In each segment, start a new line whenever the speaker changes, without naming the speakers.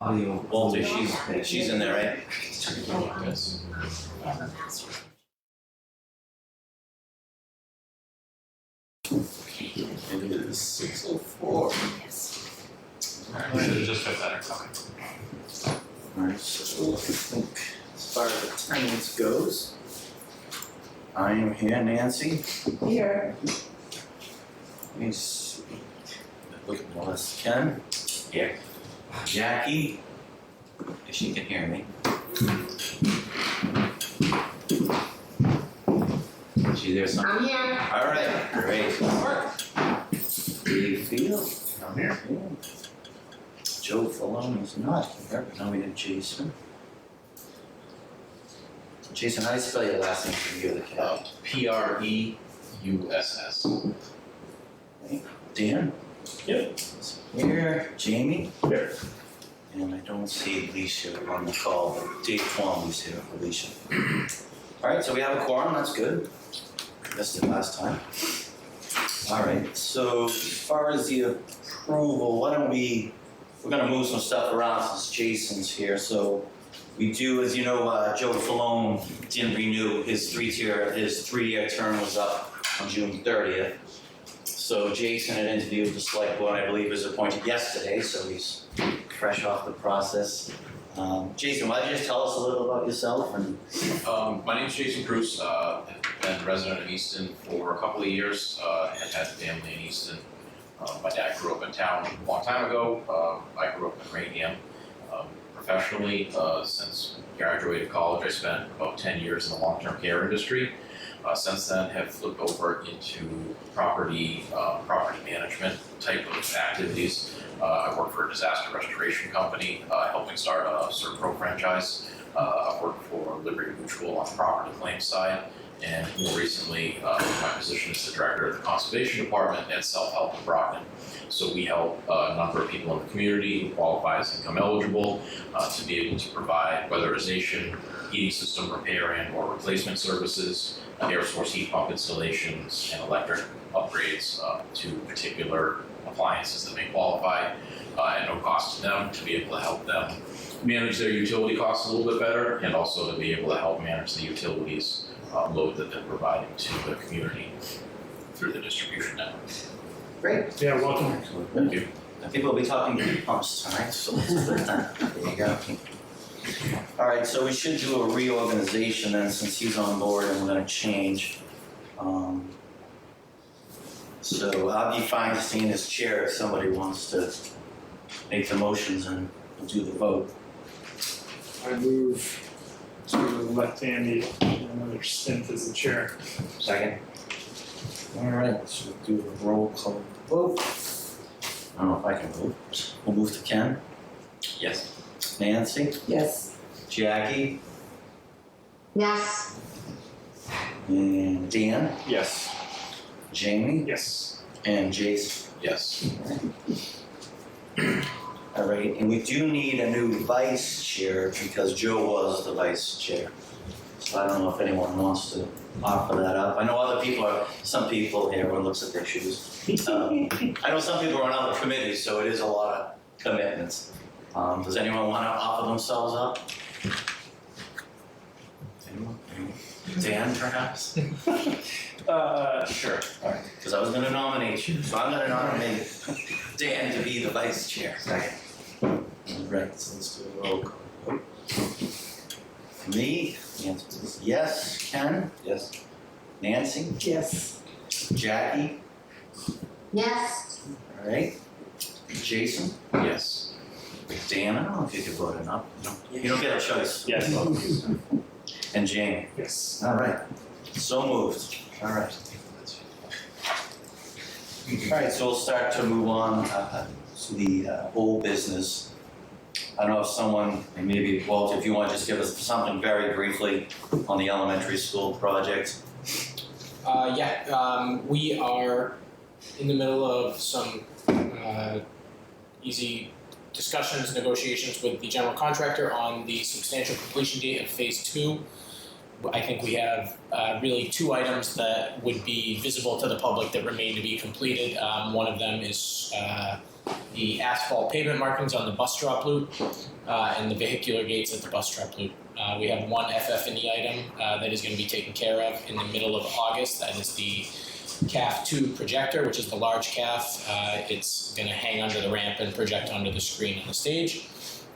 Audio. Walter, she's in there, right?
Yes.
It is 6:04.
Should have just put that in time.
Alright, so I think as far as attendance goes, I am here, Nancy.
Here.
Let me see. Look at Melissa. Ken? Here. Jackie? If she can hear me. She there somewhere?
I'm here.
Alright, great. Dave Field?
I'm here.
Joe Falone is not here, but now we have Jason. Jason, how do you spell your last name for you, the cat?
P-R-E-U-S-S.
Okay. Dan?
Yep.
Here. Jamie?
Here.
And I don't see Alicia on the call, but Dave Twombly's here for Alicia. Alright, so we have a quorum, that's good. Missed it last time. Alright, so as far as the approval, why don't we're gonna move some stuff around since Jason's here. So we do, as you know, Joe Falone didn't renew his three-year term was up on June 30th. So Jason had interviewed with the select board, I believe was appointed yesterday, so he's fresh off the process. Jason, why don't you just tell us a little about yourself? And
My name's Jason Cruz. I've been a resident of Easton for a couple of years. Had family in Easton. My dad grew up in town a long time ago. I grew up in Rainham. Professionally, since graduated college, I spent about 10 years in the long-term care industry. Since then, have flipped over into property management type of activities. I work for a disaster restoration company, helping start a Serpro franchise. I've worked for Liberty Mutual on the property claims side, and more recently, my position is the director of the conservation department at Self-Help in Brockton. So we help a number of people in the community who qualify as income eligible to be able to provide weatherization, heating system repair and or replacement services, air source heat pump installations, and electric upgrades to particular appliances that may qualify at no cost to them, to be able to help them manage their utility costs a little bit better, and also to be able to help manage the utilities load that they're providing to the community through the distribution network.
great.
Yeah, welcome.
Thank you. I think we'll be talking heat pumps tonight, so let's put that. There you go. All right, so we should do a reorganization then, since he's on board, and we're gonna change. So I'll be fine staying as chair if somebody wants to make the motions and we'll do the vote.
I move to elect Andy another stint as the chair.
Second. All right, so we'll do a roll call vote. I don't know if I can vote. We'll move to Ken.
Yes.
Nancy.
Yes.
Jackie.
Yes.
And Dan.
Yes.
Jamie.
Yes.
And Jason.
Yes.
All right, and we do need a new vice chair because Joe was the vice chair. So I don't know if anyone wants to offer that up. I know some people here, everyone looks at their shoes. I know some people are on other committees, so it is a lot of commitments. Does anyone want to offer themselves up? Anyone? Dan, perhaps?
Sure.
All right, because I was going to nominate you, so I'm going to nominate Dan to be the vice chair. Second. All right, so let's do a roll call. Me, the answer is yes. Ken? Yes. Nancy?
Yes.
Jackie?
Yes.
All right. Jason?
Yes.
Dan, I don't know if you could vote or not. You don't get a choice.
Yes.
And Jamie?
Yes.
All right. So moved. All right. All right, so we'll start to move on to the old business. I don't know if someone, and maybe Walter, if you want to just give us something very briefly on the elementary school project.
We are in the middle of some easy discussions, negotiations with the general contractor on the substantial completion date of phase 2. I think we have really 2 items that would be visible to the public that remain to be completed. One of them is the asphalt pavement markings on the bus drop loop, and the vehicular gates at the bus drop loop. We have one FF&E item that is going to be taken care of in the middle of August. That is the CAF 2 projector, which is the large CAF. It's going to hang under the ramp and project onto the screen on the stage.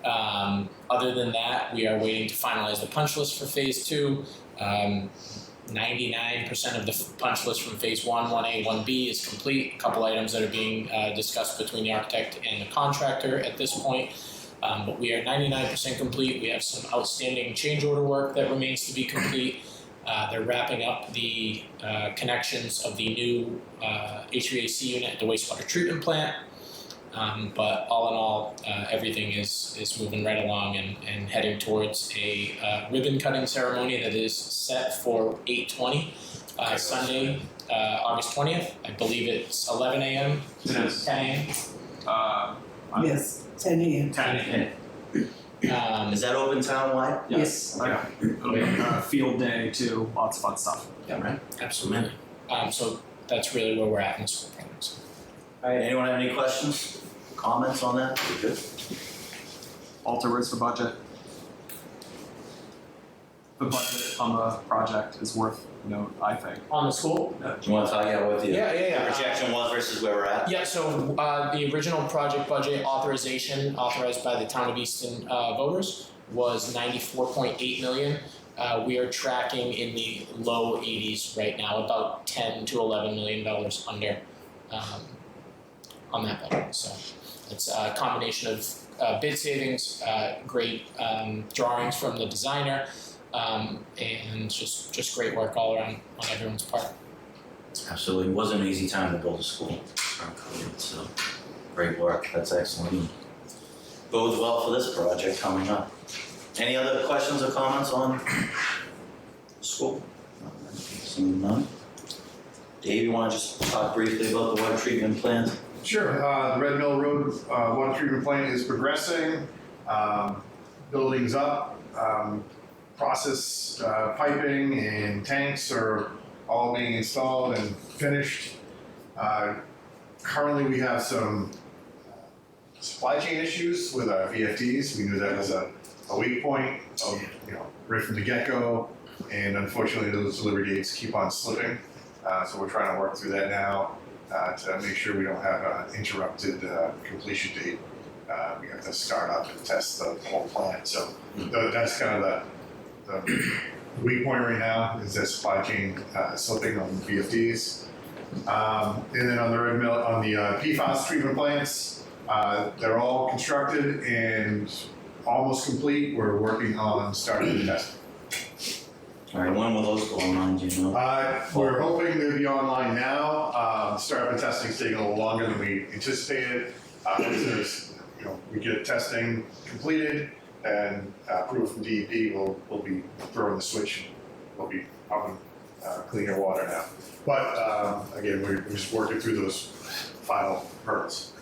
Other than that, we are waiting to finalize the punch list for phase 2. 99% of the punch list from phase 1, 1A, 1B is complete. A couple items that are being discussed between the architect and the contractor at this point. But we are 99% complete. We have some outstanding change order work that remains to be complete. They're wrapping up the connections of the new HVAC unit at the wastewater treatment plant. But all in all, everything is moving right along and heading towards a ribbon cutting ceremony that is set for 8:20 Sunday, August 20th. I believe it's 11 a.m.
It is.
10 a.m.
Yes, 10 a.m.
10 a.m.
Is that open town-wide?
Yes.
Yeah. It'll be a field day too, lots of fun stuff.
Yeah, right.
Absolutely. So that's really where we're at in the school projects.
All right, anyone have any questions, comments on that? We're good?
Alter, where's the budget? The budget on the project is worth note, I think.
On the school?
Do you want to talk about what the
Yeah.
projection was versus where we're at?
Yeah, so the original project budget authorization authorized by the town of Easton voters was $94.8 million. We are tracking in the low 80s right now, about $10 to $11 million under on that budget. So it's a combination of bid savings, great drawings from the designer, and just great work all around on everyone's part.
Absolutely. It wasn't an easy time to build a school. So great work. That's excellent. Bodes well for this project coming up. Any other questions or comments on school? Seeing none. Dave, you want to just talk briefly about the water treatment plant?
Sure. The Red Mill Road water treatment plant is progressing. Building's up. Process piping and tanks are all being installed and finished. Currently, we have some supply chain issues with our VFDs. We knew that was a weak point, right from the get-go, and unfortunately, those delivery dates keep on slipping. So we're trying to work through that now to make sure we don't have an interrupted completion date. We have to start up and test the whole plant. So that's kind of the weak point right now is that supply chain slipping on VFDs. And then on the Red Mill, on the PFAS treatment plants, they're all constructed and almost complete. We're working on starting the testing.
All right, when will those go online, do you know?
We're hoping they'll be online now. Startup and testing is taking a little longer than we anticipated. We get testing completed and approval from DEP, we'll be throwing the switch. We'll be pumping cleaner water now. But again, we're just working through those final hurdles.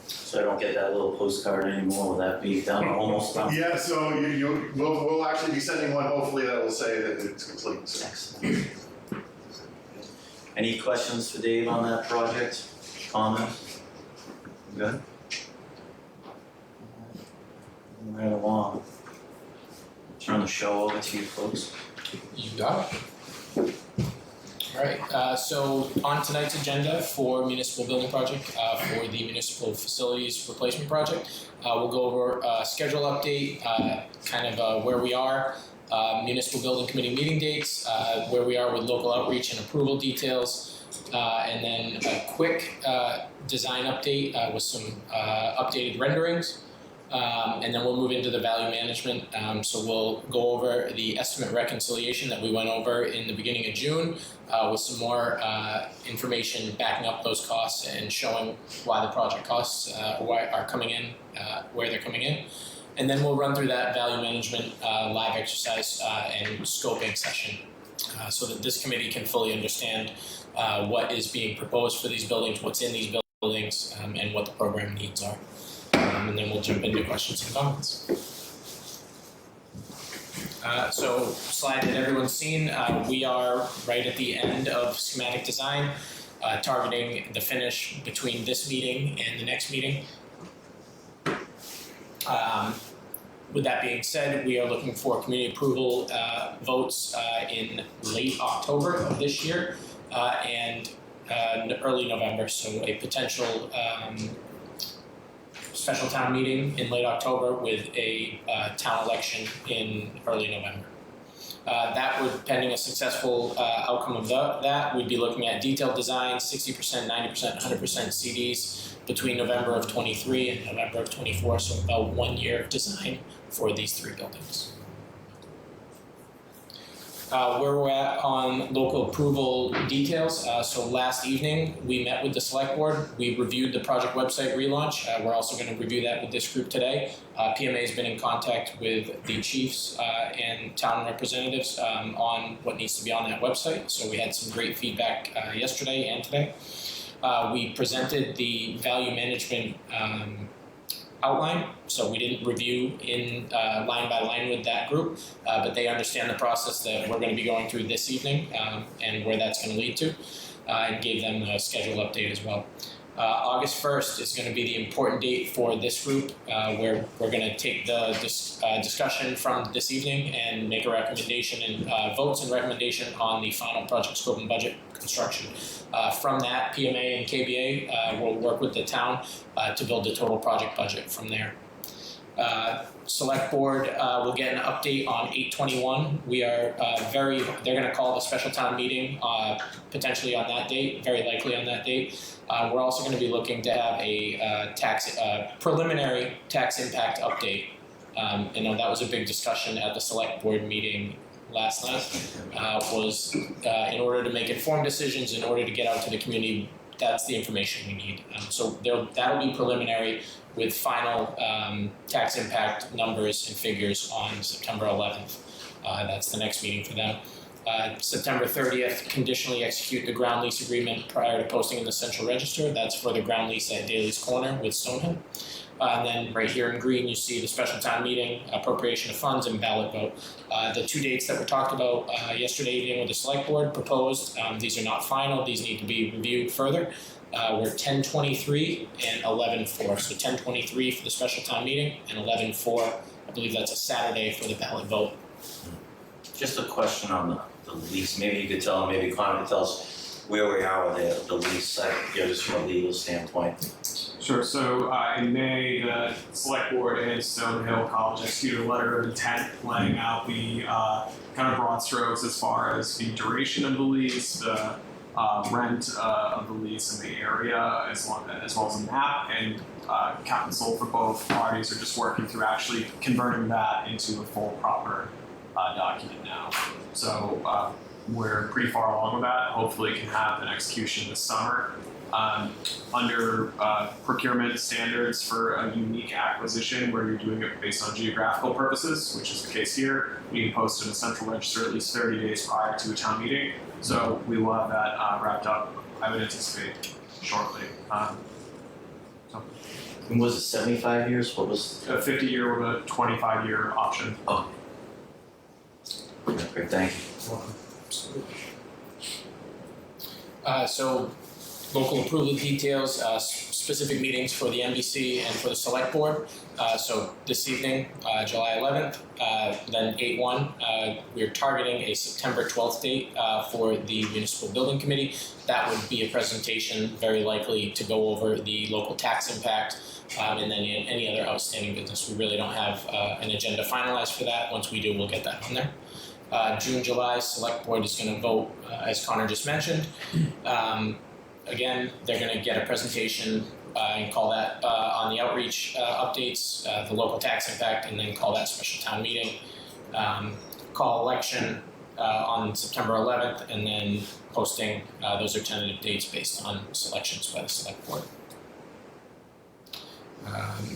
So I don't get that little postcard anymore. Will that be done, almost done?
Yeah, so we'll actually be sending one hopefully that will say that it's complete. So.
Excellent. Any questions for Dave on that project? Comments? Good? Right along. Turn the show over to you folks.
You got it. All right, so on tonight's agenda for municipal building project, for the municipal facilities replacement project, we'll go over a schedule update, where we are, municipal building committee meeting dates, where we are with local outreach and approval details, and then a quick design update with some updated renderings. And then we'll move into the value management. So we'll go over the estimate reconciliation that we went over in the beginning of June with some more information backing up those costs and showing why the project costs are coming in, where they're coming in. And then we'll run through that value management live exercise and scoping session so that this committee can fully understand what is being proposed for these buildings, what's in these buildings, and what the program needs are. And then we'll jump into questions and comments. So slide that everyone's seen, we are right at the end of schematic design. targeting the finish between this meeting and the next meeting. With that being said, we are looking for community approval votes in late October of this year and early November, so a potential special town meeting in late October with a town election in early November. That would, pending a successful outcome of that, we'd be looking at detailed design, 60%, 90%, 100% CDs between November of 23 and November of 24, so about 1 year of design for these 3 buildings. Where we're at on local approval details. So last evening, we met with the select board. We reviewed the project website relaunch. We're also going to review that with this group today. PMA has been in contact with the chiefs and town representatives on what needs to be on that website. So we had some great feedback yesterday and today. We presented the value management outline, so we didn't review in line by line with that group, but they understand the process that we're going to be going through this evening and where that's going to lead to, and gave them a schedule update as well. August 1st is going to be the important date for this group, where we're going to take the discussion from this evening and make a recommendation and votes and recommendation on the final project scope and budget construction. From that, PMA and KBA will work with the town to build the total project budget from there. Select board will get an update on 8/21. We are they're going to call the special town meeting potentially on that date, very likely on that date. We're also going to be looking to have a preliminary tax impact update. That was a big discussion at the select board meeting last night, was in order to make informed decisions, in order to get out to the community, that's the information we need. So that'll be preliminary with final tax impact numbers and figures on September 11th. That's the next meeting for them. September 30th, conditionally execute the ground lease agreement prior to posting in the central register. That's for the ground lease at Daly's Corner with Stonehill. And then right here in green, you see the special town meeting, appropriation of funds, and ballot vote. The 2 dates that were talked about yesterday evening with the select board proposed, these are not final, these need to be reviewed further. Were 10/23 and 11/4. So 10/23 for the special town meeting and 11/4, I believe that's a Saturday for the ballot vote.
Just a question on the lease, maybe you could tell, maybe Connor could tell us where we are with the lease, just from a legal standpoint.
Sure. So in May, the select board and Stonehill College executed a letter of intent laying out the kind of broad strokes as far as the duration of the lease, the rent of the lease in the area, as well as the map, and counsel for both parties are just working through actually converting that into a full proper document now. So we're pretty far along with that. Hopefully can have an execution this summer. Under procurement standards for a unique acquisition where you're doing it based on geographical purposes, which is the case here, you can post in a central register at least 30 days prior to a town meeting. So we will have that wrapped up, I would anticipate, shortly.
And was it 75 years? What was?
A 50-year with a 25-year option.
Oh. Great, thank you.
So local approval details, specific meetings for the NBC and for the select board. So this evening, July 11th, then 8/1, we're targeting a September 12th date for the Municipal Building Committee. That would be a presentation very likely to go over the local tax impact and then any other outstanding business. We really don't have an agenda finalized for that. Once we do, we'll get that on there. June, July, select board is going to vote, as Connor just mentioned. Again, they're going to get a presentation and call that on the outreach updates, the local tax impact, and then call that special town meeting. Call election on September 11th, and then posting. Those are tentative dates based on selections by the select board.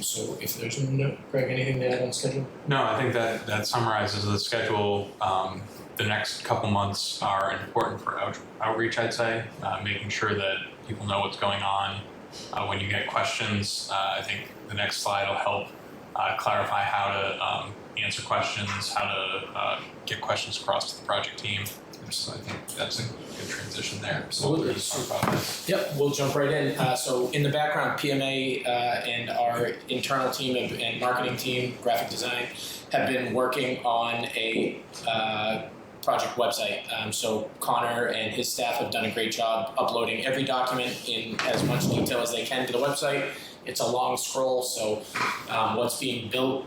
So if there's no, Greg, anything to add on schedule?
No, I think that summarizes the schedule. The next couple months are important for outreach, I'd say, making sure that people know what's going on. When you get questions, I think the next slide will help clarify how to answer questions, how to get questions across to the project team. So I think that's a good transition there.
Absolutely.
So we'll talk about this.
Yep, we'll jump right in. So in the background, PMA and our internal team and marketing team, graphic design, have been working on a project website. So Connor and his staff have done a great job uploading every document in as much detail as they can to the website. It's a long scroll, so what's being built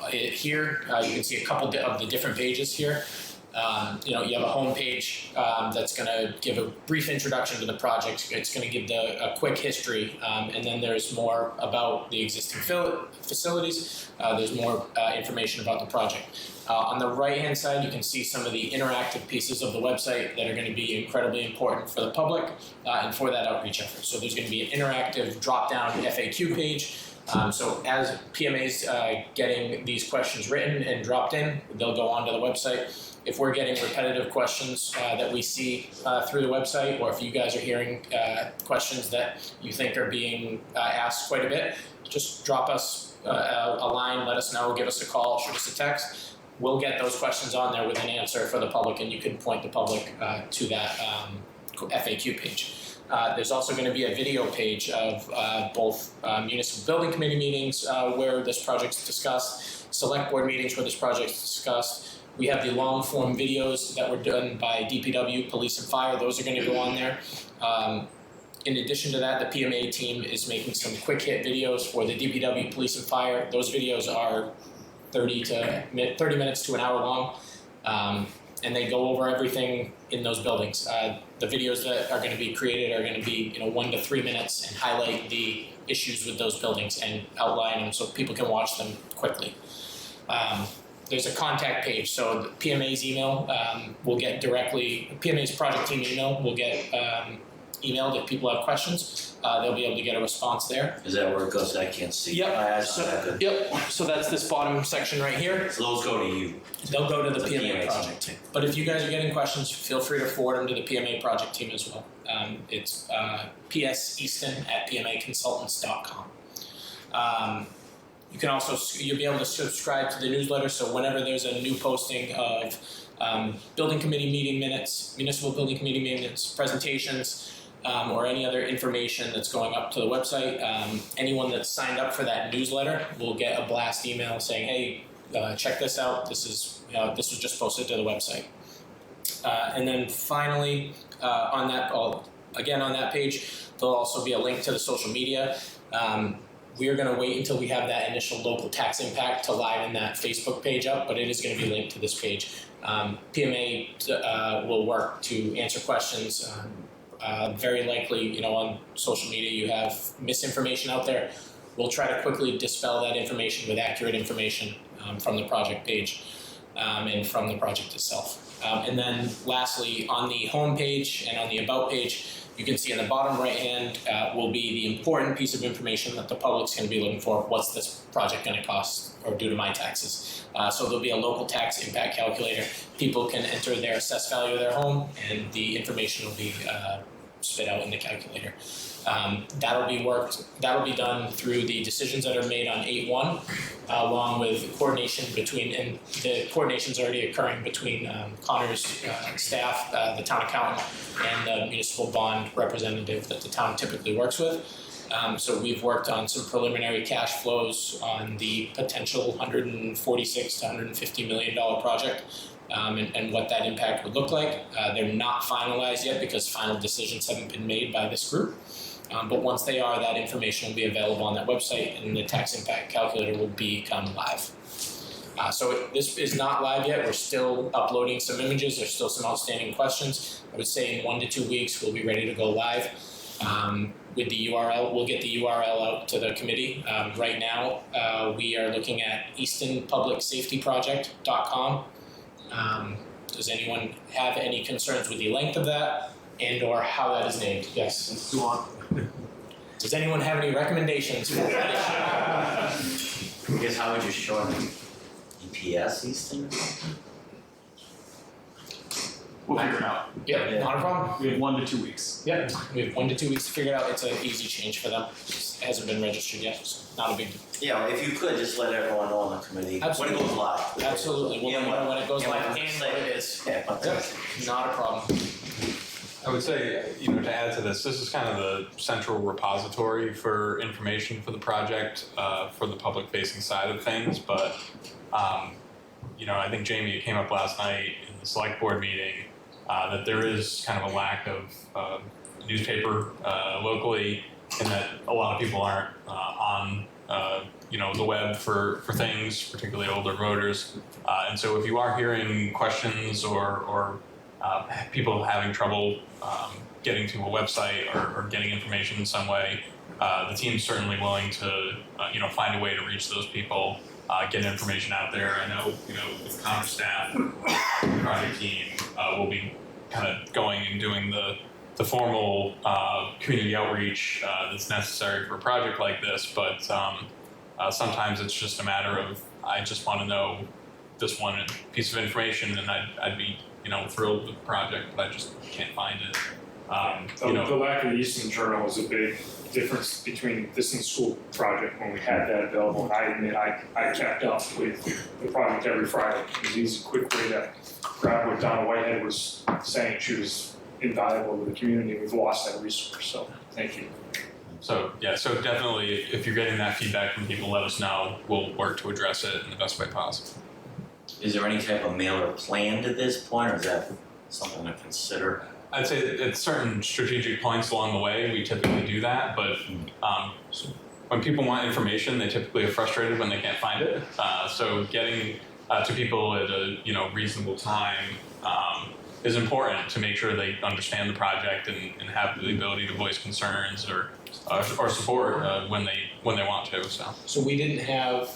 here, you can see a couple of the different pages here. You have a home page that's going to give a brief introduction to the project. It's going to give a quick history, and then there's more about the existing facilities. There's more information about the project. On the right-hand side, you can see some of the interactive pieces of the website that are going to be incredibly important for the public and for that outreach effort. So there's going to be an interactive drop-down FAQ page. So as PMA's getting these questions written and dropped in, they'll go onto the website. If we're getting repetitive questions that we see through the website, or if you guys are hearing questions that you think are being asked quite a bit, just drop us a line, let us know, give us a call, shoot us a text. We'll get those questions on there with an answer for the public, and you can point the public to that FAQ page. There's also going to be a video page of both municipal building committee meetings where this project's discussed, select board meetings where this project's discussed. We have the long form videos that were done by DPW, police and fire. Those are going to go on there. In addition to that, the PMA team is making some quick hit videos for the DPW, police and fire. Those videos are 30 minutes to an hour long, and they go over everything in those buildings. The videos that are going to be created are going to be 1 to 3 minutes and highlight the issues with those buildings and outline them so people can watch them quickly. There's a contact page, so the PMA's email will get directly, PMA's project team email will get emailed if people have questions. They'll be able to get a response there.
Is that where it goes? I can't see.
Yep.
That's not that good.
Yep. So that's this bottom section right here.
So those go to you.
They'll go to the
The
PMA
PMA
project
team.
team. But if you guys are getting questions, feel free to forward them to the PMA project team as well. It's pseaston@pmaconsultants.com. You can also, you'll be able to subscribe to the newsletter, so whenever there's a new posting of building committee meeting minutes, municipal building committee minutes, presentations, or any other information that's going up to the website, anyone that's signed up for that newsletter will get a blast email saying, hey, check this out, this was just posted to the website. And then finally, on that page, there'll also be a link to the social media. We are going to wait until we have that initial local tax impact to liven that Facebook page up, but it is going to be linked to this page. PMA will work to answer questions. Very likely, on social media you have misinformation out there. We'll try to quickly dispel that information with accurate information from the project page and from the project itself. And then lastly, on the home page and on the about page, you can see in the bottom right hand will be the important piece of information that the public's going to be looking for. What's this project going to cost or due to my taxes? So there'll be a local tax impact calculator. People can enter their assessed value of their home, and the information will be spit out in the calculator. That'll be done through the decisions that are made on 8-1, along with coordination between, and the coordination's already occurring between Connor's staff, the town accountant, and the municipal bond representative that the town typically works with. So we've worked on some preliminary cash flows on the potential $146 to $150 million project. And what that impact would look like. They're not finalized yet because final decisions haven't been made by this group. But once they are, that information will be available on that website, and the tax impact calculator will become live. So this is not live yet. We're still uploading some images. There's still some outstanding questions. I would say in 1 to 2 weeks we'll be ready to go live. With the URL, we'll get the URL out to the committee. Right now, we are looking at eastonpublicsafetyproject.com. Does anyone have any concerns with the length of that and or how that is named? Yes.
It's too long.
Does anyone have any recommendations for that issue?
I guess how would you shorten it? EPS Easton or something?
We'll figure it out.
Yeah, not a problem.
We have 1 to 2 weeks.
Yeah, we have 1 to 2 weeks to figure it out. It's an easy change for them. It hasn't been registered yet, so not a big deal.
Yeah, if you could, just let everyone know on the committee when it
Absolutely.
goes live.
Absolutely. We'll let you know when it goes live and what it is.
Yeah.
Not a problem.
I would say, to add to this is kind of the central repository for information for the project, for the public-facing side of things. But, I think, Jamie, it came up last night in the select board meeting that there is kind of a lack of newspaper locally, and that a lot of people aren't on, the web for things, particularly older voters. And so if you are hearing questions or people having trouble getting to a website or getting information in some way, the team's certainly willing to, find a way to reach those people, get information out there. I know, with Commerce staff, the project team will be kind of going and doing the formal community outreach that's necessary for a project like this, but sometimes it's just a matter of, I just want to know this one piece of information, and I'd be thrilled with the project, but I just can't find it.
The lack of the Eastern Journal is a big difference between this and the school project when we had that available. And I admit I kept up with the project every Friday. It was an easy, quick way to grab what Donna Whitehead was saying. She was invaluable to the community. We've lost that resource, so thank you.
So definitely, if you're getting that feedback from people, let us know. We'll work to address it in the best way possible.
Is there any type of mailer planned at this point, or is that something to consider?
I'd say at certain strategic points along the way, we typically do that, but when people want information, they typically are frustrated when they can't find it. So getting to people at a reasonable time is important to make sure they understand the project and have the ability to voice concerns or support when they want to.
So we didn't have.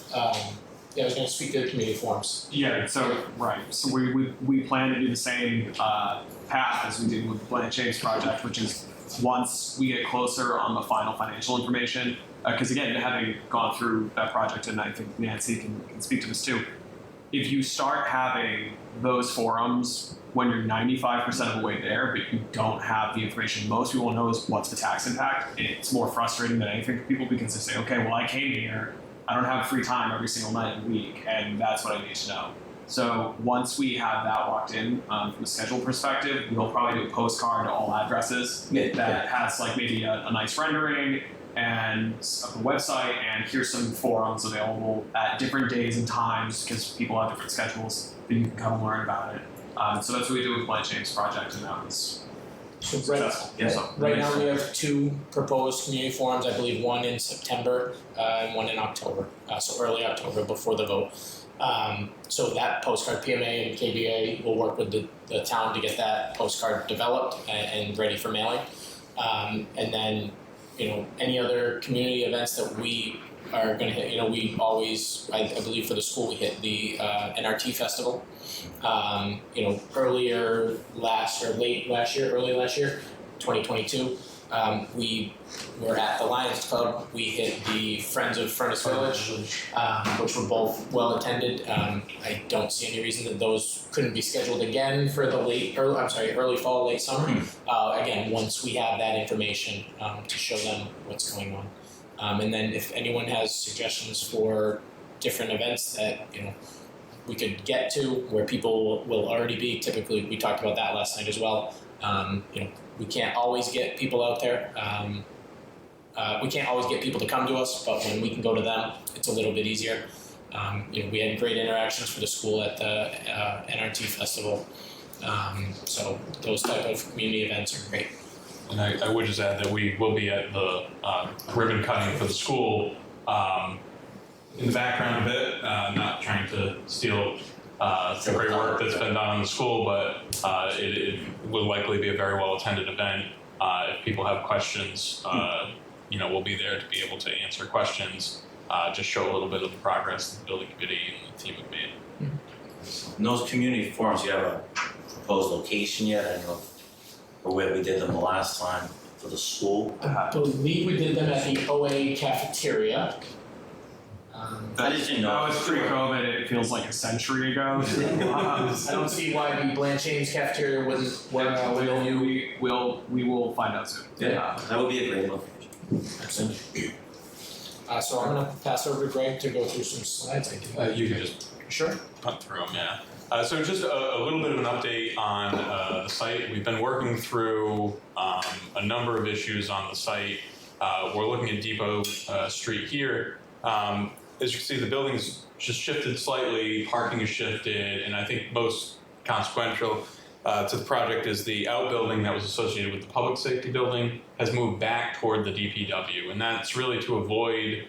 I was going to speak to the community forums.
Yeah, so we plan to do the same path as we did with the Blank James project, which is once we get closer on the final financial information, because again, having gone through that project, and I think Nancy can speak to this too, if you start having those forums when you're 95% of the way there, but you don't have the information most people know is what's the tax impact, it's more frustrating than anything for people because they say, okay, well, I came here, I don't have free time every single night of the week, and that's what I need to know. So once we have that locked in from a schedule perspective, we'll probably do a postcard to all addresses that has like maybe a nice rendering and of the website, and here's some forums available at different days and times because people have different schedules that you can come and learn about it. So that's what we do with Blank James project, and that was successful.
Yeah.
So,
Right now we have 2 proposed community forums, I believe one in September and one in October, so early October before the vote. So that postcard, PMA and KBA will work with the town to get that postcard developed and ready for mailing. And then, any other community events that we are going to hit, we always, I believe for the school, we hit the NRT festival. Early last year, 2022, we were at the Lions Club. We hit the Friends of Furnace Village, which were both well attended. I don't see any reason that those couldn't be scheduled again for the early fall, late summer. Again, once we have that information to show them what's going on. And then if anyone has suggestions for different events that, we could get to where people will already be. Typically, we talked about that last night as well. We can't always get people out there. We can't always get people to come to us, but when we can go to them, it's a little bit easier. We had great interactions for the school at the NRT festival. So those type of community events are great.
And I would just add that we will be at the ribbon cutting for the school in the background of it, not trying to steal the great work that's been done in the school, but it will likely be a very well attended event. If people have questions, we'll be there to be able to answer questions, just show a little bit of the progress the building committee and the team have made.
In those community forums, you have a proposed location yet? I don't know, or where we did them the last time for the school.
I believe we did them at the OA cafeteria.
I just didn't know.
That was pre-COVID. It feels like a century ago.
I don't see why the Blanche James cafeteria wouldn't work out with you.
We will find out soon.
Yeah, that would be a great location.
Excellent. So I'm gonna pass over to Greg to go through some slides.
You can just
Sure.
punt through them, yeah. So just a little bit of an update on the site. We've been working through a number of issues on the site. We're looking at Depot Street here. As you can see, the building's just shifted slightly, parking is shifted, and I think most consequential to the project is the outbuilding that was associated with the public safety building has moved back toward the DPW, and that's really to avoid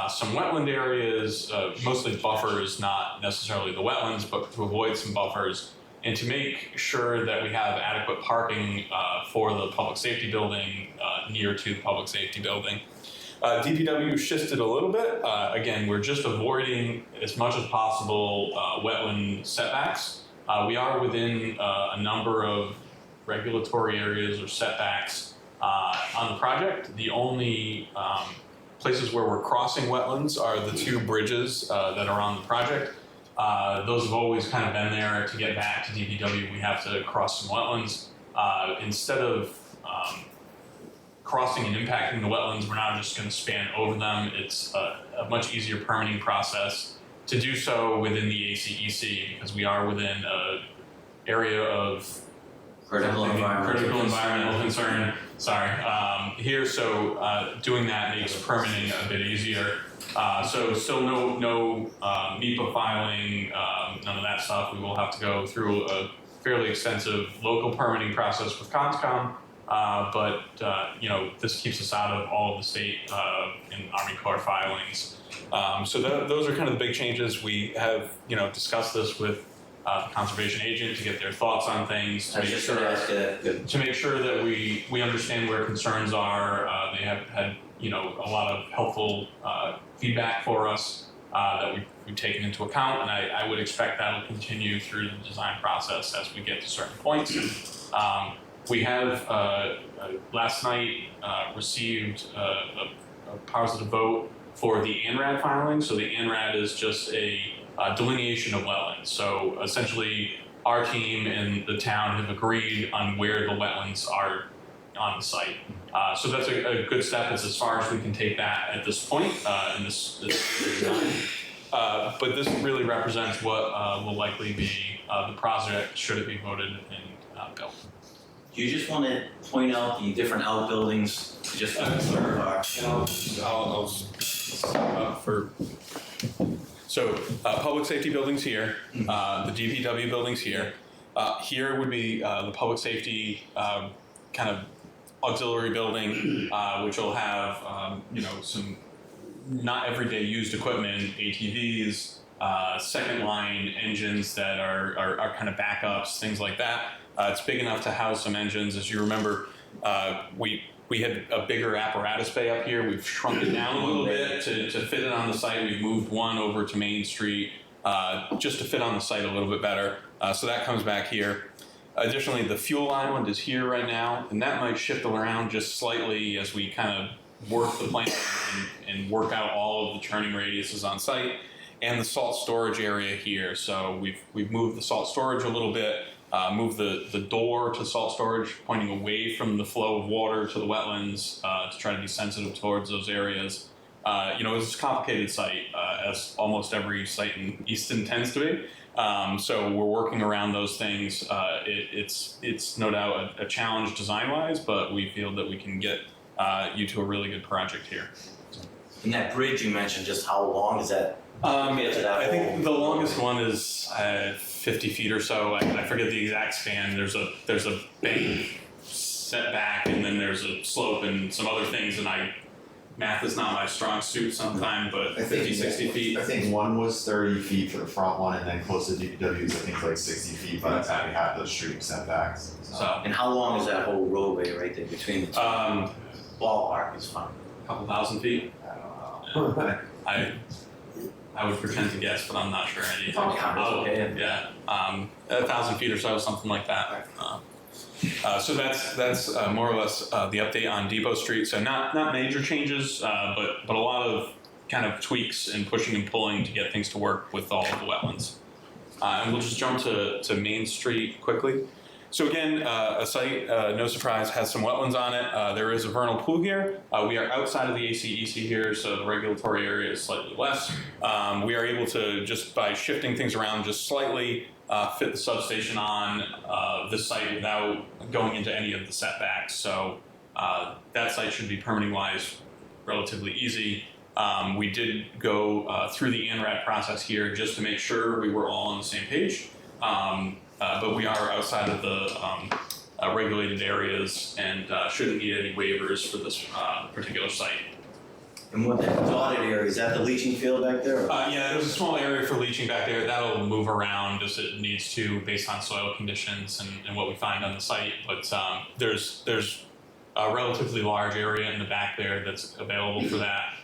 some wetland areas, mostly buffers, not necessarily the wetlands, but to avoid some buffers and to make sure that we have adequate parking for the public safety building near to the public safety building. DPW shifted a little bit. Again, we're just avoiding as much as possible wetland setbacks. We are within a number of regulatory areas or setbacks on the project. The only places where we're crossing wetlands are the two bridges that are on the project. Those have always kind of been there. To get back to DPW, we have to cross some wetlands. Instead of crossing and impacting the wetlands, we're now just going to span over them. It's a much easier permitting process to do so within the ACEC because we are within an area of
Critical
environmental concern. Sorry, here, so doing that makes permitting a bit easier. So still no NEPA filing, none of that stuff. We will have to go through a fairly extensive local permitting process with CONSCOM, but this keeps us out of all of the state and Army Corps filings. So those are kind of the big changes. We have discussed this with the conservation agent to get their thoughts on things, to make sure that we understand where concerns are. They have had a lot of helpful feedback for us that we've taken into account, and I would expect that will continue through the design process as we get to certain points. We have last night received a positive vote for the ANRAD filing. So the ANRAD is just a delineation of wetlands. So essentially, our team and the town have agreed on where the wetlands are on the site. So that's a good step. It's as far as we can take that at this point in this design. But this really represents what will likely be the project should it be voted and built.
Do you just want to point out the different outbuildings just to clarify?
So public safety buildings here, the DPW buildings here. Here would be the public safety kind of auxiliary building, which will have some not everyday used equipment, ATVs, second line engines that are kind of backups, things like that. It's big enough to house some engines. As you remember, we had a bigger apparatus bay up here. We've shrunk it down a little bit to fit it on the site. We've moved one over to Main Street just to fit on the site a little bit better. So that comes back here. Additionally, the fuel island is here right now, and that might shift around just slightly as we kind of work the plan and work out all of the turning radiuses on site. And the salt storage area here. So we've moved the salt storage a little bit. Move the door to salt storage, pointing away from the flow of water to the wetlands to try to be sensitive towards those areas. It's a complicated site, as almost every site in Easton tends to be. So we're working around those things. It's no doubt a challenge design-wise, but we feel that we can get you to a really good project here.
And that bridge you mentioned, just how long is that?
I think the longest one is 50 feet or so. I forget the exact span. There's a bank setback, and then there's a slope and some other things. And math is not my strong suit sometimes, but 50, 60 feet.
I think one was 30 feet for the front one, and then close to DPW's, I think like 60 feet by the time we have those street setbacks.
So,
and how long is that whole roadway right there between the two? Ballpark is fine.
A couple thousand feet.
I don't know.
I would pretend to guess, but I'm not sure.
Okay.
Yeah, 1,000 feet or so, something like that. So that's more or less the update on Depot Street. So not major changes, but a lot of kind of tweaks and pushing and pulling to get things to work with all of the wetlands. And we'll just jump to Main Street quickly. So again, a site, no surprise, has some wetlands on it. There is a vernal pool here. We are outside of the ACEC here, so the regulatory area is slightly less. We are able to, just by shifting things around just slightly, fit the substation on this site without going into any of the setbacks. So that site should be permitting-wise relatively easy. We did go through the ANRAD process here just to make sure we were all on the same page. But we are outside of the regulated areas and shouldn't need any waivers for this particular site.
And what that dotted area, is that the leaching field back there?
Yeah, there's a small area for leaching back there. That'll move around as it needs to based on soil conditions and what we find on the site. But there's a relatively large area in the back there that's available for that.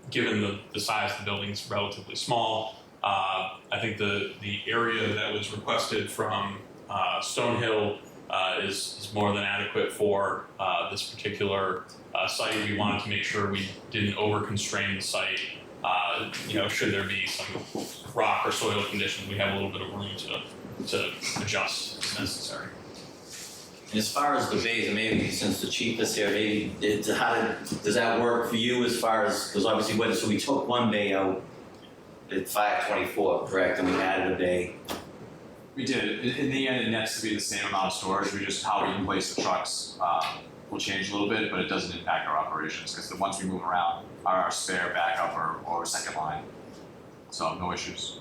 Given the size of the building's relatively small, I think the area that was requested from Stonehill is more than adequate for this particular site. We wanted to make sure we didn't over-constrain the site. Should there be some rock or soil conditions, we have a little bit of room to adjust as necessary.
And as far as the bays, and maybe since the cheapest here, maybe does that work for you as far as, because obviously, so we took one bay out at 524, correct, and we added a bay.
We did. In the end, it nets to be the same amount of storage. We just, how we place the trucks will change a little bit, but it doesn't impact our operations because the ones we move around are our spare backup or second line. So no issues.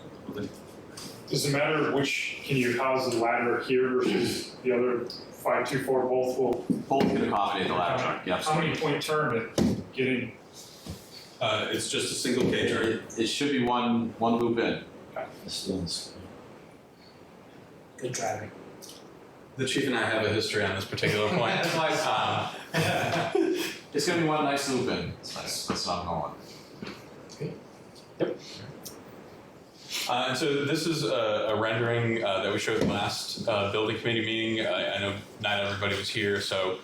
Does it matter which, can you house the ladder here versus the other 524, both will?
Both can accommodate the ladder truck, yeah.
How many point turn at getting?
It's just a single cage, right?
It should be one loop in.
Good driving.
The chief and I have a history on this particular point.
That's nice. It's gonna be one nice loop in. That's what I'm going.
And so this is a rendering that we showed last building committee meeting. I know not everybody was here, so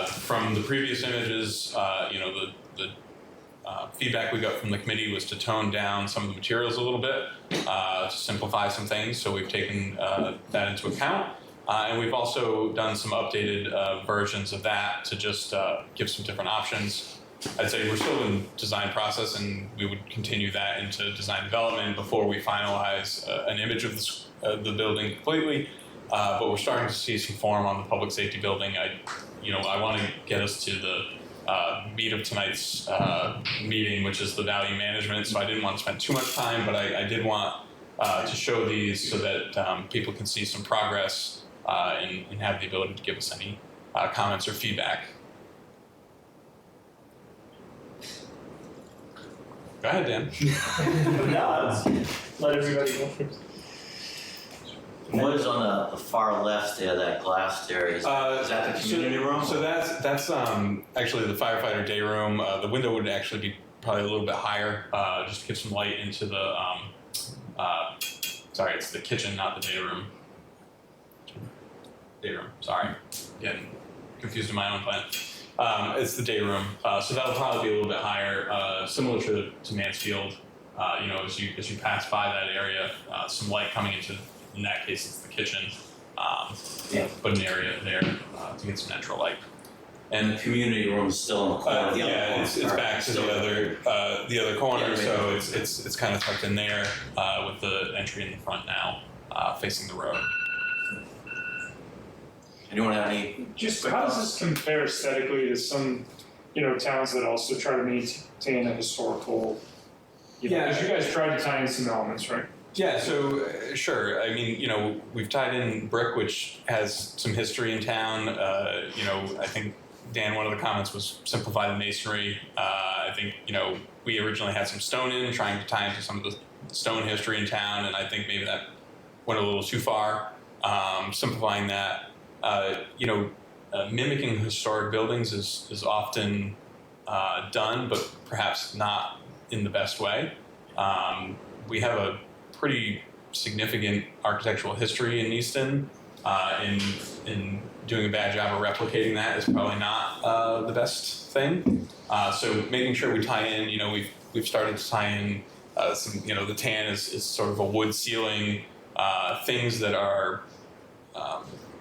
from the previous images, the feedback we got from the committee was to tone down some of the materials a little bit, to simplify some things, so we've taken that into account. And we've also done some updated versions of that to just give some different options. I'd say we're still in design process, and we would continue that into design development before we finalize an image of the building completely. But we're starting to see some form on the public safety building. I want to get us to the meat of tonight's meeting, which is the value management. So I didn't want to spend too much time, but I did want to show these so that people can see some progress and have the ability to give us any comments or feedback. Go ahead, Dan.
Let everybody go first.
What is on the far left there, that glassed area? Is that the community room?
So that's actually the firefighter day room. The window would actually be probably a little bit higher, just to give some light into the, sorry, it's the kitchen, not the day room. Day room, sorry. Getting confused in my own plan. It's the day room, so that'll probably be a little bit higher, similar to Mansfield. As you pass by that area, some light coming into, in that case, it's the kitchen. Put an area there to get some natural light.
And the community room is still in the corner.
It's back to the other corner, so it's kind of tucked in there with the entry in the front now, facing the road.
Anyone have any?
Just how does this compare aesthetically to some, towns that also try to maintain a historical, because you guys tried to tie in some elements, right?
Yeah, so sure. I mean, we've tied in brick, which has some history in town. I think, Dan, one of the comments was simplify the masonry. I think, we originally had some stone in, trying to tie into some of the stone history in town, and I think maybe that went a little too far. Simplifying that. Mimicking historic buildings is often done, but perhaps not in the best way. We have a pretty significant architectural history in Easton, and doing a bad job of replicating that is probably not the best thing. So making sure we tie in, we've started to tie in some, the tan is sort of a wood ceiling, things that are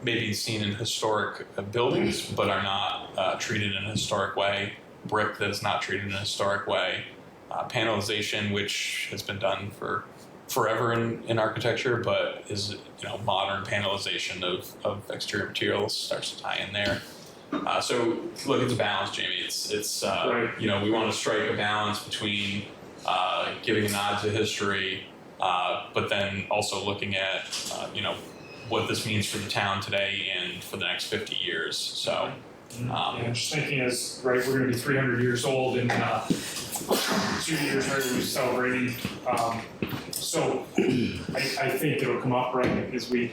maybe seen in historic buildings but are not treated in a historic way, brick that is not treated in a historic way, panelization, which has been done for forever in architecture, but is modern panelization of exterior materials starts to tie in there. So look, it's a balance, Jamie. It's
Right.
We want to strike a balance between giving a nod to history, but then also looking at what this means for the town today and for the next 50 years. So.
Yeah, just thinking we're gonna be 300 years old in 2 years, right, we're celebrating. So I think it'll come up, right, as we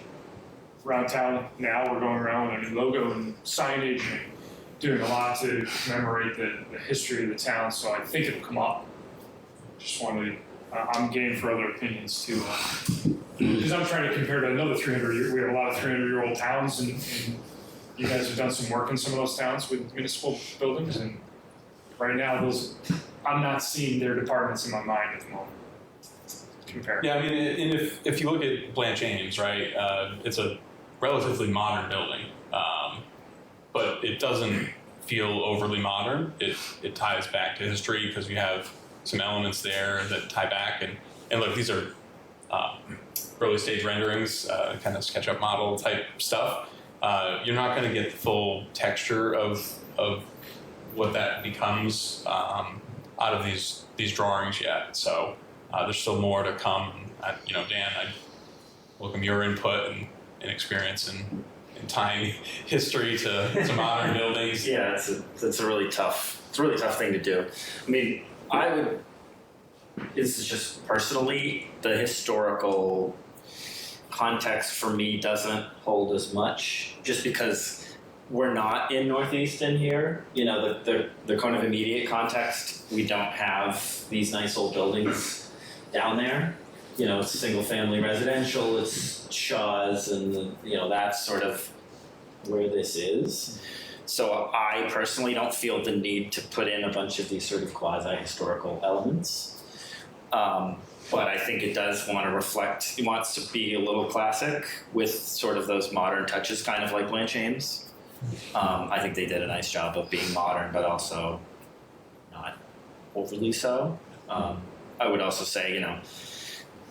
around town now, we're going around with a new logo and signage and doing a lot to commemorate the history of the town, so I think it'll come up. Just wanted, I'm game for other opinions too. Because I'm trying to compare to another 300-year, we have a lot of 300-year-old towns and you guys have done some work in some of those towns with municipal buildings, and right now I'm not seeing their departments in my mind at the moment. Compare.
Yeah, I mean, and if you look at Blanche Ames, right, it's a relatively modern building, but it doesn't feel overly modern. It ties back to history because you have some elements there that tie back, and look, these are early stage renderings, kind of SketchUp model type stuff. You're not going to get the full texture of what that becomes out of these drawings yet. So there's still more to come. Dan, I welcome your input and experience in tying history to modern buildings.
Yeah, it's a really tough thing to do. I mean, this is just personally, the historical context for me doesn't hold as much, just because we're not in Northeaston here. The kind of immediate context, we don't have these nice old buildings down there. It's single family residential, it's Shaw's, and that's sort of where this is. So I personally don't feel the need to put in a bunch of these sort of quasi-historical elements. But I think it does want to reflect, it wants to be a little classic with sort of those modern touches, kind of like Blanche Ames. I think they did a nice job of being modern, but also not overly so. I would also say,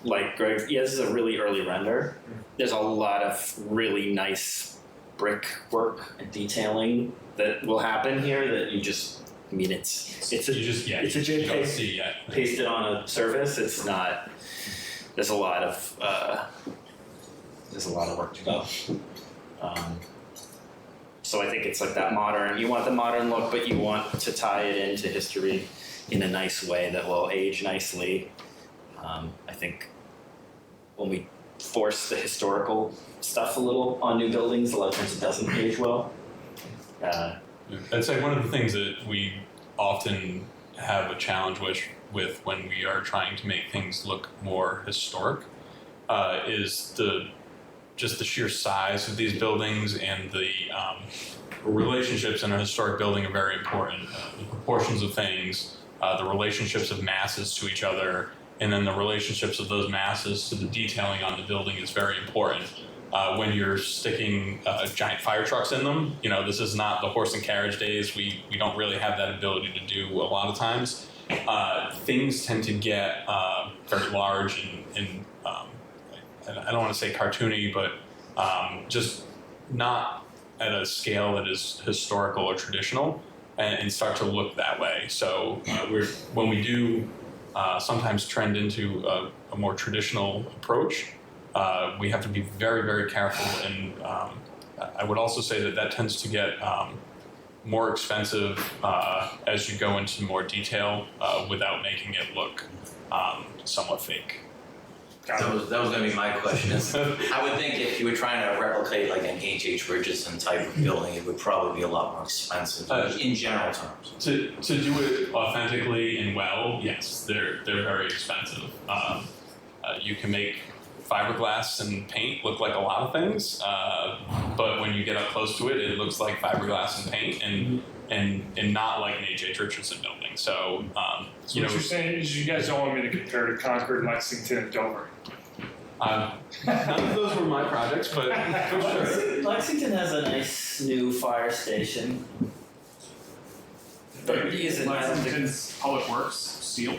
like Greg, this is a really early render. There's a lot of really nice brick work and detailing that will happen here that you just, it's a JPEG pasted on a surface. It's not. There's a lot of work to go. So I think it's like that modern. You want the modern look, but you want to tie it into history in a nice way that will age nicely. I think when we force the historical stuff a little on new buildings, a lot of times it doesn't age well.
I'd say one of the things that we often have a challenge with when we are trying to make things look more historic is the sheer size of these buildings, and the relationships in a historic building are very important. The proportions of things, the relationships of masses to each other, and then the relationships of those masses to the detailing on the building is very important. When you're sticking giant fire trucks in them, this is not the horse and carriage days. We don't really have that ability to do a lot of times. Things tend to get very large and I don't want to say cartoony, but just not at a scale that is historical or traditional, and start to look that way. So when we do sometimes trend into a more traditional approach, we have to be very, very careful, and I would also say that tends to get more expensive as you go into more detail without making it look somewhat fake.
That was going to be my question. I would think if you were trying to replicate like an H.H. Richardson type of building, it would probably be a lot more expensive in general terms.
To do it authentically and well, yes, they're very expensive. You can make fiberglass and paint look like a lot of things, but when you get up close to it, it looks like fiberglass and paint, and not like an H.H. Richardson building. So,
So what you're saying is you guys don't want me to compare to Concord, Lexington, and Dover.
none of those were my projects, but for sure.
Lexington has a nice new fire station. But it isn't, I don't think,
Lexington's Public Works, steel.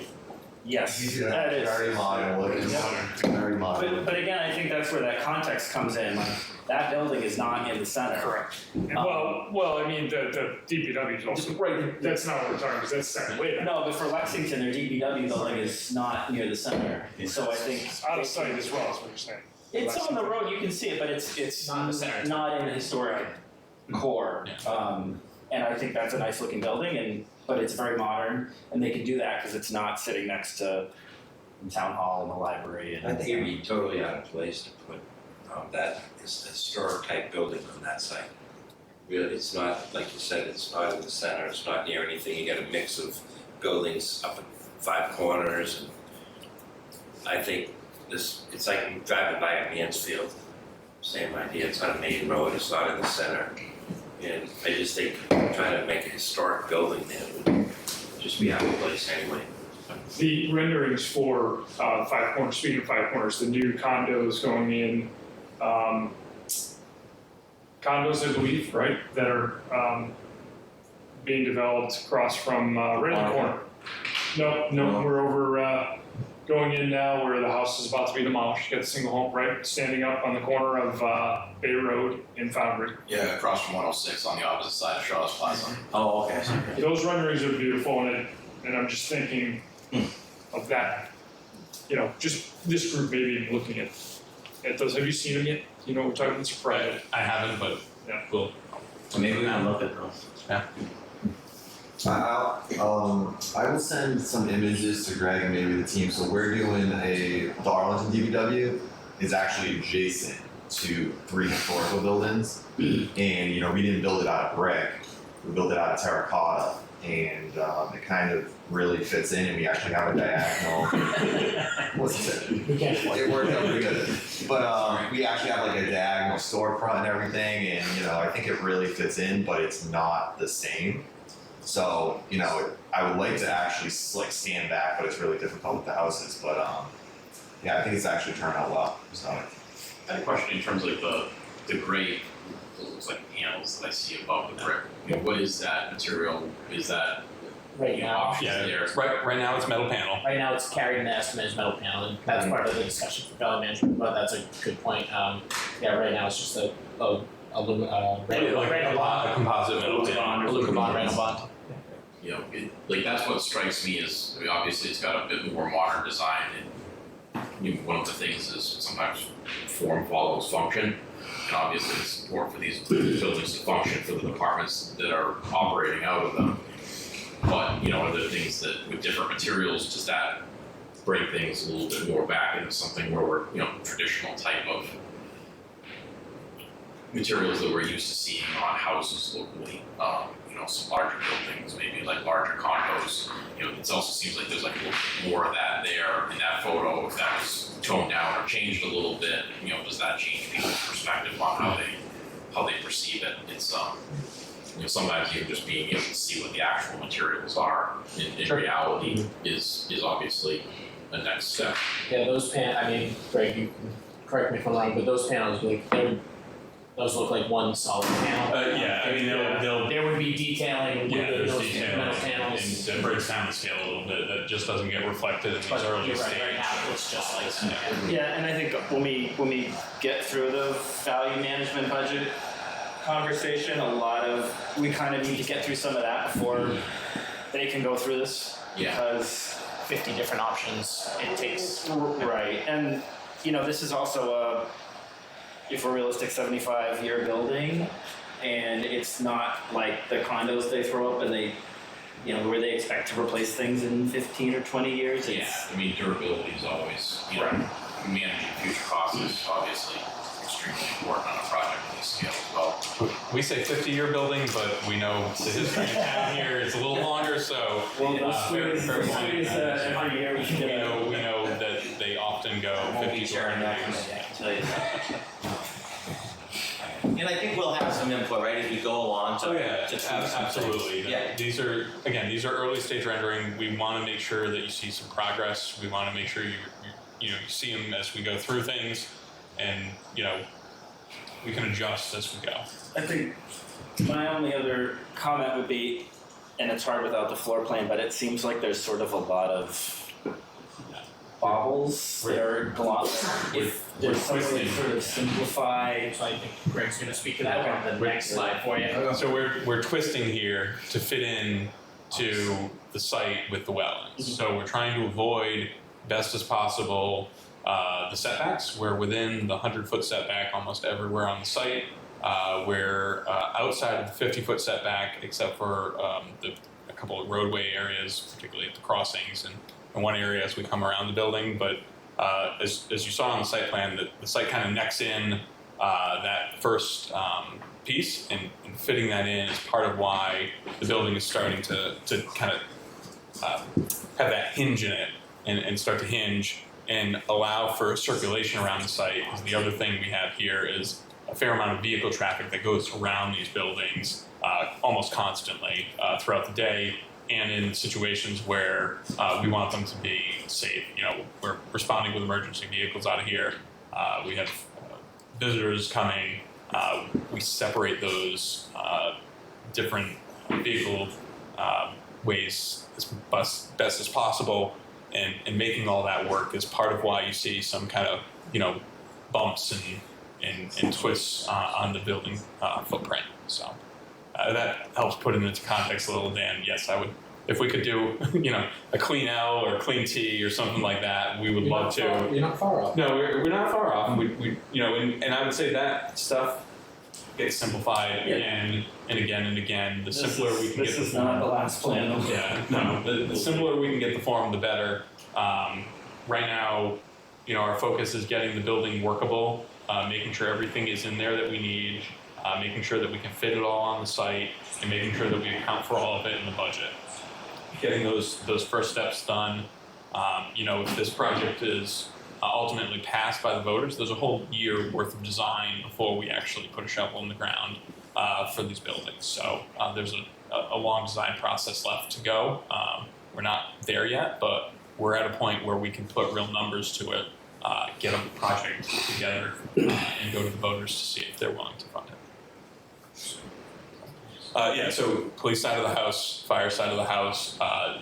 yes, that is.
Very modern looking, very modern.
But again, I think that's where that context comes in, like, that building is not in the center.
Correct. Well, I mean, the DPW is also,
Right,
that's not what we're talking about, that's second way back.
no, but for Lexington, their DPW building is not near the center, so I think.
It's out of sight as well, is what you're saying.
It's on the road, you can see it, but it's
Not in the center.
not in the historic core. And I think that's a nice looking building, but it's very modern, and they can do that because it's not sitting next to the town hall and the library. And
I think it'd be totally out of place to put that historic type building on that site. Really, it's not, like you said, it's not in the center, it's not near anything, you got a mix of buildings up at 5 corners, and I think it's like driving by at Mansfield, same idea, it's on a main road, it's not in the center. And I just think trying to make a historic building there would just be out of place anyway.
The renderings for Five Corners, speaking of Five Corners, the new condos going in, condos, I believe, right, that are being developed across from right in the corner. No, we're over going in now where the house is about to be demolished. You got the single home, right, standing up on the corner of Bay Road in Foundry.
Yeah, across from 106 on the opposite side of Shaw's Plaza.
Oh, okay.
Those renderings are beautiful, and I'm just thinking of that. You know, just this group maybe looking at those. Have you seen them yet? You know, we're talking about surprise.
I haven't, but
Yeah.
cool.
So maybe we can look at those.
I will send some images to Greg and maybe the team. So we're doing the Arlington DPW is actually adjacent to 3 historical buildings. And, you know, we didn't build it out of brick, we built it out of terracotta. And it kind of really fits in, and we actually have a diagonal. What's it? It worked out pretty good. But we actually have like a diagonal storefront and everything, and you know, I think it really fits in, but it's not the same. So, you know, I would like to actually like stand back, but it's really difficult with the houses. But yeah, I think it's actually turned out well. So
I had a question in terms of the grade, it looks like panels that I see above the brick. You know, what is that material? Is that
Right now,
options
Yeah,
there?
right now it's metal panel.
right now it's carried in the estimate as metal panel, and that's part of the discussion for value management, but that's a good point. Yeah, right now it's just a
Composite metal panel.
aluminum vinyl bond.
You know, like that's what strikes me as, I mean, obviously it's got a bit more modern design, and you know, one of the things is sometimes form follows function. And obviously it's important for these buildings to function for the departments that are operating out of them. But, you know, are there things that with different materials, does that bring things a little bit more back into something where we're, you know, traditional type of materials that we're used to seeing on houses locally, you know, some larger buildings, maybe like larger condos. You know, it also seems like there's like a little bit more of that there in that photo. If that was toned down or changed a little bit, you know, does that change people's perspective on how they perceive it? It's you know, sometimes even just being able to see what the actual materials are in reality is obviously a next step.
Yeah, those I mean, Greg, you can correct me if I'm wrong, but those panels, like, those look like one solid panel.
Yeah, I mean, they'll
There would be detailing
yeah,
with
there's
those
detail
metal panels.
and it breaks down the scale a little bit. That just doesn't get reflected in these
But
early
you're right,
stages.
right now it's just like.
Yeah, and I think when we get through the value management budget conversation, we kind of need to get through some of that before they can go through this.
Yeah.
Because
50 different options it takes.
right, and you know, this is also if we're realistic, 75-year building, and it's not like the condos they throw up and they, you know, where they expect to replace things in 15 or 20 years.
Yeah, I mean, durability is always, you know, managing future costs is obviously extremely important on a project of this scale as well.
We say 50-year building, but we know the history of town here is a little longer, so fair point.
Every year we should
We know that they often go 50 to 100 years.
tell you that.
And I think we'll have some input, right, as we go along to.
Oh yeah,
to tweak some
absolutely.
things. Yeah.
These are early stage rendering. We want to make sure that you see some progress. We want to make sure you see them as we go through things, and we can adjust as we go.
I think my only other comment would be, and it's hard without the floor plan, but it seems like there's sort of a lot of bobbles that are if there's some way to sort of simplify.
So I think Greg's gonna speak to that on the next slide for you.
So we're twisting here to fit in to the site with the wetlands. So we're trying to avoid best as possible the setbacks. We're within the 100-foot setback almost everywhere on the site. We're outside of the 50-foot setback, except for a couple of roadway areas, particularly at the crossings and one area as we come around the building. But as you saw on the site plan, the site kind of necks in that first piece, and fitting that in is part of why the building is starting to kind of have that hinge in it and start to hinge and allow for circulation around the site. Because the other thing we have here is a fair amount of vehicle traffic that goes around these buildings almost constantly throughout the day, and in situations where we want them to be safe. We're responding with emergency vehicles out of here. We have visitors coming. We separate those different vehicle ways as best as possible, and making all that work is part of why you see some kind of bumps and twists on the building footprint. So that helps put it into context a little, Dan. Yes, I would, if we could do a clean L or clean T or something like that, we would love to.
You're not far off.
No, we're not far off. We and I would say that stuff gets simplified again and again and again. The simpler we can get the form. This is not
the last plan.
Yeah, no. The simpler we can get the form, the better. Right now, our focus is getting the building workable, making sure everything is in there that we need, making sure that we can fit it all on the site, and making sure that we account for all of it in the budget. Getting those first steps done. If this project is ultimately passed by the voters, there's a whole year worth of design before we actually put a shovel in the ground for these buildings. So there's a long design process left to go. We're not there yet, but we're at a point where we can put real numbers to it, get a project together, and go to the voters to see if they're willing to fund it. So police side of the house, fire side of the house,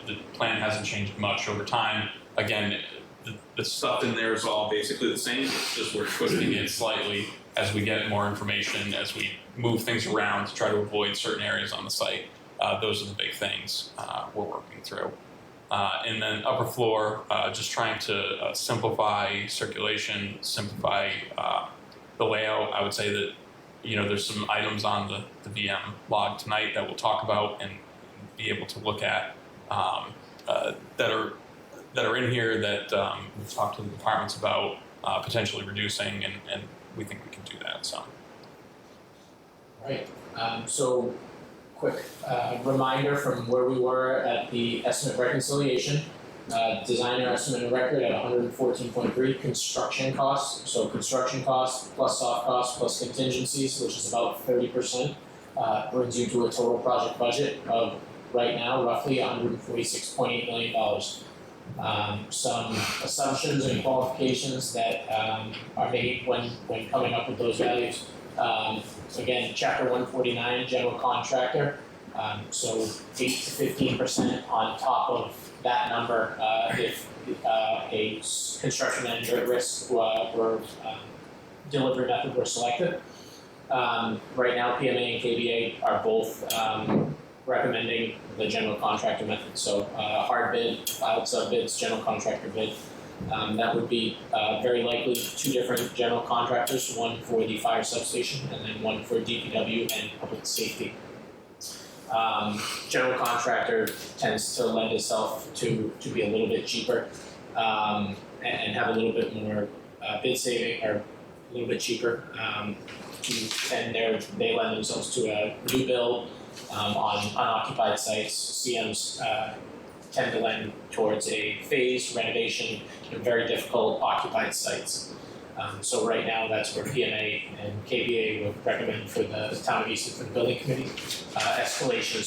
the plan hasn't changed much over time. Again, the stuff in there is all basically the same, it's just we're twisting it slightly as we get more information, as we move things around to try to avoid certain areas on the site. Those are the big things we're working through. And then upper floor, just trying to simplify circulation, simplify the layout. I would say that there's some items on the VM log tonight that we'll talk about and be able to look at that are in here that we've talked to the departments about potentially reducing, and we think we can do that. So.
All right. So, quick reminder from where we were at the estimate reconciliation. Designer estimate and record at 114.3. Construction costs. So construction costs plus soft costs plus contingencies, which is about 30%, brings you to a total project budget of right now roughly $146.8 million. Some assumptions and qualifications that are made when coming up with those values. Again, Chapter 149, general contractor. So 8 to 15% on top of that number if a construction manager at risk were delivery method were selected. Right now, PMA and KBA are both recommending the general contractor method. So hard bid, filed sub bids, general contractor bid. That would be very likely two different general contractors, one for the fire substation and then one for DPW and public safety. General contractor tends to lend itself to be a little bit cheaper and have a little bit more bid saving, or a little bit cheaper. And they lend themselves to a new build on unoccupied sites. CMs tend to lend towards a phased renovation in very difficult occupied sites. So right now, that's where PMA and KBA would recommend for the town of Easton for the building committee. Escalation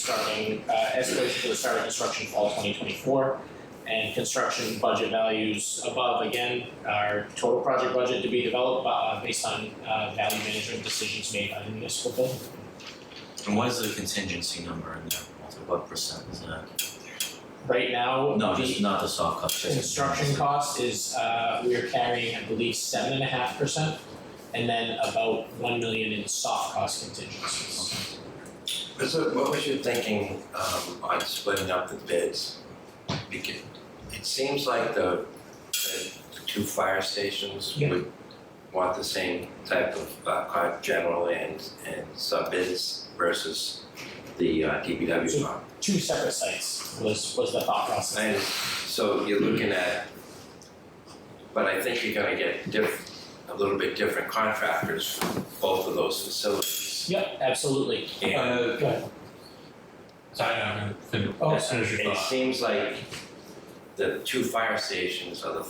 for the start of construction fall 2024. And construction budget values above, again, our total project budget to be developed based on value management decisions made by the municipal building.
And what is the contingency number in there? What percent is that?
Right now,
No, just not the soft cost. just-
construction cost is, we are carrying, I believe, 7.5%, and then about 1 million in soft cost contingencies.
So what was your thinking on splitting up the bids? Because it seems like the two fire stations
Yeah.
would want the same type of general and sub bids versus the DPW
So-
fund.
2 separate sites was the thought process.
And so you're looking at, but I think you're gonna get a little bit different contractors for both of those facilities.
Yep, absolutely.
And
Go ahead.
Sorry, I'm gonna finish your
it
thought.
seems like the two fire stations, or the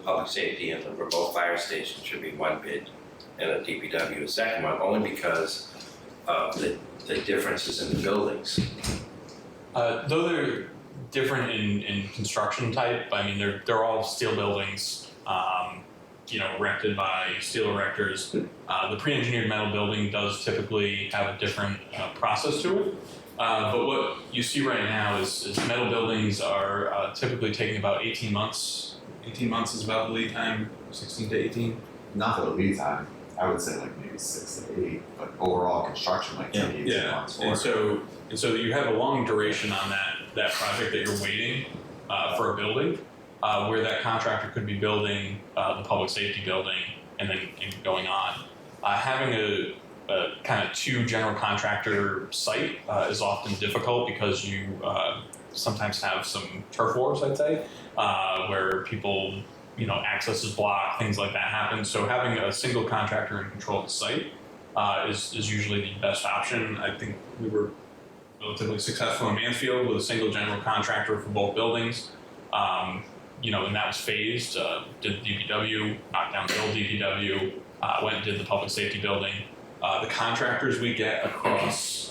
public safety and the remote fire station should be one bid, and a DPW a second one, only because of the differences in the buildings.
Though they're different in construction type, I mean, they're all steel buildings, erected by steel erectors. The pre-engineered metal building does typically have a different process to it. But what you see right now is metal buildings are typically taking about 18 months. 18 months is about the lead time, 16 to 18.
Not for the lead time, I would say like maybe 6 to 8, but overall construction like 18 months.
And so you have a long duration on that project that you're waiting for a building, where that contractor could be building the public safety building and then going on. Having a kind of 2 general contractor site is often difficult because you sometimes have some turf wars, I'd say, where people, access is blocked, things like that happen. So having a single contractor in control of the site is usually the best option. I think we were relatively successful in Mansfield with a single general contractor for both buildings. And that was phased, did the DPW, knocked down the old DPW, went and did the public safety building. The contractors we get across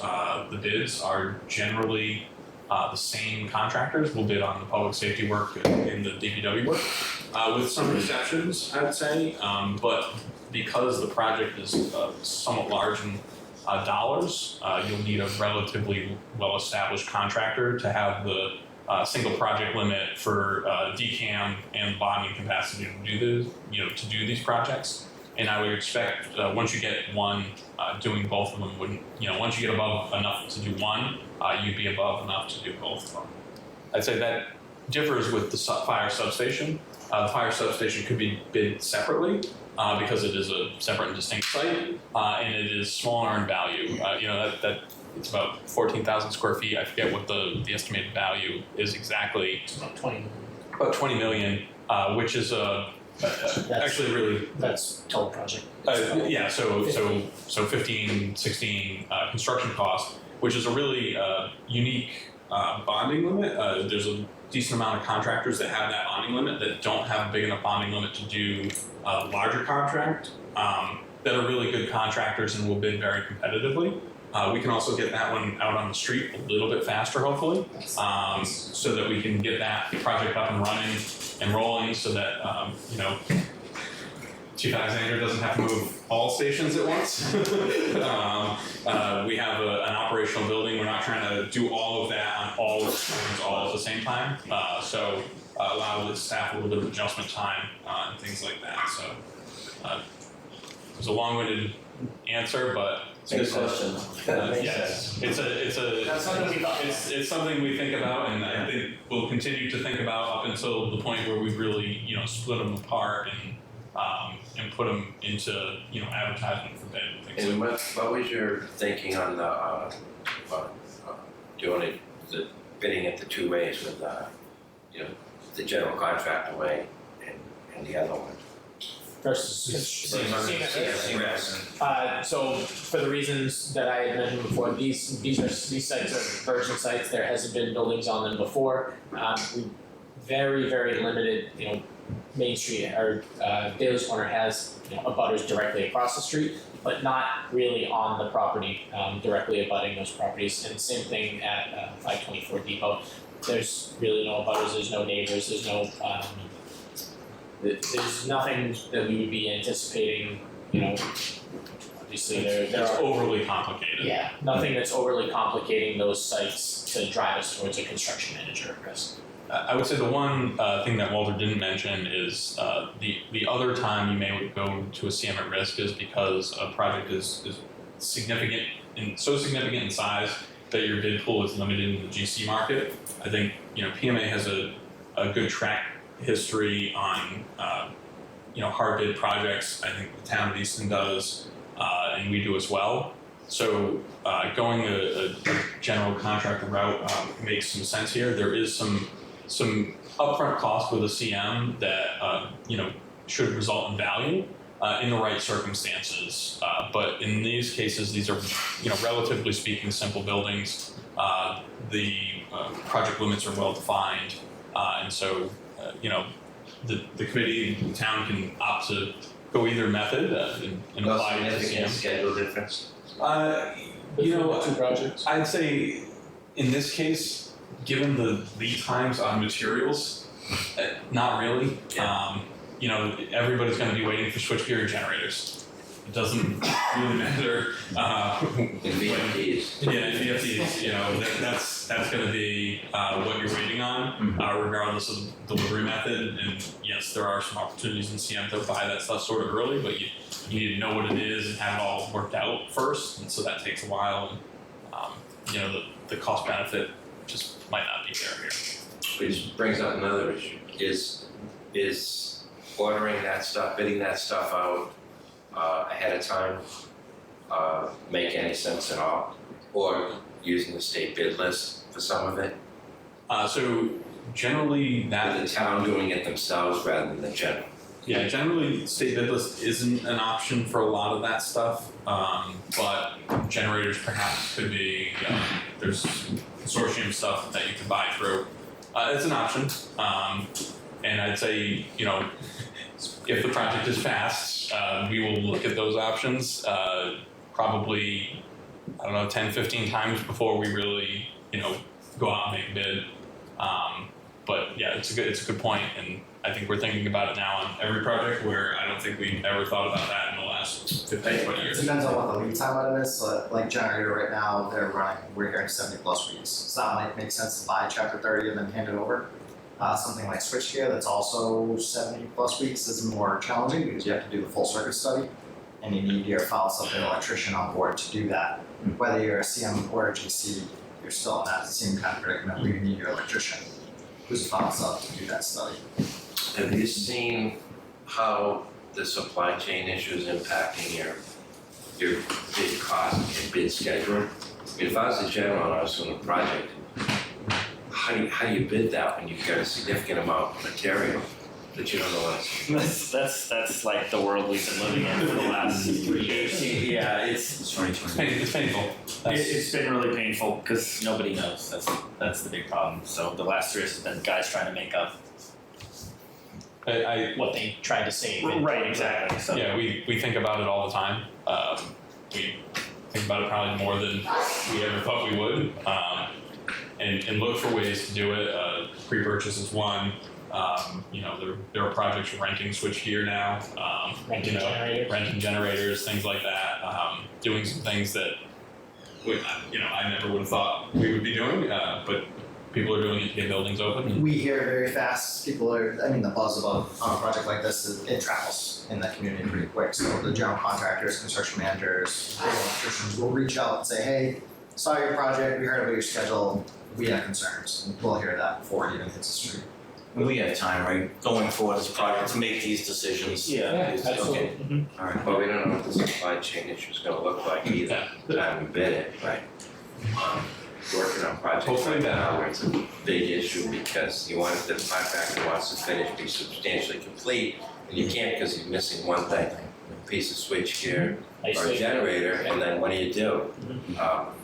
the bids are generally the same contractors. We'll bid on the public safety work and the DPW work, with some exceptions, I'd say. But because the project is somewhat large in dollars, you'll need a relatively well-established contractor to have the single project limit for DCAM and bonding capacity to do these projects. And I would expect once you get one, doing both of them wouldn't, once you get above enough to do one, you'd be above enough to do both of them. I'd say that differs with the fire substation. The fire substation could be bid separately because it is a separate and distinct site, and it is smaller in value. That it's about 14,000 square feet. I forget what the estimated value is exactly.
It's about 20.
About 20 million, which is actually really.
That's total project.
So 15, 16 construction cost, which is a really unique bonding limit. There's a decent amount of contractors that have that bonding limit that don't have a big enough bonding limit to do a larger contract, that are really good contractors and will bid very competitively. We can also get that one out on the street a little bit faster, hopefully, so that we can get that project up and running and rolling so that, Chief Alexander doesn't have to move all stations at once. We have an operational building. We're not trying to do all of that on all of the stations all at the same time. So allow the staff a little bit of adjustment time and things like that. So it was a long-winded answer, but
It's a good question.
yes, it's something we think about, and I think we'll continue to think about up until the point where we really, split them apart and put them into, advertisement for bid and things
And
like
what was your thinking on the doing it, the bidding it the 2 ways with the general contractor way and the other one?
Versus
CMS.
so for the reasons that I had mentioned before, these sites are virgin sites. There hasn't been buildings on them before. We very, very limited, Main Street or Bailey's Corner has abutters directly across the street, but not really on the property directly abutting those properties. And same thing at 524 Depot. There's really no abutters, there's no neighbors, there's no there's nothing that we would be anticipating, obviously there
It's
are
overly complicated.
yeah, nothing that's overly complicating those sites to drive us towards a construction manager risk.
I would say the one thing that Walter didn't mention is the other time you may go to a CM at risk is because a project is significant and so significant in size that your bid pool is limited in the GC market. I think PMA has a good track history on hard bid projects. I think the town of Easton does, and we do as well. So going a general contractor route makes some sense here. There is some upfront cost with a CM that should result in value in the right circumstances. But in these cases, these are relatively speaking simple buildings. The project limits are well defined, and so the committee, the town can opt to go either method and
No
apply it to
significant
CM.
schedule difference.
Two projects.
I'd say in this case, given the lead times on materials, not really. Everybody's going to be waiting for switchgear generators. It doesn't really matter.
In VFDs.
Yeah, VFDs. That's going to be what you're waiting on, regardless of the delivery method. And yes, there are some opportunities in CM to buy that stuff sort of early, but you need to know what it is and have it all worked out first, and so that takes a while. And the cost benefit just might not be there here.
Which brings up another issue, is ordering that stuff, bidding that stuff out ahead of time make any sense at all? Or using the state bid list for some of it?
So generally that
With the town doing it themselves rather than the general?
Yeah, generally state bid list isn't an option for a lot of that stuff, but generators perhaps could be, there's consortium stuff that you can buy through. It's an option, and I'd say, if the project is fast, we will look at those options, probably, 10, 15 times before we really, go out and make a bid. But yeah, it's a good point, and I think we're thinking about it now on every project where I don't think we've ever thought about that in the last 15, 20
It
years.
depends on what the lead time item is, so like generator right now, we're hearing 70+ weeks. So that might make sense to buy chapter 30 and then hand it over. Something like switchgear that's also 70+ weeks is more challenging because you have to do the full circuit study and you need your file subject electrician on board to do that. Whether you're a CM or a GC, you're still in that same kind of predicament where you need your electrician who's filed sub to do that study.
Have you seen how the supply chain issue is impacting your bid cost and bid schedule? I mean, if I was a general and I was on a project, how do you bid that when you've got a significant amount of material that you don't know what's?
That's like the world we've been living in for the last 3 years. Yeah, it's
painful.
It's been really painful because nobody knows. That's the big problem. So the last 3 years has been guys trying to make up
What they tried to save. in
right, exactly. So
Yeah, we think about it all the time. We think about it probably more than we ever thought we would, and look for ways to do it. Pre-purchase is one. There are projects for renting switchgear now. Renting generators, things like that. Doing some things that I never would have thought we would be doing, but people are doing it to get buildings open.
We hear it very fast. The buzz about on a project like this, it travels in the community pretty quick. So the general contractors, construction managers, electricians will reach out and say, hey, saw your project, we heard about your schedule, we have concerns. And we'll hear that before it even hits the street.
We have time, right, going forward as a project to make these decisions.
Yeah, absolutely.
Okay, all right.
Well, we don't know what the supply chain issue is going to look like either. Time we bid it.
Right.
Working on projects
Hopefully
like
that-
that where it's a big issue because you want the contractor wants to finish, be substantially complete, and you can't because you're missing one thing, a piece of switchgear or a generator, and then what do?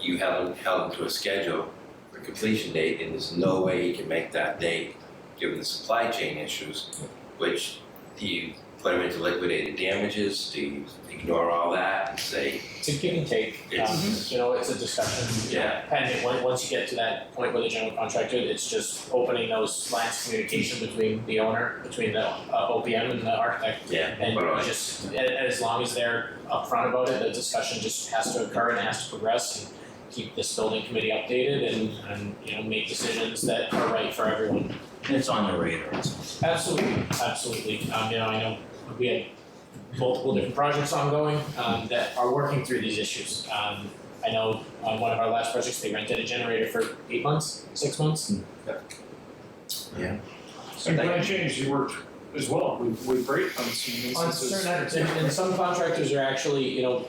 You held him to a schedule for completion date, and there's no way he can make that date given the supply chain issues. which do you put them into liquidated damages? Do you ignore all that and say,
It's a give and take.
It's-
You know, it's a discussion.
Yeah.
Depending, once you get to that point where the general contractor, it's just opening those lines of communication between the owner, between the OPM and the architect.
yeah,
And
but
you just, as long as they're upfront about it, the discussion just has to occur and it has to progress and keep this building committee updated and you know, make decisions that are right for everyone.
It's on the radar.
Absolutely, absolutely. You know, I know we have multiple different projects ongoing that are working through these issues. I know on one of our last projects, they rented a generator for 8 months, 6 months.
Yeah.
And climate change, you work as well with break on some
On
instances.
certain items, and some contractors are actually, you know,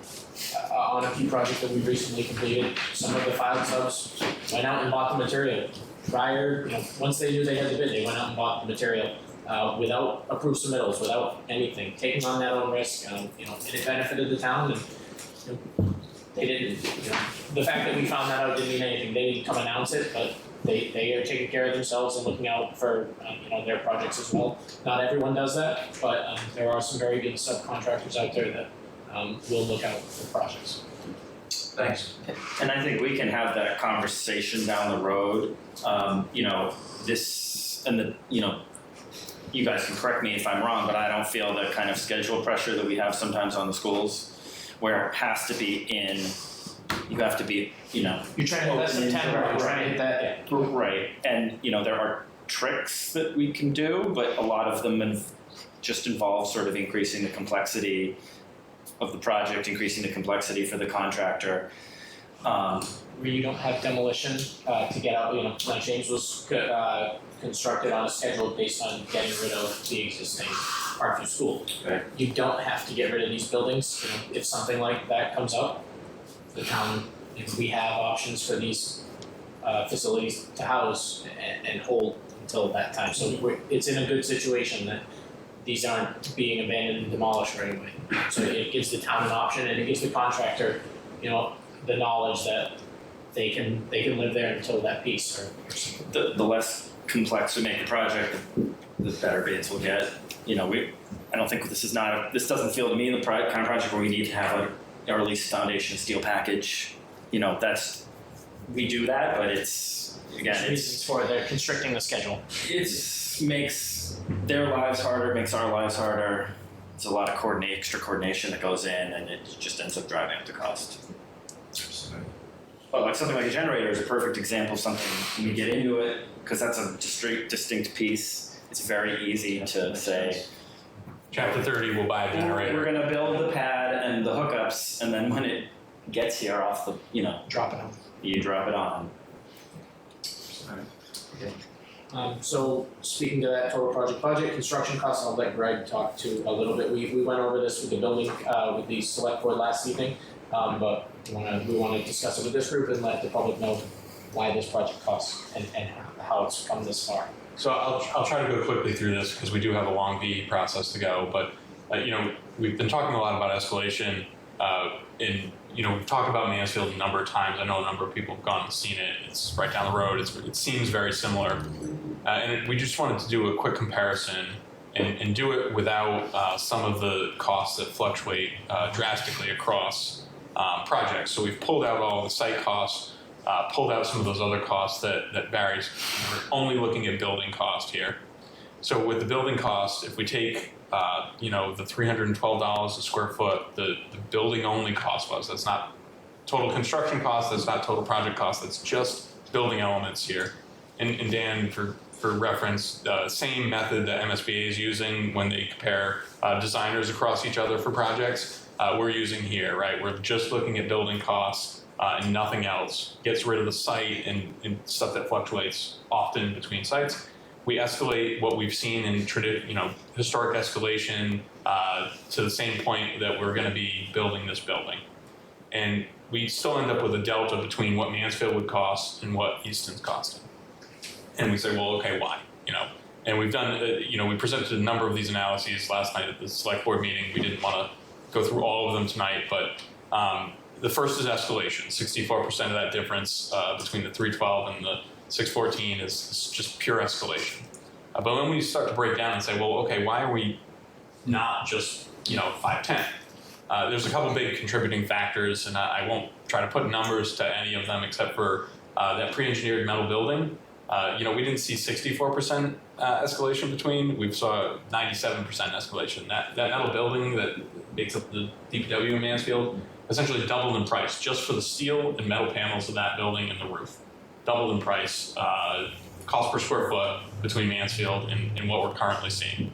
on a few projects that we recently completed, some of the filed subs went out and bought the material. Prior, you know, once they knew they had the bid, they went out and bought the material without approved submittals, without anything, taking on that own risk, you know, and it benefited the town and you know, they didn't, you know, the fact that we found that out didn't mean anything, they didn't come announce it, but they are taking care of themselves and looking out for, you know, their projects as well. Not everyone does that, but there are some very good subcontractors out there that will look out for projects.
thanks.
And I think we can have that conversation down the road. You know, this and the, you know, you guys can correct me if I'm wrong, but I don't feel the kind of schedule pressure that we have sometimes on the schools where it has to be in, you have to be, you know.
You're trying to, that's September, you're trying to hit that, yeah.
Right, and you know, there are tricks that we can do, but a lot of them just involve sort of increasing the complexity of the project, increasing the complexity for the contractor.
Where you don't have demolition to get out, you know, Glen James was constructed on a schedule based on getting rid of the existing Parkview School.
Right.
You don't have to get rid of these buildings, you know, if something like that comes up, the town, if we have options for these facilities to house and hold until that time. So it's in a good situation that these aren't being abandoned and demolished right away. So it gives the town an option and it gives the contractor, you know, the knowledge that they can live there until that piece or something.
The less complex we make the project, the better bids we'll get. You know, I don't think this doesn't feel to me the kind of project where we need to have a release foundation steel package. You know, we do that, but it's, again,
There's reasons for it, they're constricting the schedule.
It makes their lives harder, makes our lives harder. It's a lot of extra coordination that goes in, and it just ends up driving up the cost. But like something like a generator is a perfect example of something when you get into it, because that's a distinct piece. It's very easy to say,
Chapter 30 will buy a generator.
we're gonna build the pad and the hookups, and then when it gets here off the, you know,
Drop it on.
you drop it on.
So speaking to that total project budget, construction costs, I'll let Greg talk to a little bit. We went over this with the building, with the select board last evening. But we wanna discuss it with this group and let the public know why this project costs and how it's come this far.
So I'll try to go quickly through this because we do have a long VE process to go. But you know, we've been talking a lot about escalation. You know, we've talked about Mansfield a number of times. I know a number of people have gone and seen it. It's right down the road. It seems very similar. We just wanted to do a quick comparison and do it without some of the costs that fluctuate drastically across projects. So we've pulled out all the site costs, pulled out some of those other costs that varies. We're only looking at building cost here. So with the building cost, if we take you know, the $312 a square foot, the building only cost was, that's not total construction cost, that's not total project cost, that's just building elements here. And Dan, for reference, same method that MSBA is using when they compare designers across each other for projects, we're using here, right? We're just looking at building costs and nothing else. Gets rid of the site and stuff that fluctuates often between sites. We escalate what we've seen in historic escalation to the same point that we're going to be building this building. And we still end up with a delta between what Mansfield would cost and what Easton's costing. And we say, well, okay, why? You know, and we've done, we presented a number of these analyses last night at the select board meeting. We didn't want to go through all of them tonight, but the first is escalation. 64% of that difference between the 312 and the 614 is just pure escalation. But when we start to break down and say, well, okay, why are we not just 510? There's a couple big contributing factors, and I won't try to put numbers to any of them except for that pre-engineered metal building. We didn't see 64% escalation between. We saw 97% escalation. That metal building that makes up the DPW in Mansfield essentially doubled in price just for the steel and metal panels of that building and the roof. Doubled in price, cost per square foot between Mansfield and what we're currently seeing.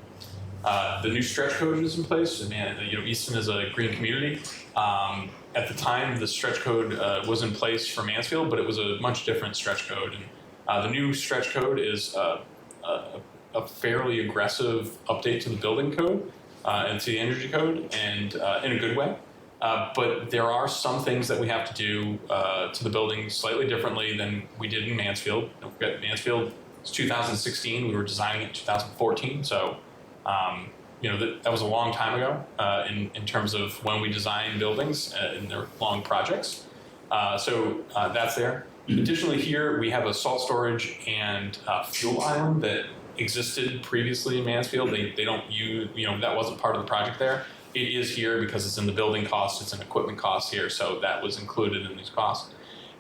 The new stretch code is in place. And, Easton is a green community. At the time, the stretch code was in place for Mansfield, but it was a much different stretch code. And the new stretch code is a fairly aggressive update to the building code and to the energy code, and in a good way. But there are some things that we have to do to the building slightly differently than we did in Mansfield. Don't forget, Mansfield is 2016. We were designing it in 2014. So, that was a long time ago in terms of when we design buildings and their long projects. So that's there. Additionally, here we have a salt storage and fuel island that existed previously in Mansfield. They don't use, that wasn't part of the project there. It is here because it's in the building costs, it's an equipment cost here, so that was included in these costs.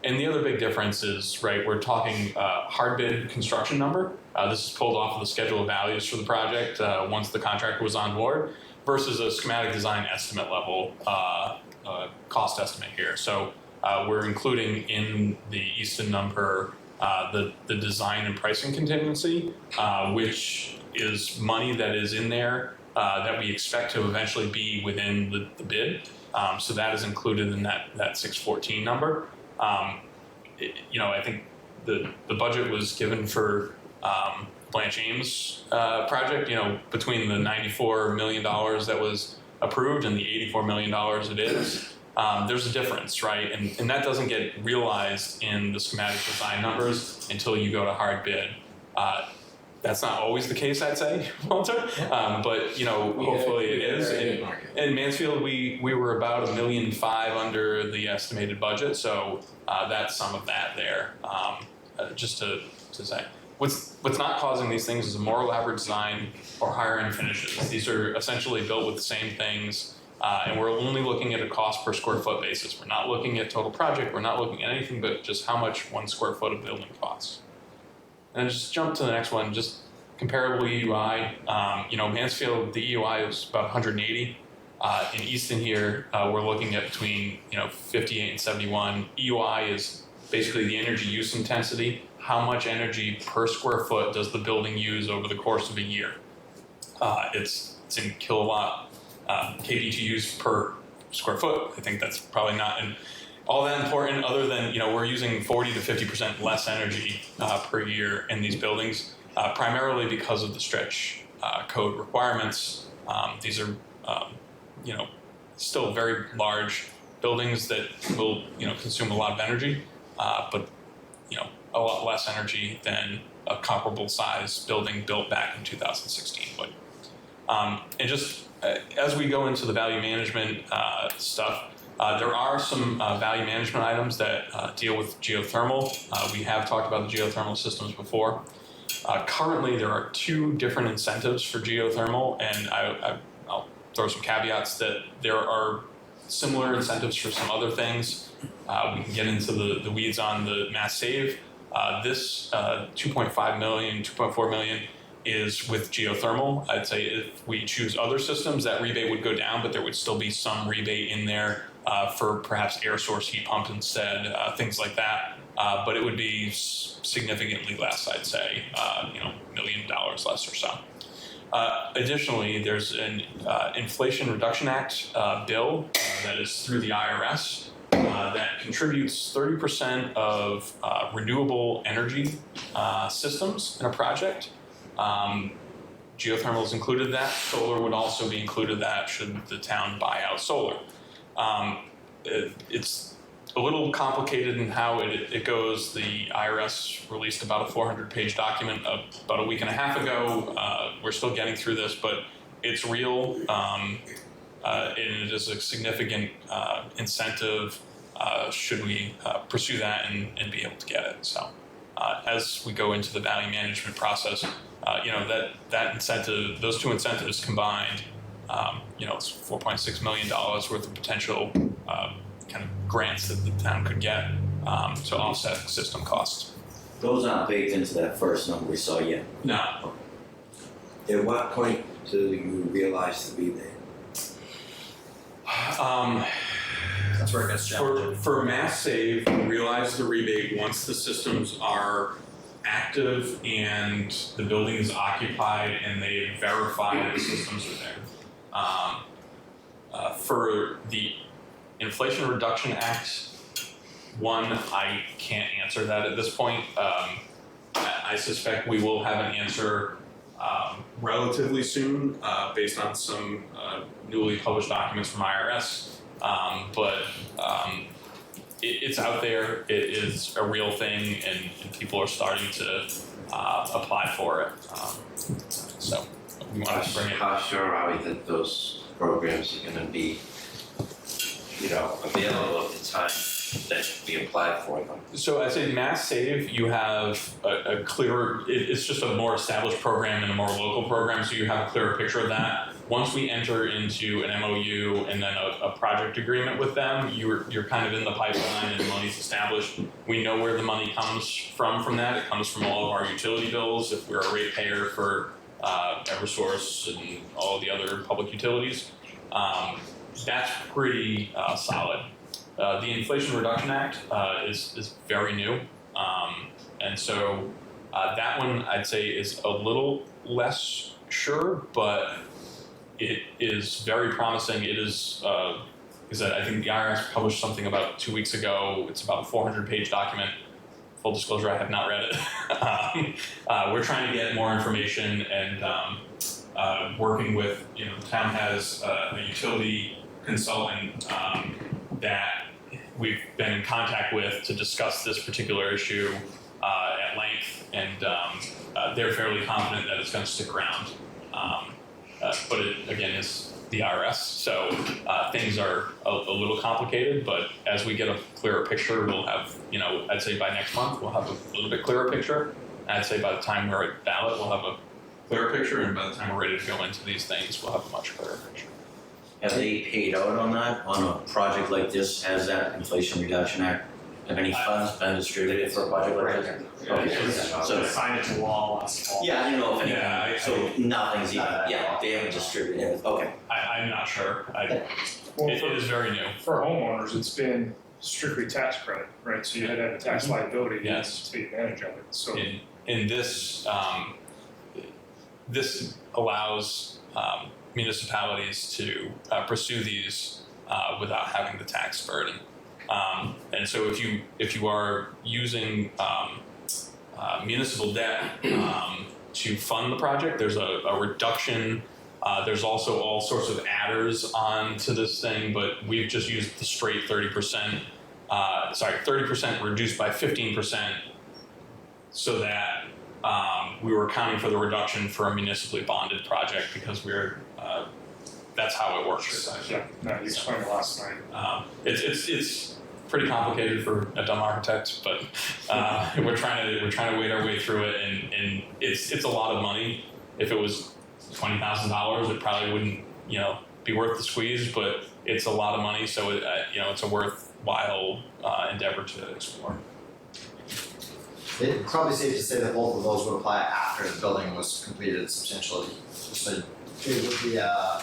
And the other big difference is, right, we're talking hard bid construction number. This is pulled off of the schedule of values for the project once the contractor was on board, versus a schematic design estimate level cost estimate here. So we're including in the Easton number the design and pricing contingency, which is money that is in there that we expect to eventually be within the bid. So that is included in that 614 number. I think the budget was given for Blanche Ames project, between the $94 million that was approved and the $84 million it is. There's a difference, right? And that doesn't get realized in the schematic design numbers until you go to hard bid. That's not always the case, I'd say, Walter. But hopefully it is. In Mansfield, we were about $1.5 million under the estimated budget, so that's some of that there. Just to say, what's not causing these things is a more elaborate design or higher end finishes. These are essentially built with the same things, and we're only looking at a cost per square foot basis. We're not looking at total project. We're not looking at anything but just how much 1 square foot of building costs. And just jump to the next one, just comparable EUI. Mansfield, the EUI is about 180. In Easton here, we're looking at between 58 and 71. EUI is basically the energy use intensity. How much energy per square foot does the building use over the course of a year? It's in kilowatt kBTUs per square foot. I think that's probably not all that important, other than we're using 40 to 50% less energy per year in these buildings, primarily because of the stretch code requirements. These are still very large buildings that will consume a lot of energy, but a lot less energy than a comparable size building built back in 2016 would. And just as we go into the value management stuff, there are some value management items that deal with geothermal. We have talked about the geothermal systems before. Currently, there are 2 different incentives for geothermal, and I'll throw some caveats that there are similar incentives for some other things. We can get into the weeds on the mass save. This 2.5 million, 2.4 million is with geothermal. I'd say if we choose other systems, that rebate would go down, but there would still be some rebate in there for perhaps air source heat pump instead, things like that. But it would be significantly less, I'd say, $1 million less or so. Additionally, there's an Inflation Reduction Act bill that is through the IRS that contributes 30% of renewable energy systems in a project. Geothermal is included in that. Solar would also be included in that should the town buy out solar. It's a little complicated in how it goes. The IRS released about a 400-page document about a week and a half ago. We're still getting through this, but it's real, and it is a significant incentive should we pursue that and be able to get it. So as we go into the value management process, that incentive, those two incentives combined, it's $4.6 million worth of potential kind of grants that the town could get to offset system costs.
Those aren't baked into that first number we saw yet.
No.
At what point do you realize the rebate?
That's where it gets challenging.
For Mass Save, we realize the rebate once the systems are active and the building is occupied and they verify that the systems are there. For the Inflation Reduction Act, I can't answer that at this point. I suspect we will have an answer relatively soon based on some newly published documents from IRS. It's out there, it is a real thing, and people are starting to apply for it. So we want to bring it.
How sure are we that those programs are going to be, available at the time that we apply for them?
So I'd say Mass Save, you have a clearer, it's just a more established program and a more local program, so you have a clearer picture of that. Once we enter into an MOU and then a project agreement with them, you're kind of in the pipeline and money's established. We know where the money comes from that. It comes from all of our utility bills. If we're a ratepayer for Eversource and all the other public utilities, that's pretty solid. The Inflation Reduction Act is very new, and so that one I'd say is a little less sure, but it is very promising. It is, I think the IRS published something about 2 weeks ago. It's about a 400-page document. Full disclosure, I have not read it. We're trying to get more information and working with, the town has a utility consultant that we've been in contact with to discuss this particular issue at length, and they're fairly confident that it's going to stick around. But it, again, is the IRS, so things are a little complicated, but as we get a clearer picture, we'll have, I'd say by next month, we'll have a little bit clearer picture. I'd say by the time we're at ballot, we'll have a clearer picture, and by the time we're ready to go into these things, we'll have a much clearer picture.
Have they paid out on that, on a project like this? Has that Inflation Reduction Act, have any funds been distributed for a project like this? Okay, so,
Signed into law last fall.
yeah, I didn't know if anything,
Yeah,
so nothing's even, they haven't distributed it, okay.
I'm not sure.
Well,
It is very new.
for homeowners, it's been strictly tax credit, right? So you had to have a tax liability
Yes.
to take advantage of it, so.
In this, this allows municipalities to pursue these without having the tax burden. And so if you are using municipal debt to fund the project, there's a reduction. There's also all sorts of adders onto this thing, but we've just used the straight 30%. 30% reduced by 15%, so that we were accounting for the reduction for a municipally bonded project because that's how it works.
Yeah, no, you explained it last night.
It's pretty complicated for a dumb architect, but we're trying to wade our way through it, and it's a lot of money. If it was $20,000, it probably wouldn't be worth the squeeze, but it's a lot of money, so it's a worthwhile endeavor to explore.
It's probably safe to say that both of those would apply after the building was completed substantially. So it would be a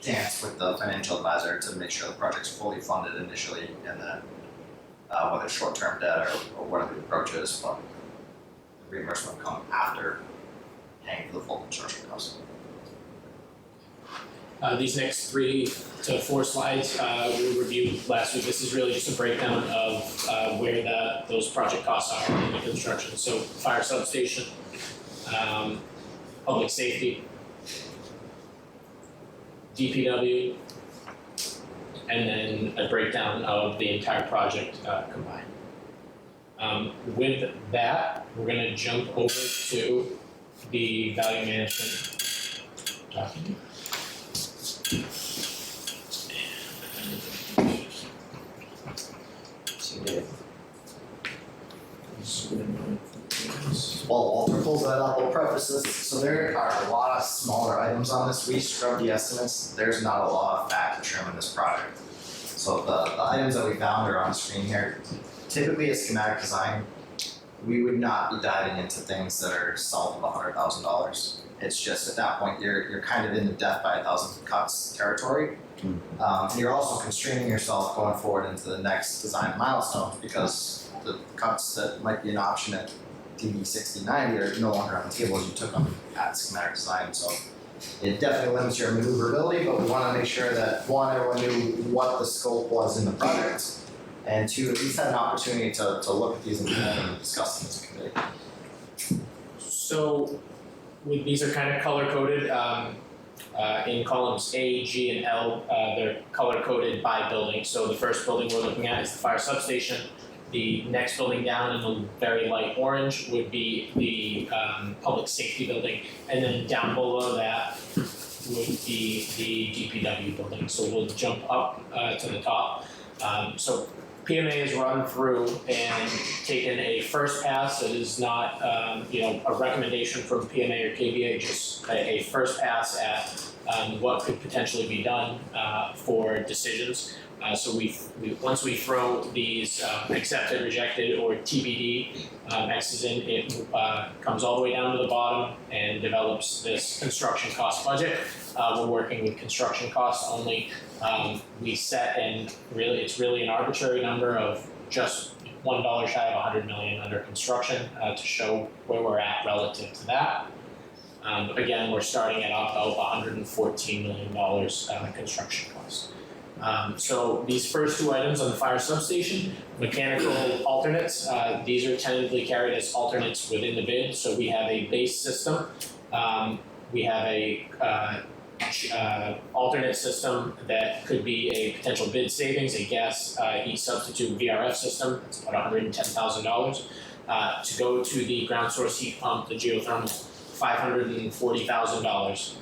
dance with the financial advisor to make sure the project's fully funded initially, and then whether it's short-term debt or whatever the approach is, but the reimbursement will come after paying for the full construction cost.
These next 3 to 4 slides we reviewed last week. This is really just a breakdown of where those project costs are in the construction. So fire substation, public safety, DPW, and then a breakdown of the entire project combined. With that, we're going to jump over to the value management document.
while Walter pulls that up, I'll preface this. So there are a lot of smaller items on this. We scrubbed the estimates. There's not a lot of fat to trim in this project. So the items that we found are on the screen here. Typically a schematic design, we would not be diving into things that are south of $100,000. It's just at that point, you're kind of in the death by 1,000 cuts territory. And you're also constraining yourself going forward into the next design milestone because the cuts that might be an option at DB 6090 are no longer on the table as you took them at schematic design. So it definitely limits your maneuverability, but we want to make sure that one, everyone knew what the scope was in the project, and two, at least had an opportunity to look at these and discuss them as a committee.
So these are kind of color coded. In columns A, G, and L, they're color coded by building. So the first building we're looking at is the fire substation. The next building down in the very light orange would be the public safety building, and then down below that would be the DPW building. So we'll jump up to the top. So PMA has run through and taken a first pass. It is not a recommendation from PMA or KBA, just a first pass at what could potentially be done for decisions. So once we throw these accepted, rejected, or TBD X's in, it comes all the way down to the bottom and develops this construction cost budget. We're working with construction costs only. We set, and it's really an arbitrary number of just $1 shy of 100 million under construction to show where we're at relative to that. Again, we're starting at about $114 million construction cost. So these first two items on the fire substation, mechanical alternates, these are tentatively carried as alternates within the bid. So we have a base system, we have a alternate system that could be a potential bid savings, a gas heat substitute VRF system, that's about $110,000. To go to the ground source heat pump, the geothermal, $540,000.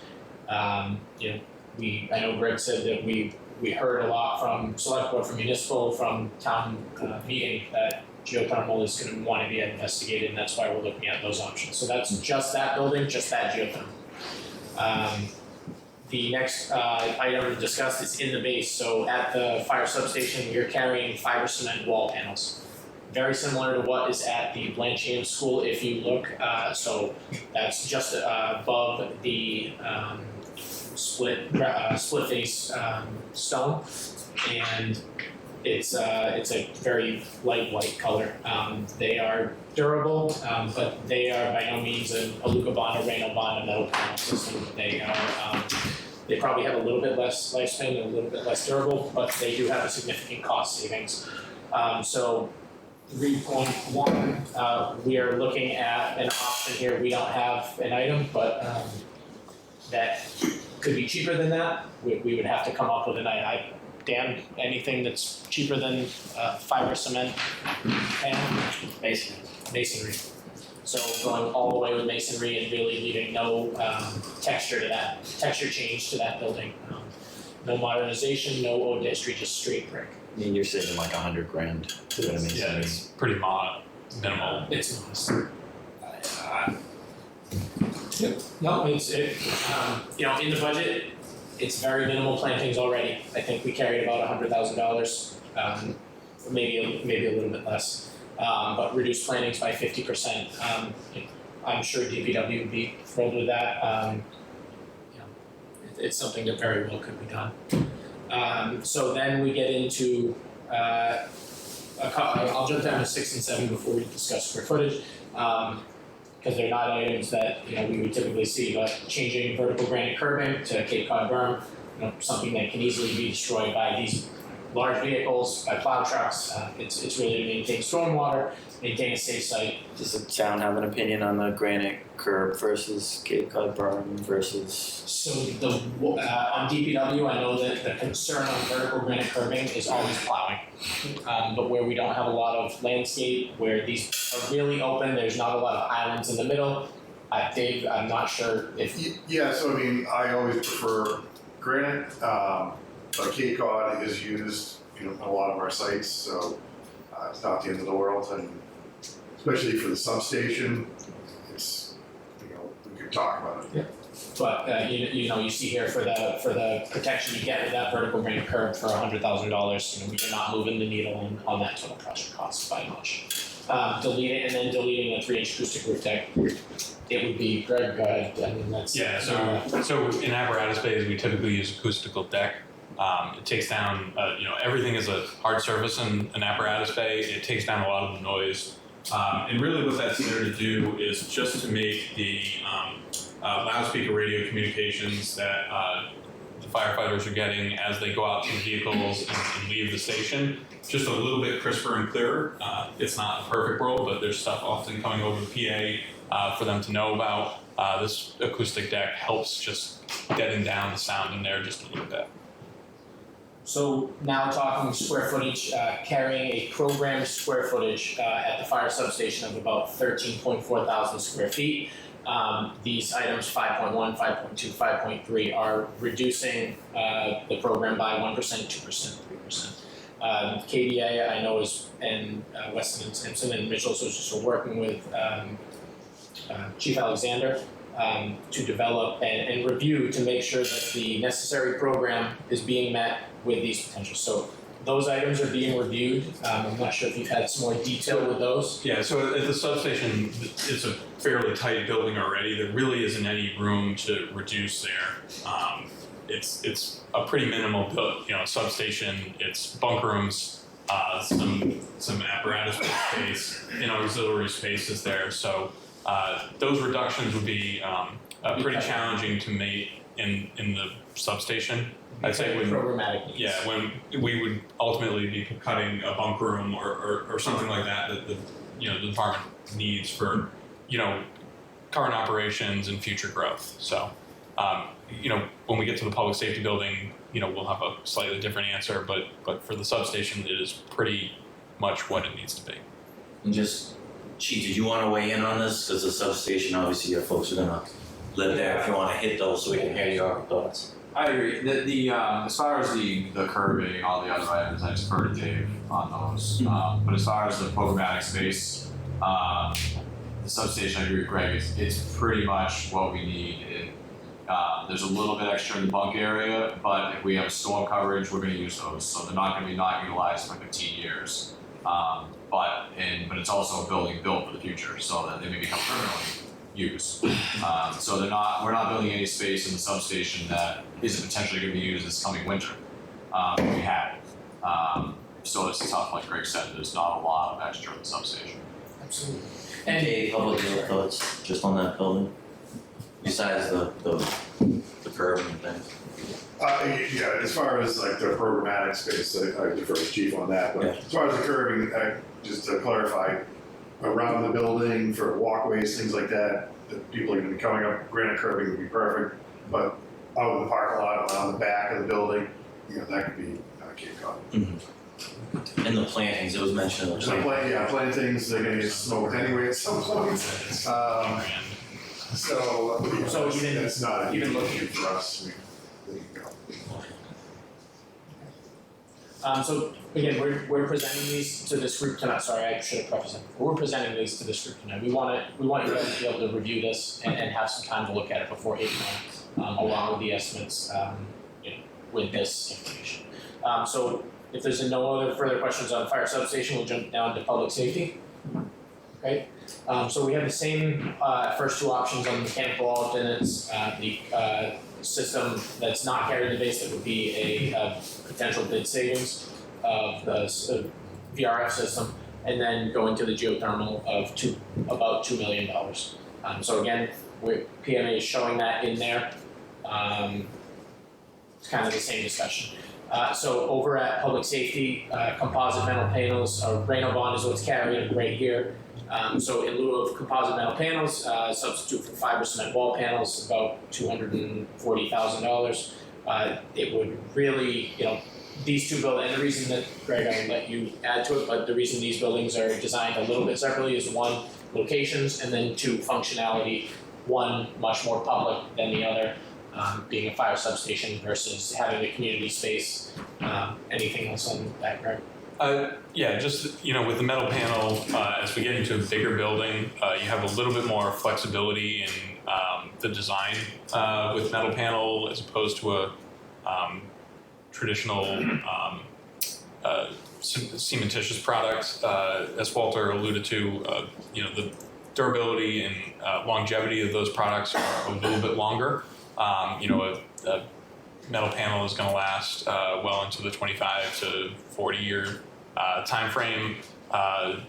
I know Greg said that we heard a lot from select board, from municipal, from town meeting that geothermal is going to want to be investigated, and that's why we're looking at those options. So that's just that building, just that geothermal. The next item discussed is in the base. So at the fire substation, we are carrying fiber cement wall panels. Very similar to what is at the Blanchard School if you look. So that's just above the split face stone, and it's a very light white color. They are durable, but they are by no means a Luca Bond or Reno Bond metal panel system. They probably have a little bit less lifespan and a little bit less durable, but they do have a significant cost savings. So 3.1, we are looking at an option here. We don't have an item, but that could be cheaper than that. We would have to come up with an item. Dan, anything that's cheaper than fiber cement panel? Masonry. So going all the way with masonry and really leaving no texture change to that building. No modernization, no old history, just straight brick.
I mean, you're saving like $100,000 to put a masonry.
Yeah, it's pretty minimal.
It's modest. No, in the budget, it's very minimal plantings already. I think we carried about $100,000, maybe a little bit less, but reduced plantings by 50%. I'm sure DPW would be thrilled with that. It's something that very well could be done. So then we get into I'll jump down to 6 and 7 before we discuss square footage. Because they're not items that we would typically see, but changing vertical granite curbing to Cape Cod berm, something that can easily be destroyed by these large vehicles, by plow trucks. It's really to maintain stormwater, maintain a safe site.
Does the town have an opinion on the granite curb versus Cape Cod berm versus?
So on DPW, I know that the concern on vertical granite curbing is always plowing. But where we don't have a lot of landscape, where these are really open, there's not a lot of islands in the middle. Dave, I'm not sure if.
Yeah, so I mean, I always prefer granite, but Cape Cod is used, on a lot of our sites, so it's not the end of the world, and especially for the substation, could talk about it.
But you see here for the protection you get with that vertical granite curb for $100,000, you're not moving the needle on that total project cost by much. Deleting a 3-inch acoustic roof deck, it would be, Greg, go ahead. I mean, that's
So in apparatus bays, we typically use acoustical deck. It takes down, everything is a hard surface in an apparatus bay. It takes down a lot of the noise. And really what that's there to do is just to make the loudspeaker radio communications that the firefighters are getting as they go out to the vehicles and leave the station just a little bit crisper and clearer. It's not a perfect world, but there's stuff often coming over the PA for them to know about. This acoustic deck helps just deaden down the sound in there just a little bit.
So now talking square footage, carrying a programmed square footage at the fire substation of about 13.4 thousand square feet. These items 5.1, 5.2, 5.3 are reducing the program by 1%, 2%, 3%. KDA I know is, and Weston and Simpson and Mitchell Associates are working with Chief Alexander to develop and review to make sure that the necessary program is being met with these potentials. So those items are being reviewed. I'm not sure if you've had some more detail with those.
Yeah, so at the substation, it's a fairly tight building already. There really isn't any room to reduce there. It's a pretty minimal substation. It's bunk rooms, some apparatus space, auxiliary spaces there. So those reductions would be pretty challenging to make in the substation. I'd say when we would ultimately be cutting a bunk room or something like that the department needs for current operations and future growth. So when we get to the public safety building, we'll have a slightly different answer, but for the substation it is pretty much what it needs to be.
And just, Chief, did you want to weigh in on this? Because the substation, obviously your folks are gonna live there. If you want to hit those so we can hear your thoughts.
I agree. The as far as the curbing, all the other items, I just defer to Dave on those. But as far as the programmatic space, the substation, I agree with Greg. It's pretty much what we need. There's a little bit extra in the bunk area, but if we have storm coverage, we're going to use those. So they're not going to be not utilized for 15 years. But it's also a building built for the future, so that they may become permanently used. So we're not building any space in the substation that isn't potentially going to be used this coming winter. We have it. So it's tough, like Greg said, there's not a lot of extra in the substation.
Absolutely.
And Dave, how about your thoughts just on that building? Besides the curb and things.
Yeah, as far as like the programmatic space, I defer to Chief on that, but as far as the curbing, just to clarify, around the building for walkways, things like that, that people are gonna be coming up, granite curbing would be perfect, but out in the parking lot, around the back of the building, that could be Cape Cod.
Mm-hmm. And the plantings, it was mentioned in the
plantings, they're gonna get smoked anyway at some point. So even it's not even looking for us. There you go.
So again, we're presenting these to this group tonight. Sorry, I should have prefaced it. We're presenting these to this group tonight. We want you guys to be able to review this and have some time to look at it before 8 months, along with the estimates, with this information. So if there's no other further questions on the fire substation, we'll jump down to public safety. Okay. So we have the same first two options on the mechanical alternates. The system that's not carried in the base, that would be a potential bid savings of the VRF system, and then going to the geothermal of about $2 million. So again, PMA is showing that in there. It's kind of the same discussion. So over at public safety, composite metal panels, Rhino bond is what's carried right here. So in lieu of composite metal panels, substitute for fiber cement wall panels, about $240,000. It would really, these two buildings, and the reason that, Greg, I will let you add to it, but the reason these buildings are designed a little bit separately is one, locations, and then two, functionality. One, much more public than the other, being a fire substation versus having a community space. Anything else on that, Greg?
Yeah, just with the metal panel, as we get into a bigger building, you have a little bit more flexibility in the design with metal panel as opposed to a traditional cementitious product. As Walter alluded to, the durability and longevity of those products are a little bit longer. A metal panel is going to last well into the 25 to 40 year time frame.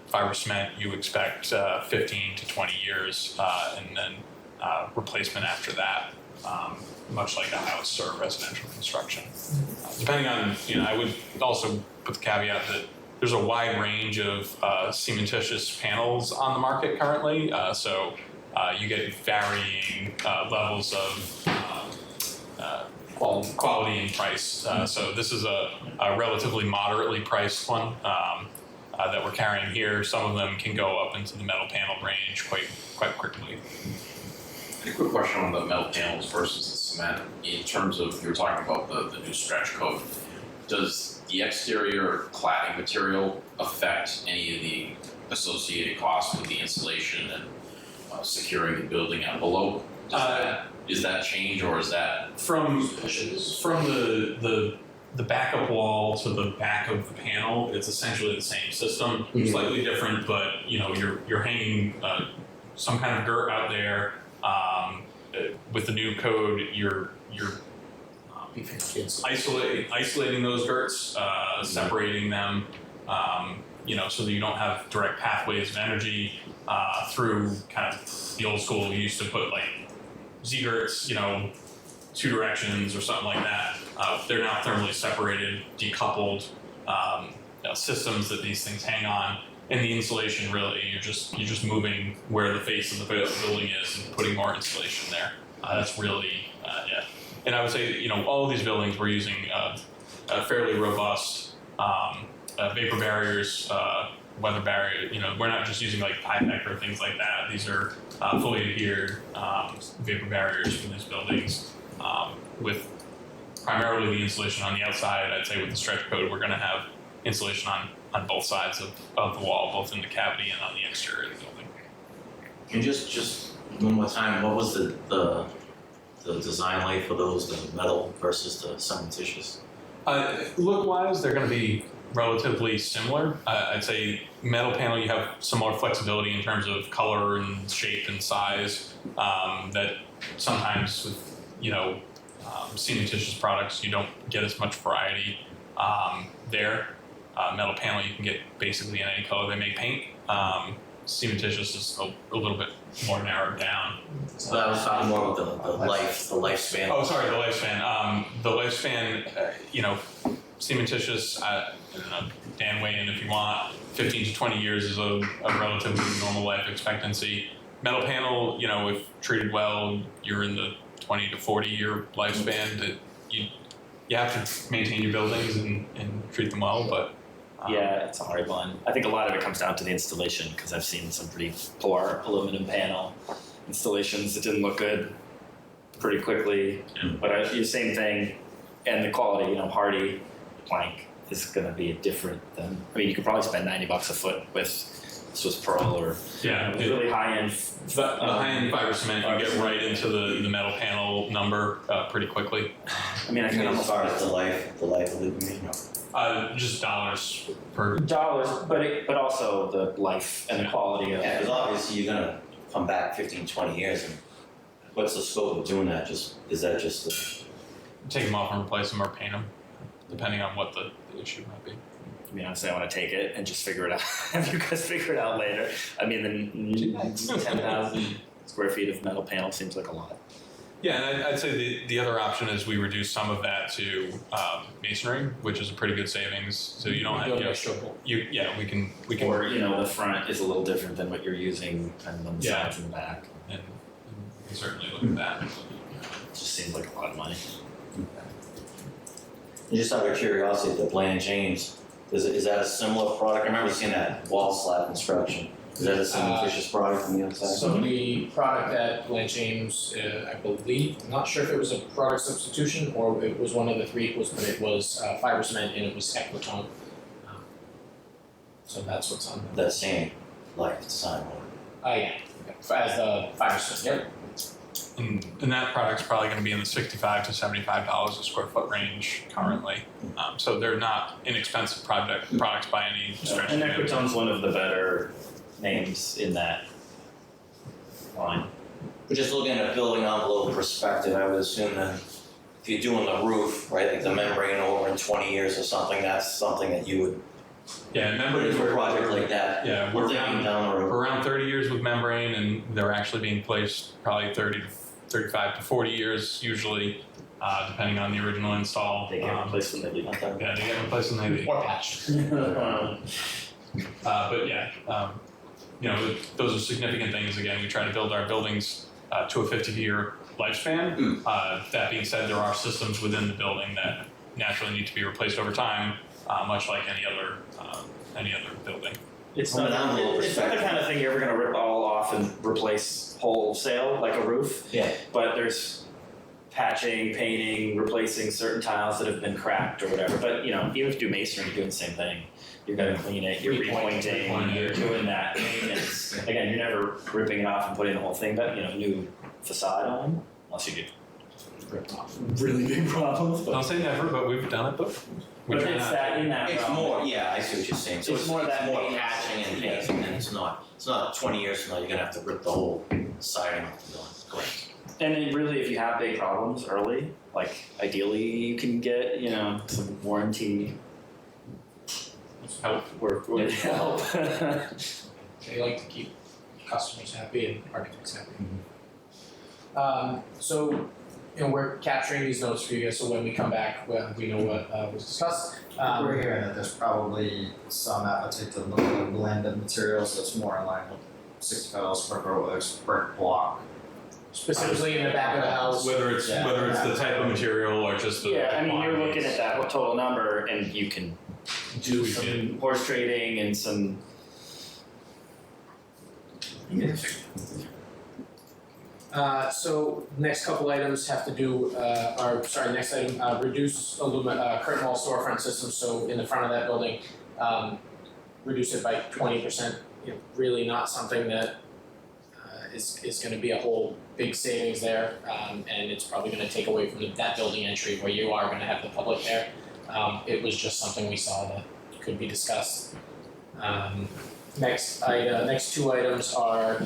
Fiber cement, you expect 15 to 20 years, and then replacement after that, much like a house or residential construction. Depending on, I would also put the caveat that there's a wide range of cementitious panels on the market currently, so you get varying levels of quality and price. So this is a relatively moderately priced one that we're carrying here. Some of them can go up into the metal panel range quite quickly.
A quick question on the metal panels versus the cement. In terms of, you were talking about the new stretch coat, does the exterior cladding material affect any of the associated costs with the insulation and securing the building envelope? Is that change, or is that
from the backup wall to the back of the panel? It's essentially the same system, slightly different, but you're hanging some kind of girt out there. With the new code, you're isolating those girts, separating them, so that you don't have direct pathways of energy through kind of the old school. You used to put like Z-girts, 2 directions or something like that. They're now thermally separated, decoupled systems that these things hang on. And the insulation, really, you're just moving where the face of the building is and putting more insulation there. That's really, yeah. And I would say, all of these buildings we're using fairly robust vapor barriers, weather barrier. We're not just using like Pypec or things like that. These are fully adhered vapor barriers for these buildings with primarily the insulation on the outside. I'd say with the stretch code, we're going to have insulation on both sides of the wall, both in the cavity and on the exterior of the building.
And just one more time, what was the design life for those, the metal versus the cementitious?
Look-wise, they're going to be relatively similar. I'd say metal panel, you have some more flexibility in terms of color and shape and size that sometimes with, cementitious products, you don't get as much variety there. Metal panel, you can get basically in any color they may paint. Cementitious is a little bit more narrowed down.
So I was talking more about the lifespan.
Oh, sorry, the lifespan. The lifespan, cementitious, Dan, weigh in if you want. 15 to 20 years is a relatively normal life expectancy. Metal panel, if treated well, you're in the 20 to 40 year lifespan. That you have to maintain your buildings and treat them well, but.
Yeah, it's a hard one. I think a lot of it comes down to the installation, because I've seen some pretty poor aluminum panel installations that didn't look good pretty quickly.
Yeah.
But the same thing, and the quality, hardy plank is going to be different than. I mean, you could probably spend $90 a foot with Swiss Pearl or really high end.
The high end fiber cement, you get right into the metal panel number pretty quickly.
I mean, I can
as far as the life of aluminum.
Just dollars per
but also the life and the quality of.
Yeah, because obviously you're gonna come back 15, 20 years, and what's the scope of doing that? Is that just
take them off and replace them or paint them, depending on what the issue might be.
I mean, honestly, I want to take it and just figure it out. Have you guys figure it out later? I mean, the 10,000 square feet of metal panel seems like a lot.
Yeah, and I'd say the other option is we reduce some of that to masonry, which is a pretty good savings. So you don't have we can.
Or the front is a little different than what you're using, kind of on the sides and the back.
And we can certainly look at that.
It just seems like a lot of money.
Just out of curiosity, the Bland James, is that a similar product? I remember seeing that wall slab construction. Is that a cementitious product from the outside?
So the product at Bland James, I believe, I'm not sure if it was a product substitution or it was one of the three equals, but it was fiber cement and it was Equitone. So that's what's on there.
That same. life design work.
Yeah, as the fire system, yep.
And that product's probably going to be in the $65 to $75 a square foot range currently. So they're not inexpensive products by any stretch.
And
of the
Equiton's one of the better names in that line.
But just looking at a building envelope perspective, I would assume that if you're doing the roof, right, like the membrane over in 20 years or something, that's something that you would
Yeah,
put
membrane.
into a project like that.
Yeah, we're
thinking down the road.
around 30 years with membrane, and they're actually being placed probably 30 to 35 to 40 years usually, depending on the original install.
They get replaced when they leave.
Yeah, they get replaced when they leave.
Or patched.
But yeah, you know, those are significant things. Again, we try to build our buildings to a 50-year lifespan. That being said, there are systems within the building that naturally need to be replaced over time, much like any other building.
It's
From
not,
an envelope
it's not the
perspective.
kind of thing you're ever going to rip all off and replace wholesale like a roof.
Yeah.
But there's patching, painting, replacing certain tiles that have been cracked or whatever. But you know, even if you do masonry, you're doing the same thing. You're going to clean it, you're repointing, you're doing that maintenance. Again, you're never ripping it off and putting the whole thing, but you know, new facade on, unless you get ripped off really big problems.
Don't say never, but we've done it before.
But it's that in that
It's
realm.
more, yeah, I see what you're saying. So
It's more that
more
maintenance.
patching and painting, and it's not 20 years from now, you're gonna have to rip the whole siding off the building. Correct.
And then really, if you have big problems early, like ideally you can get, you know, some warranty
Help.
work would help.
They like to keep customers happy and architects happy. So, you know, we're capturing these notes for you guys, so when we come back, we know what was discussed.
We're hearing that there's probably some appetite to look at a blend of materials that's more in line with $65 square foot, whether it's brick block.
Specifically in the back of the house.
Whether it's the type of material or just the
Yeah, I mean, you're looking
quantities.
at that total number and you can do some horse trading and some.
So next couple items have to do, next item, reduce curtain wall storefront system, so in the front of that building, reduce it by 20%. You know, really not something that is gonna be a whole big savings there, and it's probably gonna take away from that building entry where you are gonna have the public there. It was just something we saw that could be discussed. Next two items are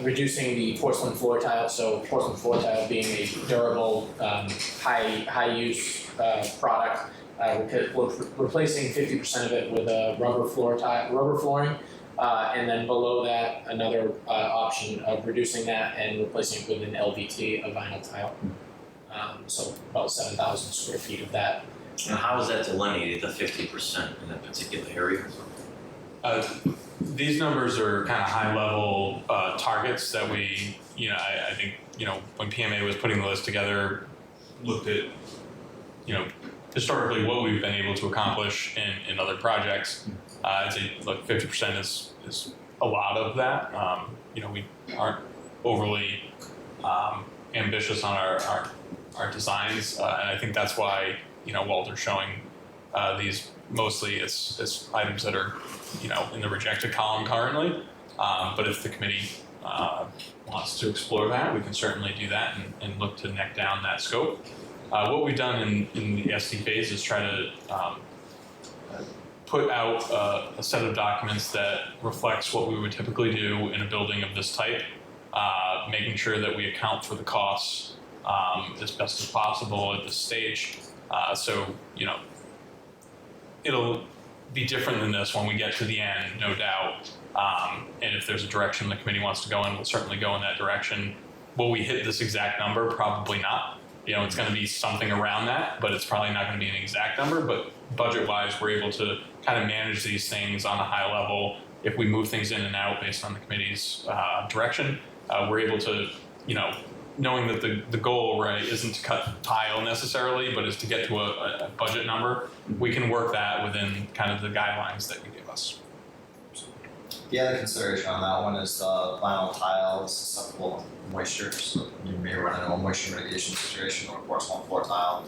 reducing the porcelain floor tile. So porcelain floor tile being a durable, high use product. We're replacing 50% of it with a rubber flooring. And then below that, another option of reducing that and replacing it with an LVT, a vinyl tile. So about 7,000 square feet of that.
And how is that delineated, the 50% in that particular area?
These numbers are kind of high level targets that we, you know, I think, you know, when PMA was putting the list together, looked at, you know, historically what we've been able to accomplish in other projects. I'd say, look, 50% is a lot of that. You know, we aren't overly ambitious on our designs, and I think that's why, you know, Walter's showing these mostly as items that are, you know, in the rejected column currently. But if the committee wants to explore that, we can certainly do that and look to neck down that scope. What we've done in the SD phase is try to put out a set of documents that reflects what we would typically do in a building of this type, making sure that we account for the costs as best as possible at this stage. So, you know, it'll be different than this when we get to the end, no doubt. And if there's a direction the committee wants to go in, we'll certainly go in that direction. Will we hit this exact number? Probably not. You know, it's going to be something around that, but it's probably not going to be an exact number. But budget-wise, we're able to kind of manage these things on a high level. If we move things in and out based on the committee's direction, we're able to, you know, knowing that the goal, right, isn't to cut tile necessarily, but is to get to a budget number, we can work that within kind of the guidelines that you give us.
The other consideration on that one is vinyl tile is susceptible to moisture, so you may run into a moisture mitigation situation or porcelain floor tile.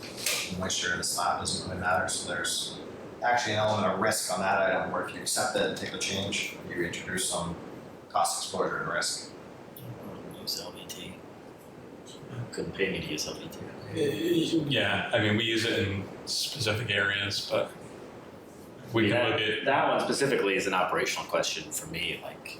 The moisture in the slab doesn't really matter, so there's actually an element of risk on that item, where if you accept it and take the change, you introduce some cost exposure and risk.
Use LVT. Couldn't pay me to use LVT.
Yeah, I mean, we use it in specific areas, but we can look at.
That one specifically is an operational question for me, like,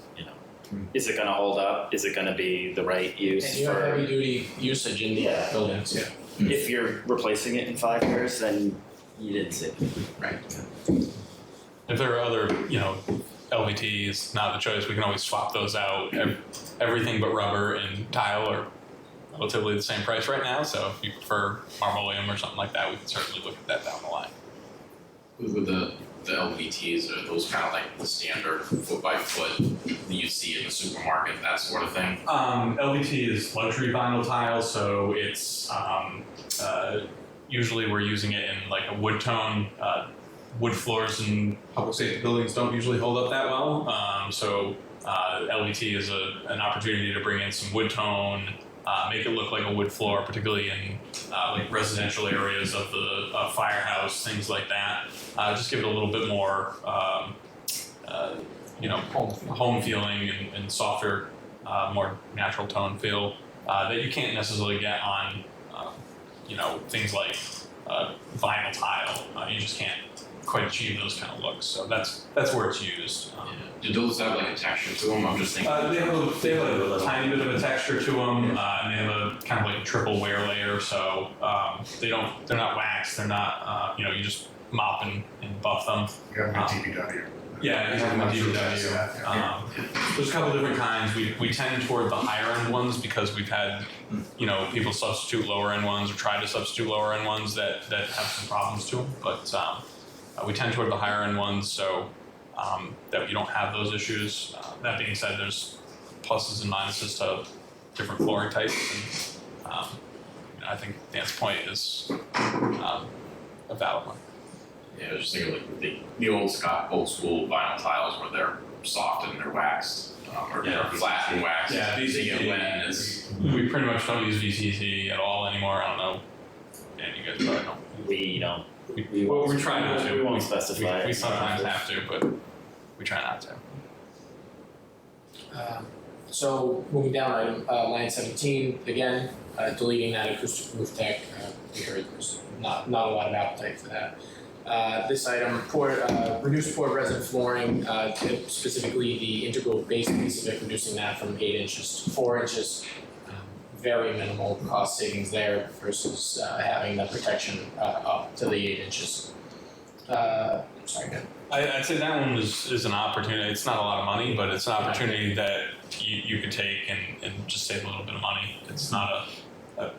is it gonna hold up? Is it gonna be the right use
And you have
for,
heavy duty usage in the
Yeah.
buildings.
Yeah.
if you're replacing it in 5 years, then you didn't save it.
Right.
If there are other, LVTs, not the choice, we can always swap those out. Everything but rubber and tile are relatively the same price right now, so if you prefer marmoleum or something like that, we can certainly look at that down the line.
With the LVTs, are those kind of like the standard foot by foot that you see in the supermarket, that sort of thing?
LVT is luxury vinyl tile, so it's usually we're using it in like a wood tone. Wood floors in public safety buildings don't usually hold up that well, so LVT is an opportunity to bring in some wood tone, make it look like a wood floor, particularly in like residential areas of the firehouse, things like that. Just give it a little bit more, home feeling and softer, more natural tone feel that you can't necessarily get on, things like vinyl tile. You just can't quite achieve those kind of looks. So that's where it's used.
Do those have like a texture to them? I'm just thinking.
They have a tiny bit of a texture to them, and they have a kind of like a triple wear layer. So they're not waxed. They're not. You just mop and buff them.
You have a DPW.
Yeah, you have a DPW. There's a couple different kinds. We tend toward the higher end ones because we've had, people substitute lower end ones or try to substitute lower end ones that have some problems to them. But we tend toward the higher end ones, so that you don't have those issues. That being said, there's pluses and minuses to different flooring types, and I think Dan's point is a valid one.
Yeah, I was just thinking like the old school vinyl tiles where they're soft and they're waxed, or they're flat and waxed.
Yeah,
they get
VCT
wet and it's.
We pretty much don't use VCT at all anymore. I don't know. Dan, you guys probably don't.
We don't.
We try not to.
We won't specify.
We sometimes have to, but we try not to.
So moving down item line 17, again, deleting that acoustic roof deck. We heard there's not a lot of appetite for that. This item, reduced poured resin flooring, specifically the integral base piece of it, reducing that from 8 inches to 4 inches. Very minimal cost savings there versus having the protection up to the 8 inches. Sorry, go ahead.
I'd say that one is an opportunity. It's not a lot of money, but it's an opportunity that you could take and just save a little bit of money. It's not a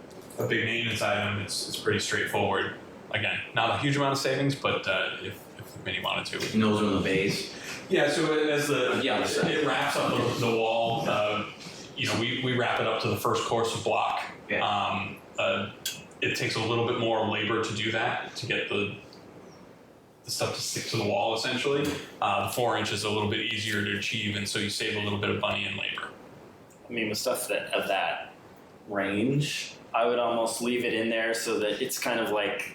big maintenance item. It's pretty straightforward. Again, not a huge amount of savings, but if the committee wanted to.
And those are in the base.
Yeah, so as
Yeah,
it wraps up the wall, we wrap it up to the first course of block.
Yeah.
It takes a little bit more labor to do that, to get the stuff to stick to the wall, essentially. The 4 inch is a little bit easier to achieve, and so you save a little bit of money and labor.
I mean, with stuff of that range, I would almost leave it in there so that it's kind of like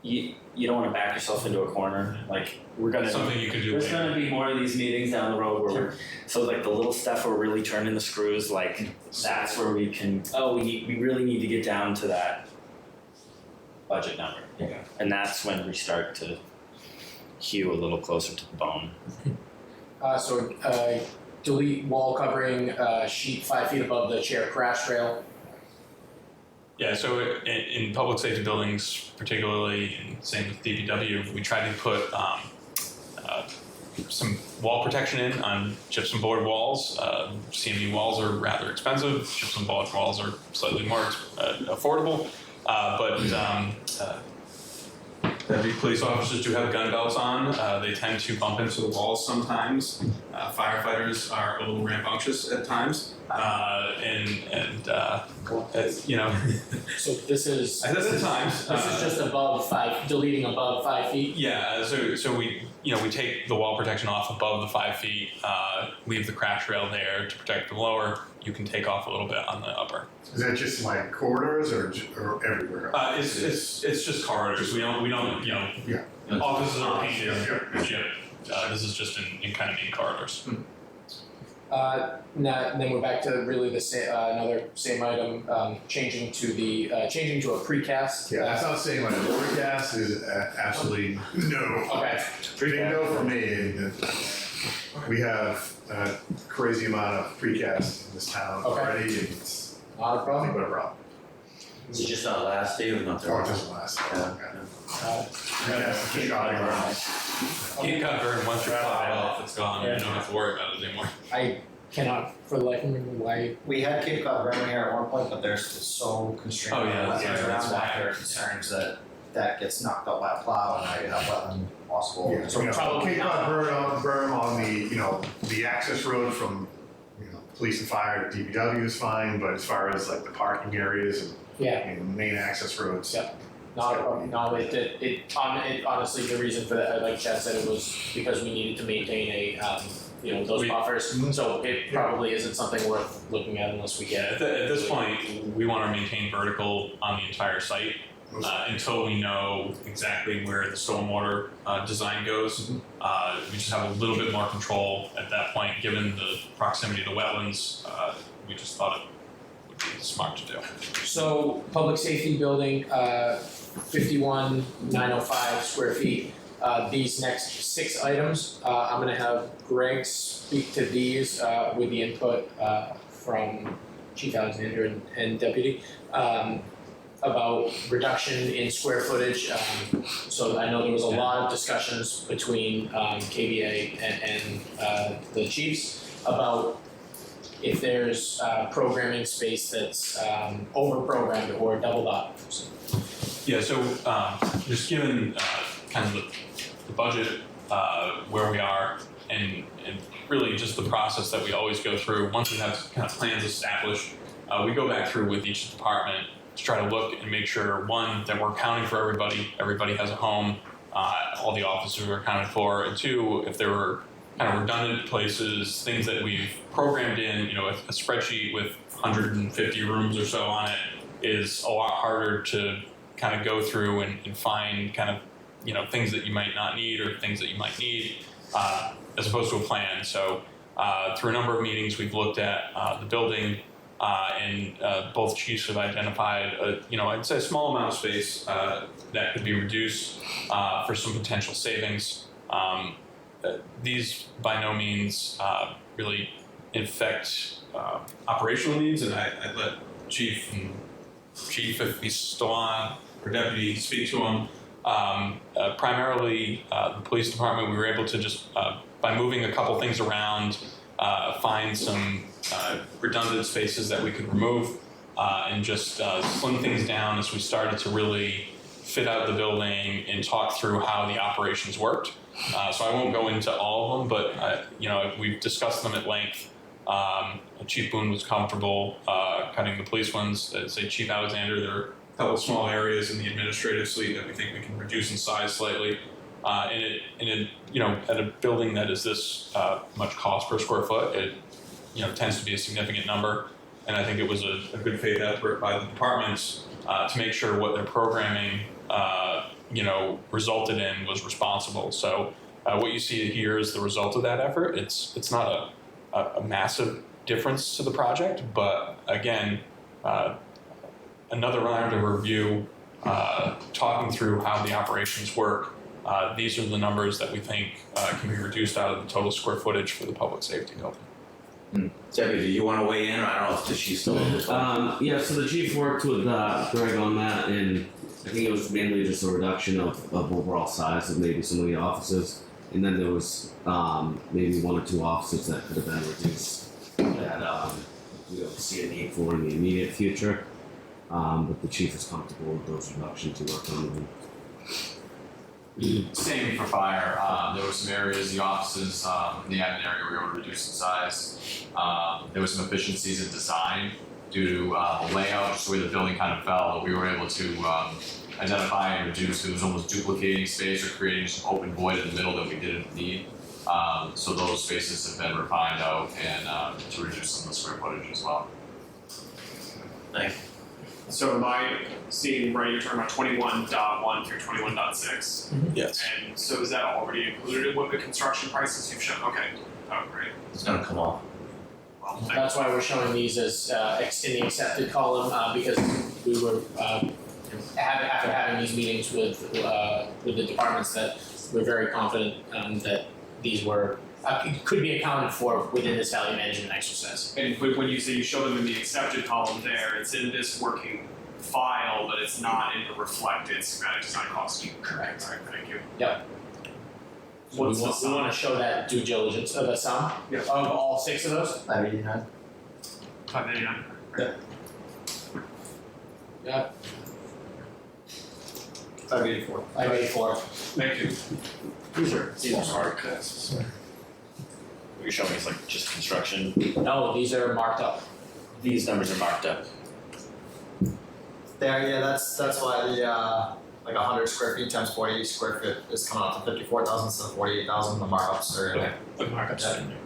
you don't want to back yourself into a corner. Like
Something you can do
There's
later.
going to be more of these meetings down the road where so like the little stuff where we're really turning the screws, like that's where we can. We really need to get down to that budget number, and that's when we start to hew a little closer to the bone.
Delete wall covering sheet 5 feet above the chair crash rail.
Yeah, so in public safety buildings, particularly, and same with DPW, we try to put some wall protection in on gypsum board walls. CME walls are rather expensive. Gypsum board walls are slightly more affordable, but heavy police officers do have gun belts on. They tend to bump into the walls sometimes. Firefighters are a little rambunctious at times,
So this is
that's at times.
This is just above 5, deleting above 5 feet.
Yeah, so we take the wall protection off above the 5 feet, leave the crash rail there to protect the lower. You can take off a little bit on the upper.
Is that just like corridors or everywhere?
It's just corridors. We don't
Yeah.
Offices are repeated. This is just in kind of main corridors.
Now, then we're back to really the another same item, changing to a precast.
Yeah, that's not saying like the precast is absolutely no.
Okay.
Big no for me. And we have a crazy amount of precast in this town
Okay.
already, and it's
Not a problem.
nothing but a problem.
Is it just not last day or not the
Oh, it doesn't last.
Yeah.
That's the shopping around.
Cape Cod Burn, once you're fly off, it's gone. You don't have to worry about it anymore.
I cannot for the life of me remember why.
We had Cape Cod Burn here at one point, but there's so constrained.
Oh, yeah,
wetlands
yeah,
around
that's
that
why.
there are concerns that gets knocked out by a plow and now you have wetland possible.
Yeah, so Cape Cod berm on the, the access road from, police and fire to DPW is fine, but as far as like the parking areas
Yeah.
and main access roads.
Yeah. Not a problem. No, it honestly the reason for that, like Chad said, it was because we needed to maintain a those buffers. So it probably isn't something worth looking at unless we get.
At this point, we want to maintain vertical on the entire site until we know exactly where the stormwater design goes. We just have a little bit more control at that point, given the proximity to wetlands. We just thought it would be smart to do.
So public safety building, 51,905 square feet. These next 6 items, I'm gonna have Greg speak to these with the input from Chief Alexander and Deputy about reduction in square footage. So I know there was a lot of discussions between KBA and the chiefs about if there's programming space that's over-programmed or doubled up.
Yeah, so just given kind of the budget where we are and really just the process that we always go through, once we have kind of plans established, we go back through with each department to try to look and make sure, one, that we're accounting for everybody has a home, all the officers are accounted for, and two, if there were kind of redundant places, things that we've programmed in, a spreadsheet with 150 rooms or so on it is a lot harder to kind of go through and find kind of, things that you might not need or things that you might need, as opposed to a plan. So through a number of meetings, we've looked at the building, and both chiefs have identified, I'd say a small amount of space that could be reduced for some potential savings. These by no means really affect operational needs, and I'd let Chief, if he's still on, or Deputy, speak to him. Primarily, the police department, we were able to just, by moving a couple things around, find some redundant spaces that we could remove and just slim things down as we started to really fit out the building and talk through how the operations worked. So I won't go into all of them, but we've discussed them at length. Chief Boone was comfortable cutting the police ones. Say Chief Alexander, there are a couple small areas in the administrative suite that we think we can reduce in size slightly. At a building that is this much cost per square foot, it tends to be a significant number. And I think it was a good faith effort by the departments to make sure what their programming resulted in was responsible. So what you see here is the result of that effort. It's not a massive difference to the project, but again, another round of review, talking through how the operations work. These are the numbers that we think can be reduced out of the total square footage for the public safety building.
Deputy, do you want to weigh in? I don't know if the chief's still in this one.
Yeah, so the chief worked with Greg on that, and I think it was mainly just a reduction of overall size of maybe some of the offices, and then there was maybe 1 or 2 offices that could have been reduced that we don't see a need for in the immediate future. But the chief is comfortable with those reductions he worked on them.
Same for fire. There were some areas, the offices in the admin area, we were able to reduce in size. There was some efficiencies in design due to the layout, just the way the building kind of fell. We were able to identify and reduce. It was almost duplicating space or creating some open void in the middle that we didn't need. So those spaces have been refined out and to reduce some of the square footage as well.
Thanks.
So am I seeing right, you're talking about 21.1 through 21.6?
Yes.
And so is that already included in what the construction prices you've shown? Okay, oh, great.
It's gonna come off.
Well,
That's why we're showing these as in the accepted column, because we were after having these meetings with the departments that we're very confident that these were could be accounted for within this value management exercise.
And when you say you show them in the accepted column there, it's in this working file, but it's not in the reflected schematic design cost.
Correct.
All right, thank you.
Yep. So
What's the
we
sum?
want to show that due diligence of the sum
Yeah.
of all 6 of those.
589.
589.
Yeah.
584.
584.
Thank you.
These are hard cuts. You're showing us like just construction.
No, these are marked up.
These numbers are marked up.
There, yeah, that's why the like 100 square feet times 40 square feet is coming out to 54,000 instead of 48,000. The markups are in there.
The markups are in there.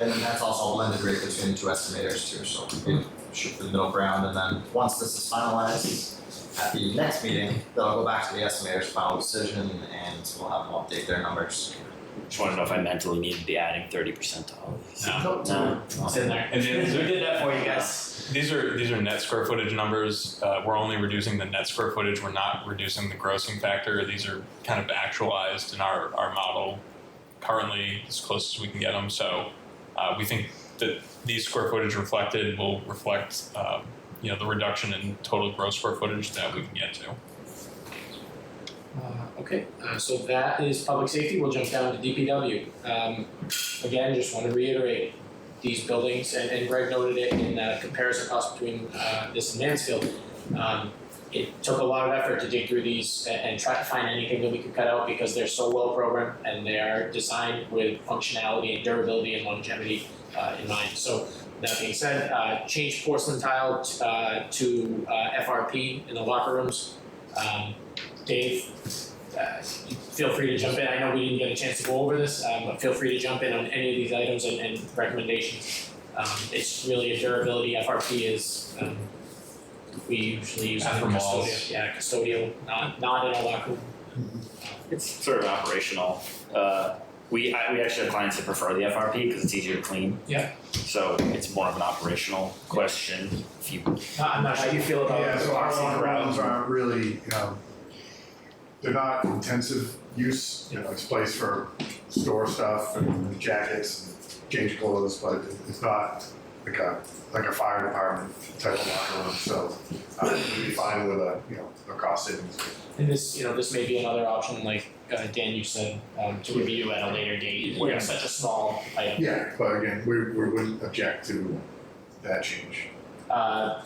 And then that's also a blended rate between the two estimators too, so we shoot for the middle ground, and then once this is finalized, at the next meeting, they'll go back to the estimator's final decision, and we'll have them update their numbers.
Just want to know if I mentally need to be adding 30% to all these.
No, it's in there.
And then
We did that for you guys.
these are net square footage numbers. We're only reducing the net square footage. We're not reducing the grossing factor. These are kind of actualized in our model currently as close as we can get them. So we think that these square footage reflected will reflect the reduction in total gross square footage that we can get to.
Okay, so that is public safety. We'll jump down to DPW. Again, just want to reiterate these buildings, and Greg noted it in the comparison cost between this and Mansfield. It took a lot of effort to dig through these and try to find anything that we could cut out because they're so well programmed and they are designed with functionality and durability and longevity in mind. So that being said, change porcelain tile to FRP in the locker rooms. Dave, feel free to jump in. I know we didn't get a chance to go over this, but feel free to jump in on any of these items and recommendations. It's really a durability. FRP is, we usually use it for custodial. Yeah, custodial, not in a locker room.
It's sort of operational. We actually have clients that prefer the FRP because it's easier to clean.
Yeah.
So it's more of an operational question. If you,
I'm not sure how you feel about
Yeah, so our
boxing
locker
around.
rooms aren't really, they're not intensive use, it's a place for store stuff and jackets and change clothes, but it's not like a fire department type of locker room, so we'd be fine with a cost savings.
And this may be another option, like Dan, you said, to review at a later date. When it's such a small item.
Yeah, but again, we wouldn't object to that change.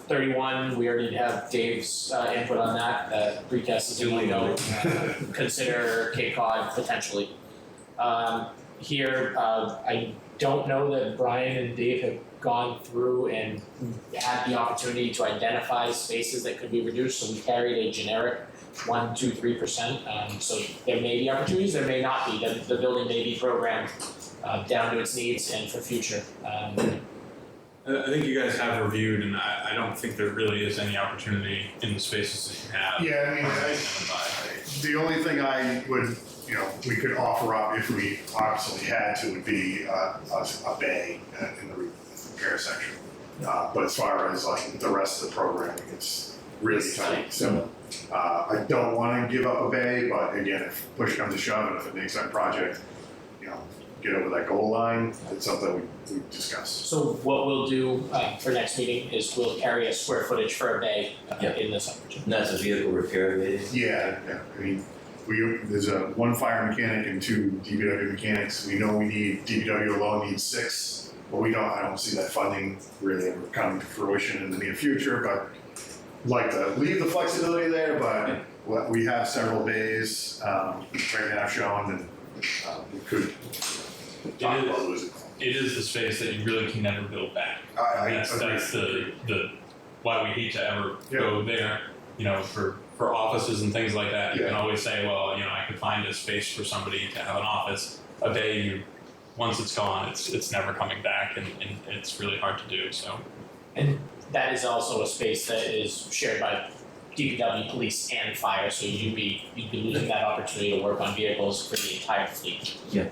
31, we already have Dave's input on that. Precast is duly noted. Consider Cape Cod potentially. Here, I don't know that Brian and Dave have gone through and had the opportunity to identify spaces that could be reduced, so we carried a generic 1, 2, 3%. So there may be opportunities, there may not be. The building may be programmed down to its needs and for future.
I think you guys have reviewed, and I don't think there really is any opportunity in the spaces that you have.
Yeah, I mean, the only thing I would, we could offer up if we obviously had to would be a bay in the repair section. But as far as like the rest of the programming, it's really tight. So I don't want to give up a bay, but again, if push comes to shove and if it makes our project, get over that goal line, it's something we discuss.
So what we'll do for next meeting is we'll carry a square footage for a bay in this opportunity.
And that's a vehicle repair bay?
Yeah. I mean, there's one fire mechanic and 2 DPW mechanics. We know we need, DPW alone needs 6, but I don't see that funding really ever coming to fruition in the near future, but like to leave the flexibility there, but we have several bays right now shown, and we could talk about losing.
It is the space that you really can never build back. That's the why we hate to ever go there. For offices and things like that, you can always say, well, I could find a space for somebody to have an office. A bay, once it's gone, it's never coming back, and it's really hard to do. So.
And that is also a space that is shared by DPW, police, and fire, so you'd be losing that opportunity to work on vehicles for the entire fleet.
Yeah.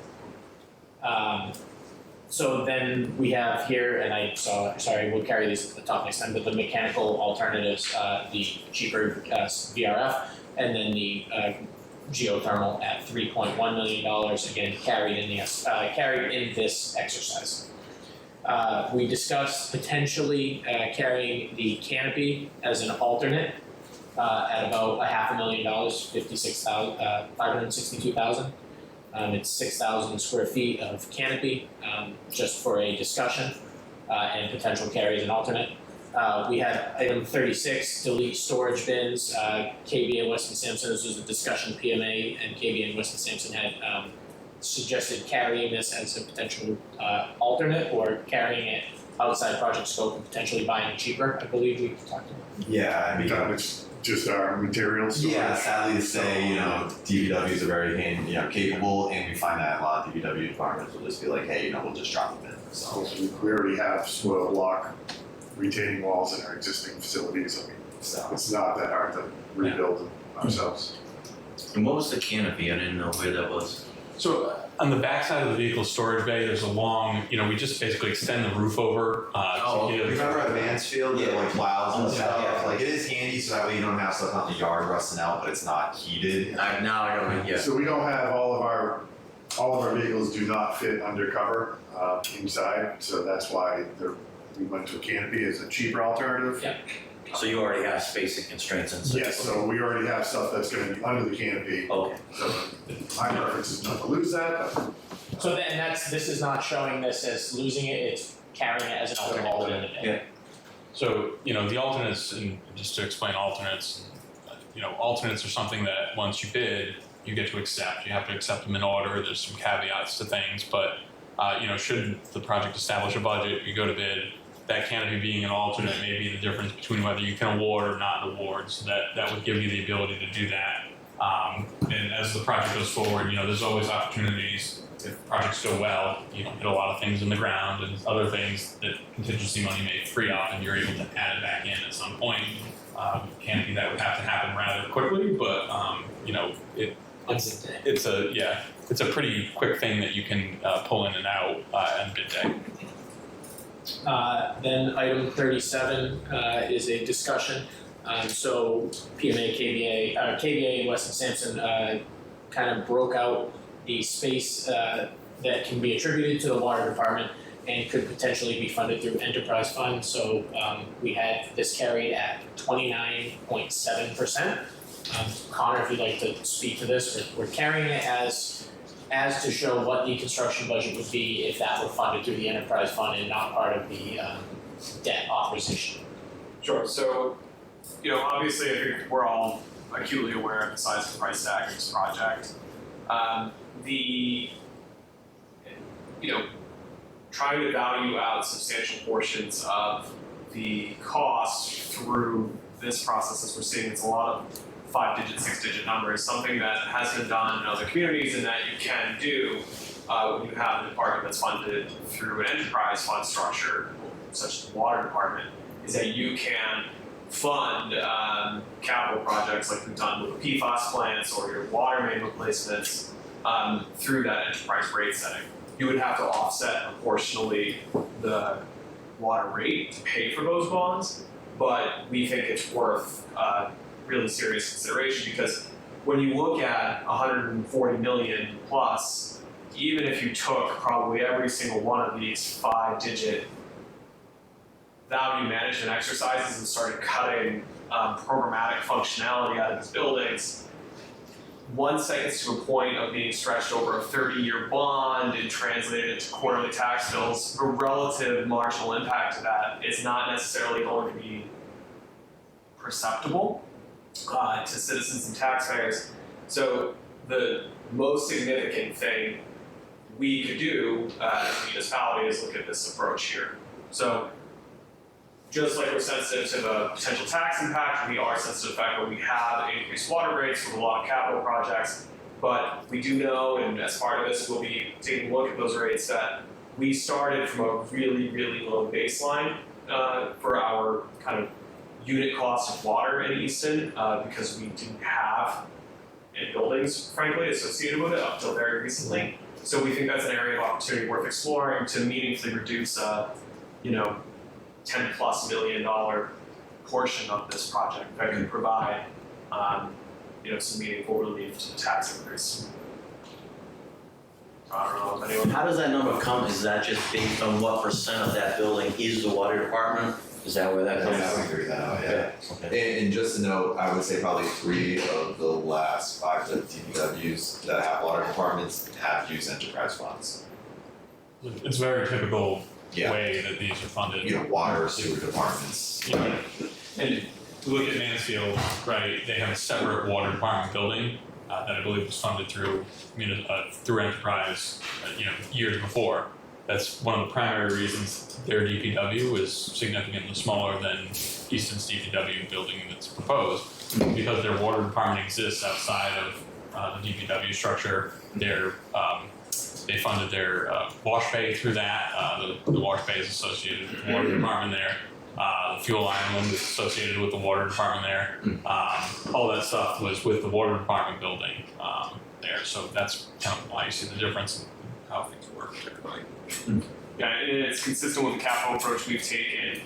So then we have here, and sorry, we'll carry these at the top next time, but the mechanical alternatives, the cheaper VRF, and then the geothermal at $3.1 million, again, carried in this exercise. We discussed potentially carrying the canopy as an alternate at about $500,000, $562,000. It's 6,000 square feet of canopy, just for a discussion, and potential carry as an alternate. We had item 36, delete storage bins. KBA and Weston Sampson, this was a discussion. PMA and KBA and Weston Sampson had suggested carrying this as a potential alternate, or carrying it outside project scope and potentially buying it cheaper, I believe we talked about.
Yeah, I mean,
It's just our materials.
yeah, sadly to say, DPWs are very capable, and we find that a lot of DPW departments will just be like, hey, we'll just drop them in. So
We already have soil block retaining walls in our existing facilities. I mean, it's not that hard to rebuild them ourselves.
And what was the canopy? I didn't know where that was.
So on the backside of the vehicle storage bay, there's a long, we just basically extend the roof over to give.
remember at Mansfield, the like plows and stuff.
yeah.
Like it is handy, so that way you don't have stuff out in the yard rusting out, but it's not heated.
Now I don't, yeah.
So we don't have all of our vehicles do not fit undercover inside, so that's why we went to a canopy as a cheaper alternative.
Yeah.
So you already have spacing constraints and stuff?
Yes, so we already have stuff that's gonna be under the canopy.
Okay.
So my preference is not to lose that, but
So then this is not showing this as losing it, it's carrying it as an alternate.
Yeah.
So, the alternates, and just to explain alternates, alternates are something that once you bid, you get to accept. You have to accept them in order. There's some caveats to things, but, should the project establish a budget, you go to bid, that canopy being an alternate may be the difference between whether you can award or not award. So that would give you the ability to do that. And as the project goes forward, there's always opportunities. If projects go well, hit a lot of things in the ground and other things that contingency money may free up, and you're able to add it back in at some point. Canopy, that would have to happen rather quickly, but it's a pretty quick thing that you can pull in and out on bid day.
Then item 37 is a discussion. So PMA, KBA and Weston Sampson kind of broke out the space that can be attributed to the water department and could potentially be funded through enterprise fund. So we had this carried at 29.7%. Connor, if you'd like to speak to this, we're carrying it as to show what the construction budget would be if that were funded through the enterprise fund and not part of the debt authorization.
Sure. So, obviously, I think we're all acutely aware of the size of the price tag of this project. Trying to value out substantial portions of the cost through this process, as we're seeing, it's a lot of 5-digit, 6-digit numbers, something that has been done in other communities and that you can do when you have a department that's funded through an enterprise fund structure, such as the water department, is that you can fund capital projects like we've done with the PFAS plants or your water main replacements through that enterprise rate setting. You would have to offset proportionally the water rate to pay for those bonds, but we think it's worth really serious consideration, because when you look at 140 million plus, even if you took probably every single one of these 5-digit value management exercises and started cutting programmatic functionality out of these buildings, once that gets to a point of being stretched over a 30-year bond and translated into quarterly tax bills, the relative marginal impact of that is not necessarily going to be perceptible to citizens and taxpayers. So the most significant thing we could do as a municipality is look at this approach here. So just like we're sensitive to the potential tax impact, we are sensitive to the fact that we have increased water rates with a lot of capital projects, but we do know, and as part of this, we'll be taking a look at those rates, that we started from a really, really low baseline for our kind of unit cost of water in Easton because we didn't have any buildings, frankly, associated with it up till very recently. So we think that's an area of opportunity worth exploring to meaningfully reduce $10+ million portion of this project that could provide some meaningful relief to the tax increase. I don't know if anyone.
How does that number come? Is that just based on what percent of that building is the water department? Is that where that comes
Yeah,
from?
we figured that out, yeah.
Okay.
And just to note, I would say probably 3 of the last 5 DPWs that have water departments have used enterprise funds.
It's very typical
Yeah.
way that these are funded.
You know, water, sewer departments.
Yeah. And look at Mansfield, right? They have a separate water department building that I believe was funded through enterprise, years before. That's one of the primary reasons their DPW is significantly smaller than Easton's DPW building that's proposed, because their water department exists outside of the DPW structure. They funded their wash bay through that. The wash bay is associated with the water department there. The fuel island is associated with the water department there. All that stuff was with the water department building there. So that's kind of why you see the difference in how things work typically.
Yeah, and it's consistent with the capital approach we've taken.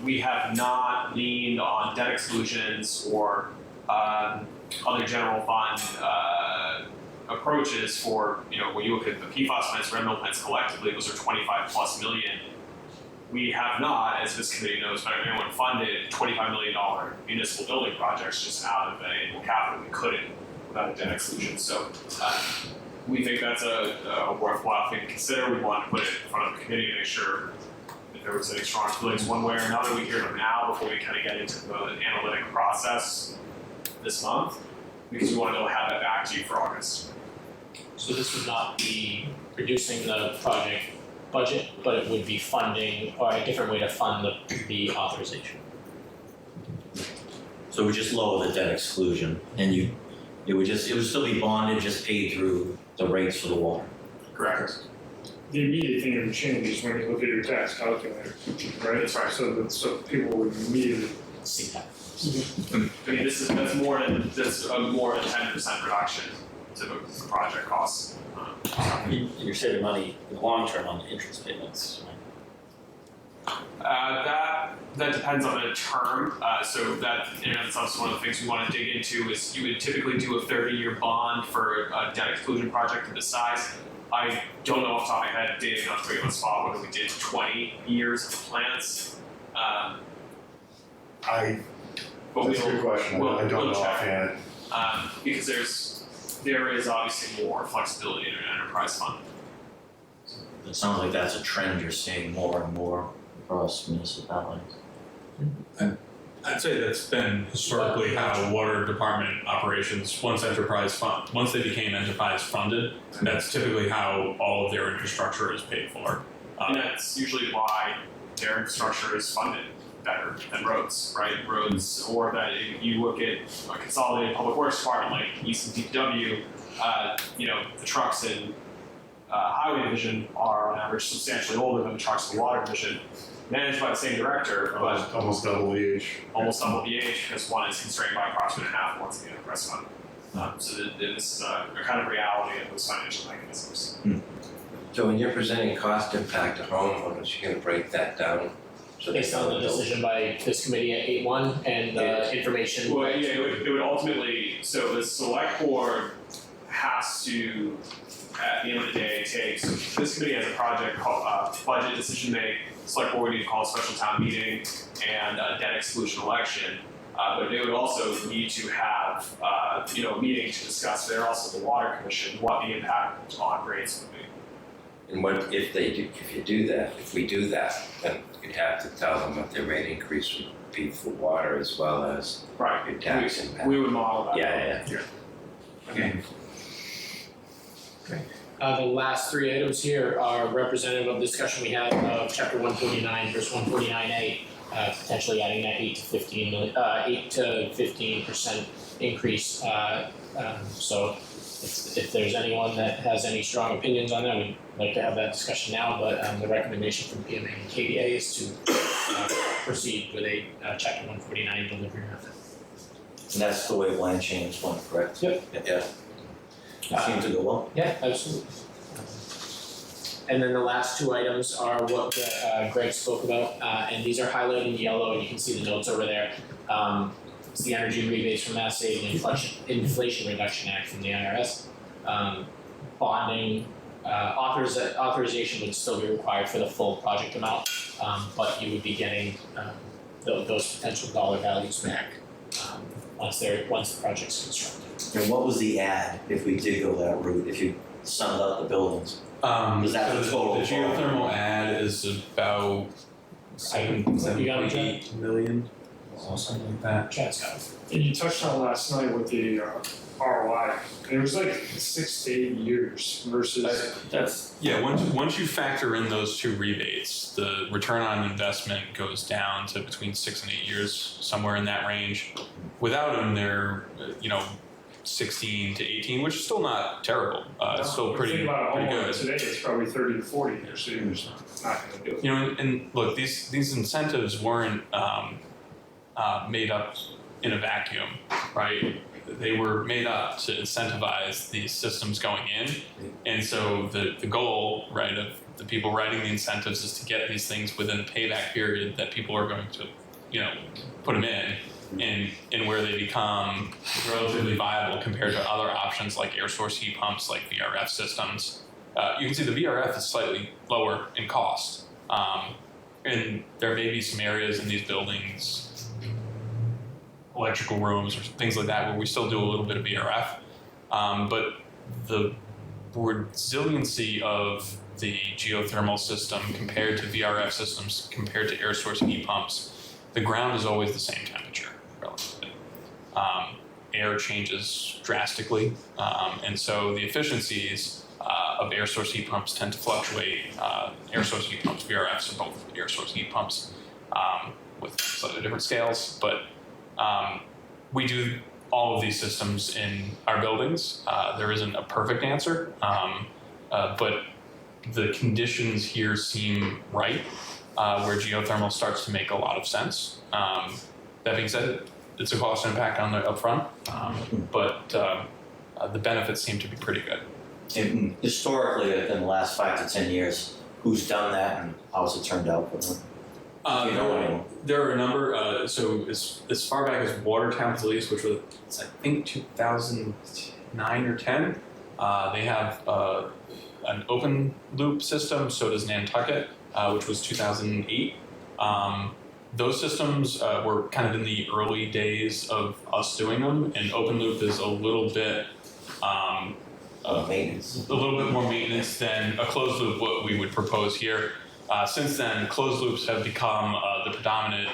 We have not leaned on debt exclusions or other general fund approaches for, when you look at the PFAS plants, red mill plants collectively, those are 25+ million. We have not, as this committee knows better than anyone, funded $25 million municipal building projects just out of annual capital. We couldn't without a debt exclusion. So we think that's a worthwhile thing to consider. We want to put it in front of the committee to make sure if there was any strong feelings one way or another, we hear them now before we kind of get into the analytic process this month, because we want to have that back to you for August.
So this would not be reducing the project budget, but it would be funding, or a different way to fund the authorization.
So we just lower the debt exclusion, and it would still be bonded, just paid through the rates for the water.
Correct.
The immediate thing that would change is when you look at your tax calculator, right?
That's right.
So people would immediately
See that.
I mean, that's more than 10% reduction to the project costs.
You're saving money in the long term on the interest payments, right?
That depends on the term. So that that's also one of the things we want to dig into is you would typically do a 30-year bond for a debt exclusion project of this size. I don't know off the top of my head, Dave, not to put you on the spot, whether we did 20 years of plants.
That's a good question. I don't know offhand.
Because there is obviously more flexibility in an enterprise fund.
It sounds like that's a trend you're seeing more and more across municipalities.
I'd say that's been historically how water department operations, once they became enterprise funded, that's typically how all of their infrastructure is paid for.
And that's usually why their infrastructure is funded better than roads, right? Roads, or that if you look at a consolidated public works department like Easton DPW, the trucks in highway division are on average substantially older than the trucks in the water division, managed by the same director, but
Almost double the age.
almost double the age because one is constrained by approximately half once the enterprise fund. So this is a kind of reality of those financial mechanisms.
So when you're presenting cost impact to homeowners, you're gonna break that down? So they
Based on the
know
decision by this committee at 8-1 and information.
Well, yeah, it would ultimately, so the select board has to, at the end of the day, this committee has a project called budget decision make. Select board would need to call a special town meeting and a debt exclusion election. But they would also need to have, a meeting to discuss, they're also the water commission, what the impact on rates would be.
And what if we do that, then you'd have to tell them what their rate increase would be for water as well as
Right.
your tax impact.
We would model that.
Yeah.
Okay.
The last three items here are representative of the discussion we had of chapter 149 versus 149A, potentially adding that 8 to 15% increase. So if there's anyone that has any strong opinions on that, we'd like to have that discussion now, but the recommendation from PMA and KDA is to proceed with a chapter 149 delivery method.
And that's the way Blanchine is going, correct?
Yep.
Yeah. Seemed to go well.
Yeah, absolutely. And then the last two items are what Greg spoke about, and these are highlighted in yellow, and you can see the notes over there. It's the energy rebates from Mass Save and Inflation Reduction Act from the IRS. Bonding, authorization would still be required for the full project amount, but you would be getting those potential dollar values back once the project's constructed.
And what was the add if we did go that route, if you summed up the buildings? Was that the total?
The geothermal ad is about
You got it, Chad?
7.8 million, something like that.
Chad's got it.
And you touched on last night with the ROI, and it was like 6 to 8 years versus.
That's
Yeah, once you factor in those two rebates, the return on investment goes down to between 6 and 8 years, somewhere in that range. Without them, they're 16 to 18, which is still not terrible. It's still pretty
Think about a
pretty
homeowner
good.
today, it's probably 30 to 40 years, so you're just not gonna do it.
And look, these incentives weren't made up in a vacuum, right? They were made up to incentivize these systems going in, and so the goal, right, of the people writing the incentives is to get these things within the payback period that people are going to, put them in. And where they become relatively viable compared to other options like air source heat pumps, like VRF systems. You can see the VRF is slightly lower in cost. And there may be some areas in these buildings, electrical rooms or things like that, where we still do a little bit of VRF. But the resiliency of the geothermal system compared to VRF systems, compared to air source heat pumps, the ground is always the same temperature, relatively. Air changes drastically, and so the efficiencies of air source heat pumps tend to fluctuate. Air source heat pumps, VRFs are both air source heat pumps with slightly different scales, but we do all of these systems in our buildings. There isn't a perfect answer, but the conditions here seem right, where geothermal starts to make a lot of sense. That being said, it's a cost impact on the upfront, but the benefits seem to be pretty good.
And historically, in the last 5 to 10 years, who's done that and how's it turned out for them?
There are a number. So as far back as Watertown Police, which was I think 2009 or 10, they have an open loop system. So does Nantucket, which was 2008. Those systems were kind of in the early days of us doing them, and open loop is a little bit
maintenance.
A little bit more maintenance than a closed loop, what we would propose here. Since then, closed loops have become the predominant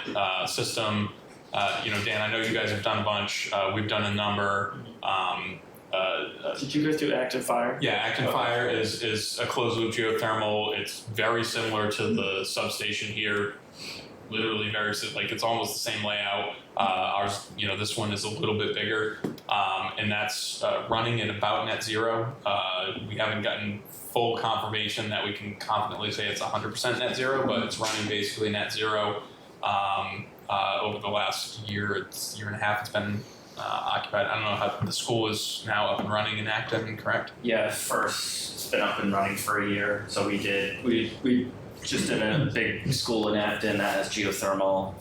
system. Dan, I know you guys have done a bunch. We've done a number.
Did you guys do Active Fire?
Yeah, Active Fire is a closed loop geothermal. It's very similar to the substation here. Literally very like it's almost the same layout. Ours, this one is a little bit bigger, and that's running at about net zero. We haven't gotten full confirmation that we can confidently say it's 100% net zero, but it's running basically net zero. Over the last year and a half, it's been occupied. I don't know how the school is now up and running in Acton, correct?
Yeah, first it's been up and running for a year. So we just did a big school in Acton that has geothermal,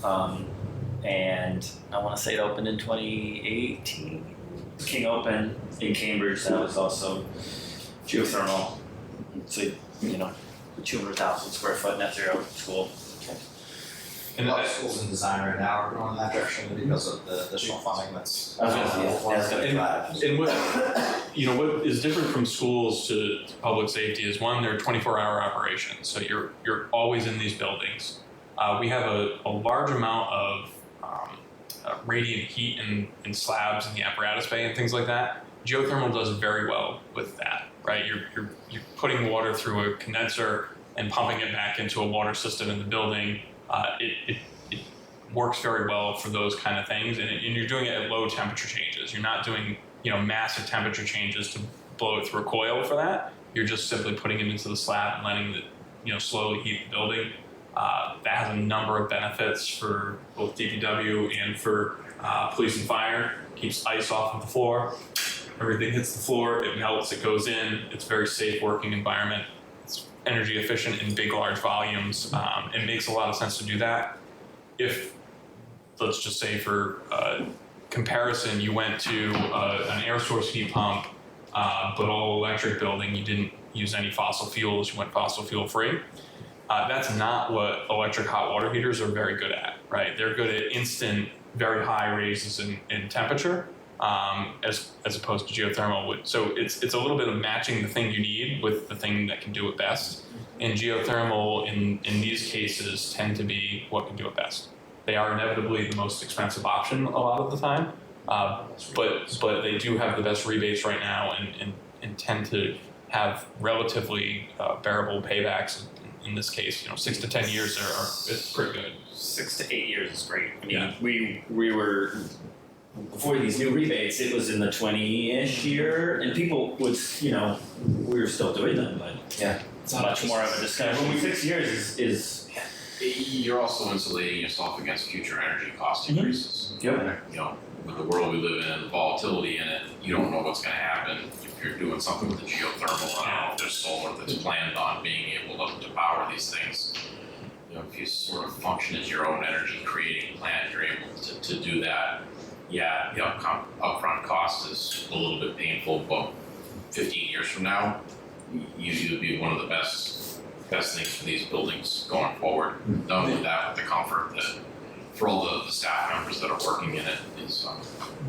and I want to say it opened in 2018. King Open in Cambridge, that was also geothermal. So 200,000 square foot net zero school.
A lot of schools in design right now are going in that direction because of the additional funding that's.
And what is different from schools to public safety is one, they're 24-hour operations, so you're always in these buildings. We have a large amount of radiant heat in slabs in the apparatus bay and things like that. Geothermal does very well with that, right? You're putting water through a condenser and pumping it back into a water system in the building. It works very well for those kind of things, and you're doing it at low temperature changes. You're not doing massive temperature changes to blow it through a coil for that. You're just simply putting it into the slab and letting it, slowly heat the building. That has a number of benefits for both DPW and for police and fire. Keeps ice off of the floor. Everything hits the floor, it melts, it goes in. It's a very safe working environment. It's energy efficient in big, large volumes. It makes a lot of sense to do that. If, let's just say for comparison, you went to an air source heat pump, but all electric building, you didn't use any fossil fuels, you went fossil fuel free. That's not what electric hot water heaters are very good at, right? They're good at instant, very high raises in temperature, as opposed to geothermal. So it's a little bit of matching the thing you need with the thing that can do it best. And geothermal in these cases tend to be what can do it best. They are inevitably the most expensive option a lot of the time, but they do have the best rebates right now and tend to have relatively bearable paybacks. In this case, 6 to 10 years it's pretty good.
6 to 8 years is great. I mean, we were before these new rebates, it was in the 20-ish year, and people would, we were still doing them, but it's much more of a discussion. 6 years is
You're also insulating yourself against future energy cost increases.
Yep.
With the world we live in and the volatility in it, you don't know what's going to happen if you're doing something with the geothermal. I don't know if there's solar that's planned on being able to power these things. If you sort of function as your own energy creating plant, you're able to do that. Yeah, the upfront cost is a little bit painful, but 15 years from now, you'd be one of the best things for these buildings going forward. Not only that, but the comfort that for all the staff members that are working in it is.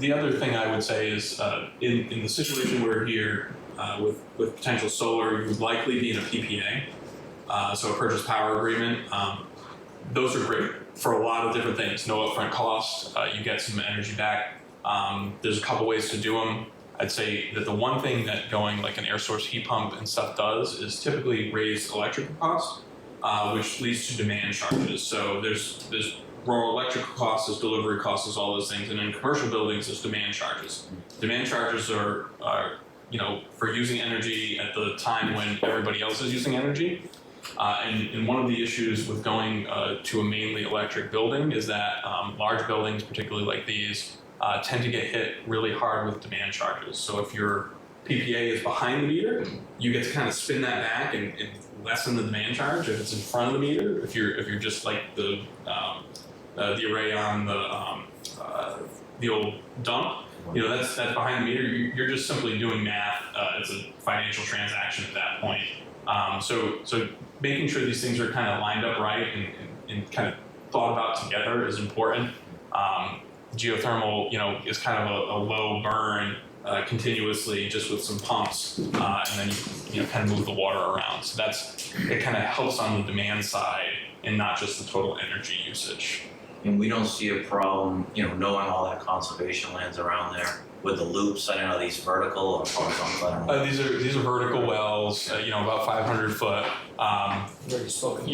The other thing I would say is in the situation we're here with potential solar, you would likely be in a PPA, so a purchase power agreement. Those are great for a lot of different things. No upfront cost, you get some energy back. There's a couple ways to do them. I'd say that the one thing that going like an air source heat pump and stuff does is typically raise electrical costs, which leads to demand charges. So there's raw electrical costs, there's delivery costs, there's all those things, and in commercial buildings there's demand charges. Demand charges are for using energy at the time when everybody else is using energy. And one of the issues with going to a mainly electric building is that large buildings, particularly like these, tend to get hit really hard with demand charges. So if your PPA is behind the meter, you get to kind of spin that back and lessen the demand charge. If it's in front of the meter, if you're just like the array on the old dump, that's behind the meter. You're just simply doing math. It's a financial transaction at that point. So making sure these things are kind of lined up right and kind of thought about together is important. Geothermal, is kind of a low burn continuously just with some pumps, and then you kind of move the water around. So it kind of helps on the demand side and not just the total energy usage.
And we don't see a problem, knowing all that conservation land's around there with the loops. I don't know, these vertical or horizontal. I don't know.
These are vertical wells, about 500 foot.
Already spoken.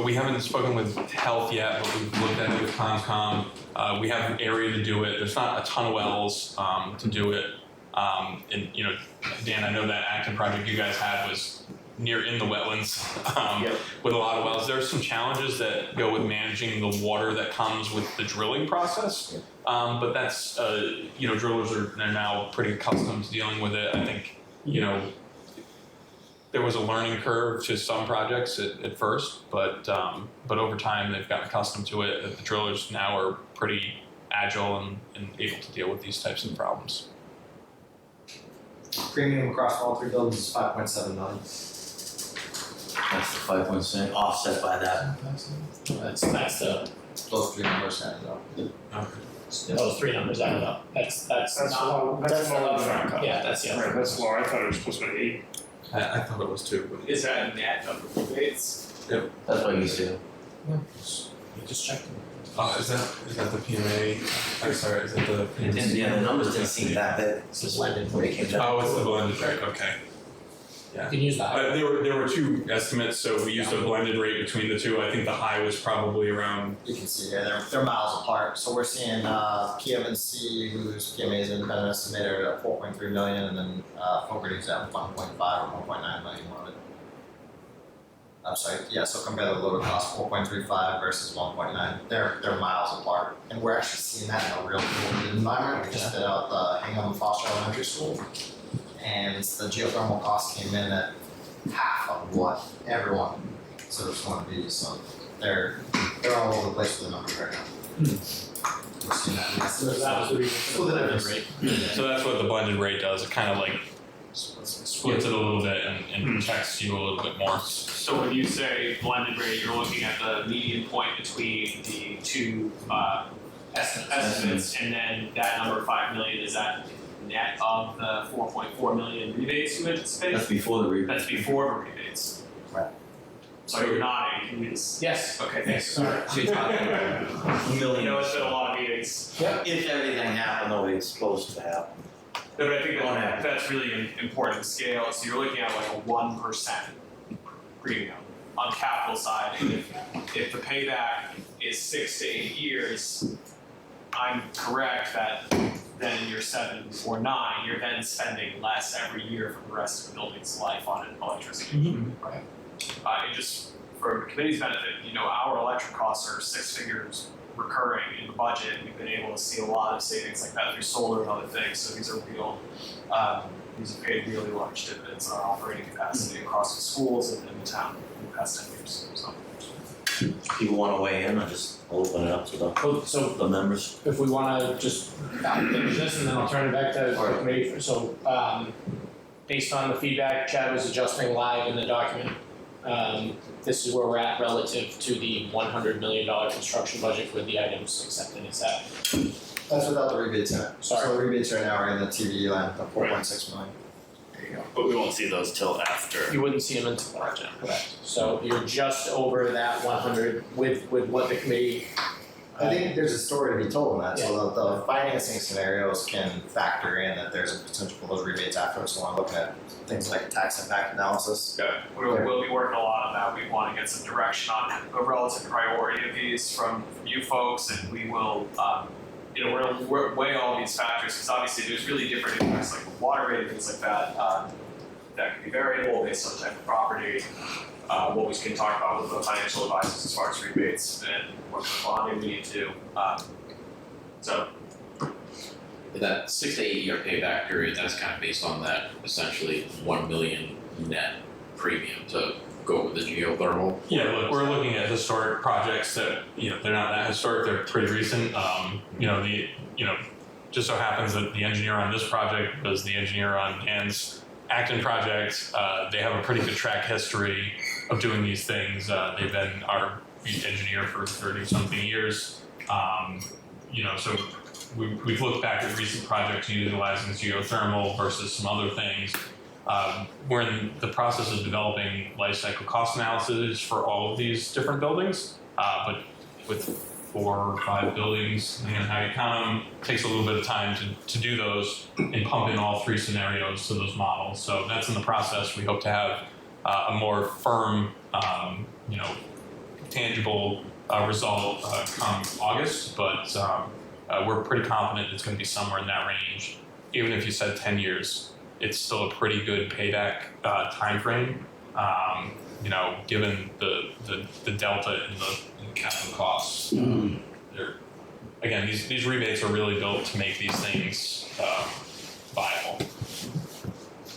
We haven't spoken with health yet, but we've looked at it with Conscom. We have an area to do it. There's not a ton of wells to do it. And Dan, I know that Acton project you guys had was near in the wetlands with a lot of wells. There are some challenges that go with managing the water that comes with the drilling process. But that's, drillers are now pretty accustomed to dealing with it. I think, there was a learning curve to some projects at first, but over time they've gotten accustomed to it. The drillers now are pretty agile and able to deal with these types of problems.
Premium across all three buildings is 5.7 million.
That's the 5.7 offset by that.
That's the
Those three numbers added up.
those three numbers added up. That's not
low. That's
the
lower
upfront
than
cost. Yeah, that's the upfront.
Right, that's low. I thought it was supposed to be 8.
I thought it was too. But
Is that a net number of rebates?
That's what you see.
Just check.
Is that the PMA? I'm sorry, is that the?
The numbers didn't seem that big.
It's just blended.
When it came down.
Oh, it's the blended rate. Okay. Yeah.
You can use that.
There were two estimates, so we used a blended rate between the two. I think the high was probably around.
You can see here, they're miles apart. So we're seeing PMC, who's PMA's independent estimator at 4.3 million, and then Fogarty's at 1.5 or 1.9 million of it. I'm sorry, yeah, so compare the lower cost, 4.35 versus 1.9. They're miles apart. And we're actually seeing that in a real world environment. We just did out the Hingham Foster Elementary School, and the geothermal cost came in at half of what everyone said it was going to be. So they're all over the place with the numbers right now. We're seeing that. Yes,
So that was the reason for the blended rate.
So that's what the blended rate does. It kind of like splits it a little bit and protects you a little bit more.
So when you say blended rate, you're looking at the median point between the two estimates, and then that number 5 million, is that net of the 4.4 million rebates you anticipate?
That's before the rebate.
That's before the rebates.
Right.
So you're nodding.
Yes.
Okay, thanks.
Sorry.
So you're talking
You
millions.
know, it's been a lot of meetings.
If everything happened the way it's supposed to happen.
No, but I think that's really important to scale. So you're looking at like a 1% premium on the capital side. And if the payback is 6 to 8 years, I'm correct that then in year 7 or 9, you're then spending less every year for the rest of the building's life on electricity. Right. And just for the committee's benefit, you know, our electric costs are 6 figures recurring in the budget. We've been able to see a lot of savings like that through solar and other things. So these are real, these have paid really large dividends on our operating capacity across the schools and in the town in the past 10 years. So.
People want to weigh in, or just open it up to the members.
If we want to just finish this, and then I'll turn it back to the committee. So, based on the feedback Chad was adjusting live in the document, this is where we're at relative to the $100 million construction budget with the items accepted. Is that?
That's without the rebates in it.
Sorry.
So the rebates right now are in the TV line, the 4.6 million.
There you go.
But we won't see those till after.
You wouldn't see them until project, correct? So you're just over that 100 with what the committee.
I think there's a story to be told in that. So the financing scenarios can factor in that there's a potential for those rebates afterwards. So I'm looking at things like tax impact analysis.
We'll be working a lot on that. We want to get some direction on the relative priority of these from you folks, and we will, you know, we're weigh all these factors because obviously there's really different impacts like water rate and things like that. That can be variable based on the type of property. What we can talk about with the financial advisors as far as rebates and what bonding we need to. So.
That 6 to 8 year payback period, that's kind of based on that essentially 1 million net premium to go with the geothermal.
Yeah, look, we're looking at historic projects that, you know, they're not that historic, they're pretty recent. Just so happens that the engineer on this project was the engineer on Dan's Acton project. They have a pretty good track history of doing these things. They've been our lead engineer for 30-something years. So we've looked back at recent projects utilizing geothermal versus some other things. We're in the process of developing life cycle cost analysis for all of these different buildings, but with 4 or 5 buildings, depending on how you count them, it takes a little bit of time to do those and pump in all 3 scenarios to those models. So that's in the process. We hope to have a more firm, tangible result come August, but we're pretty confident it's going to be somewhere in that range. Even if you said 10 years, it's still a pretty good payback time frame, given the delta in the capital costs. Again, these rebates are really built to make these things viable.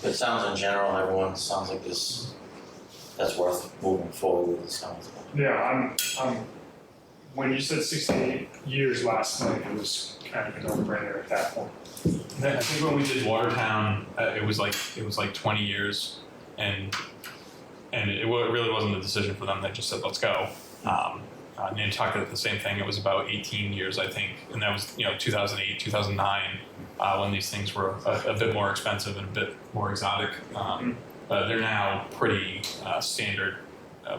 It sounds in general, everyone sounds like that's worth moving forward with. Sounds.
Yeah, I'm. When you said 68 years last night, it was kind of a no-brainer at that point.
I think when we did Watertown, it was like 20 years, and it really wasn't a decision for them. They just said, let's go. Nantucket, the same thing. It was about 18 years, I think, and that was 2008, 2009, when these things were a bit more expensive and a bit more exotic. They're now pretty standard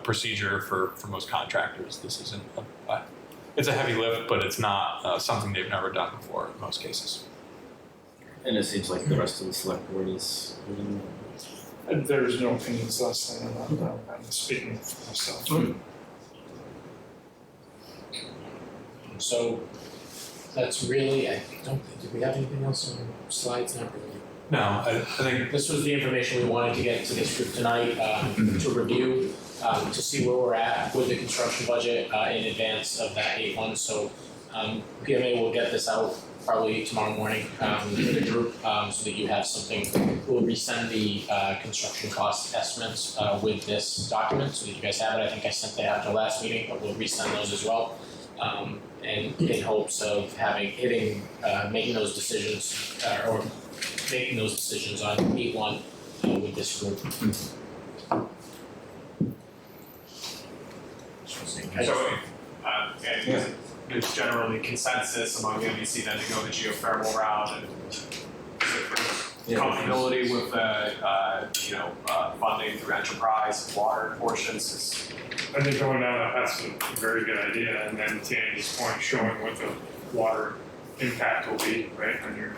procedure for most contractors. This isn't it's a heavy lift, but it's not something they've never done before in most cases.
And it seems like the rest of the select board is.
There's no opinions last night, I'm speaking for myself.
So that's really, I don't think, did we have anything else on slides? Not really.
No, I think
This was the information we wanted to get to this group tonight, to review, to see where we're at with the construction budget, in advance of that 8-1. So, PMA will get this out probably tomorrow morning, to the group, so that you have something. We'll resend the, construction cost estimates, with this document, so that you guys have it. I think I sent that after last meeting, but we'll resend those as well. And in hopes of making those decisions, or making those decisions on 8-1 with this group.
So, and there's generally consensus among the MDC then to go the geothermal route and comfortability with funding through enterprise and water portions.
I think going down that path's a very good idea, and then to Andy's point, showing what the water impact will be, right, on your,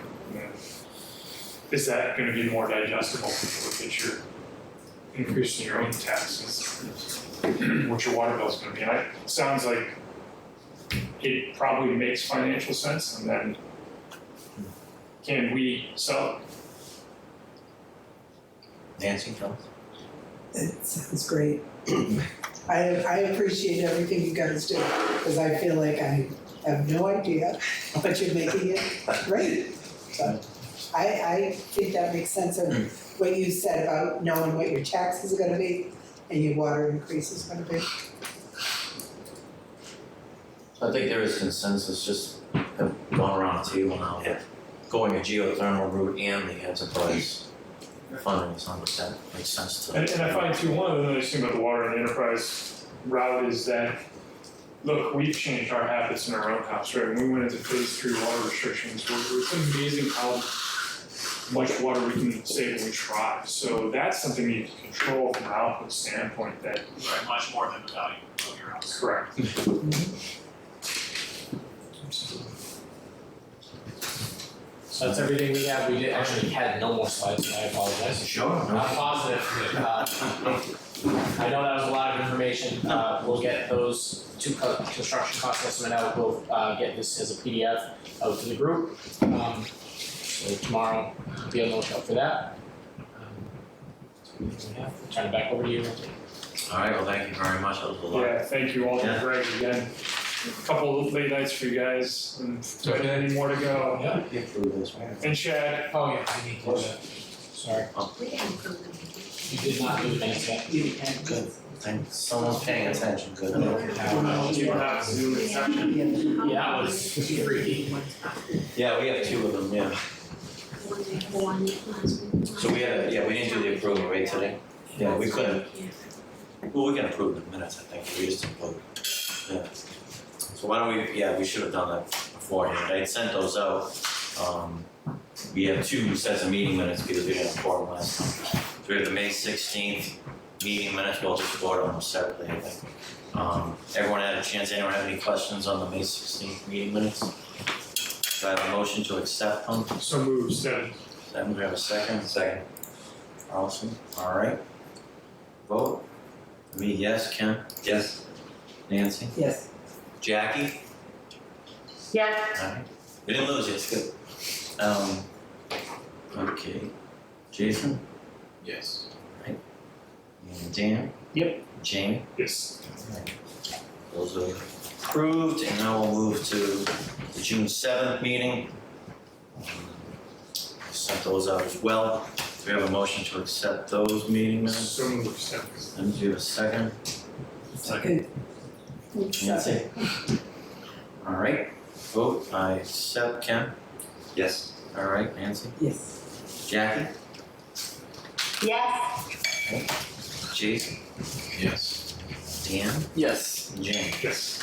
is that gonna be more digestible if you're increasing your own taxes? What your water bill's gonna be, and it sounds like it probably makes financial sense, and then can we sell it?
Nancy, John?
It sounds great. I appreciate everything you guys do, because I feel like I have no idea, but you're making it great. So I think that makes sense of what you said about knowing what your taxes are gonna be and your water increase is gonna be.
I think there is consensus, just have gone around the table now, going a geothermal route and the enterprise funding is something that makes sense to.
And I find too, one of the nice things about the water and the enterprise route is that, look, we've changed our habits in our own house, right? When we went into phase 3 water restrictions, it's amazing how much water we can save when we try. So that's something you can control from an output standpoint that.
Right, much more than the value of your house.
Correct.
So that's everything we have. We actually had no more slides, and I apologize.
Sure.
I'm positive. I know that was a lot of information. We'll get those two construction cost estimate out. We'll get this as a PDF out to the group. So tomorrow, be on the lookout for that. Turn it back over to you.
All right, well, thank you very much, that was a lot.
Yeah, thank you all,
Yeah.
Greg, again. A couple of late nights for you guys, and any more to go.
Yeah.
You approved this, right?
And Chad,
Oh, yeah, I need to do that. Sorry. You did not do the minutes yet.
Good, someone's paying attention, good.
do you have Zoom exception?
Yeah, it was freaky.
Yeah, we have 2 of them, yeah. So we didn't do the approval, right, today? Yeah, we couldn't. Well, we can approve the minutes, I think, we just didn't vote. Yeah. So why don't we should have done that beforehand. I had sent those out. We have 2 sets of meeting minutes because we didn't have quorum last time. So we have the May 16th meeting minutes, we'll just vote on them separately, I think. Everyone had a chance, anyone have any questions on the May 16th meeting minutes? Do I have a motion to accept them?
So moved, Stan.
Then we have a second. Second. Awesome, all right. Vote. Me, yes. Ken? Yes. Nancy?
Yes.
Jackie?
Yes.
All right. We didn't lose you, it's good. Okay. Jason?
Yes.
And Dan?
Yep.
Jane?
Yes.
Those are approved, and now we'll move to the June 7th meeting. Sent those out as well. Do we have a motion to accept those meeting minutes?
So moved, Stan.
And do you have a second?
Second.
Nancy? All right, vote, I accept. Ken? Yes. All right, Nancy?
Yes.
Jackie?
Yes.
Jason?
Yes.
Dan?
Yes.
And Jane?
Yes.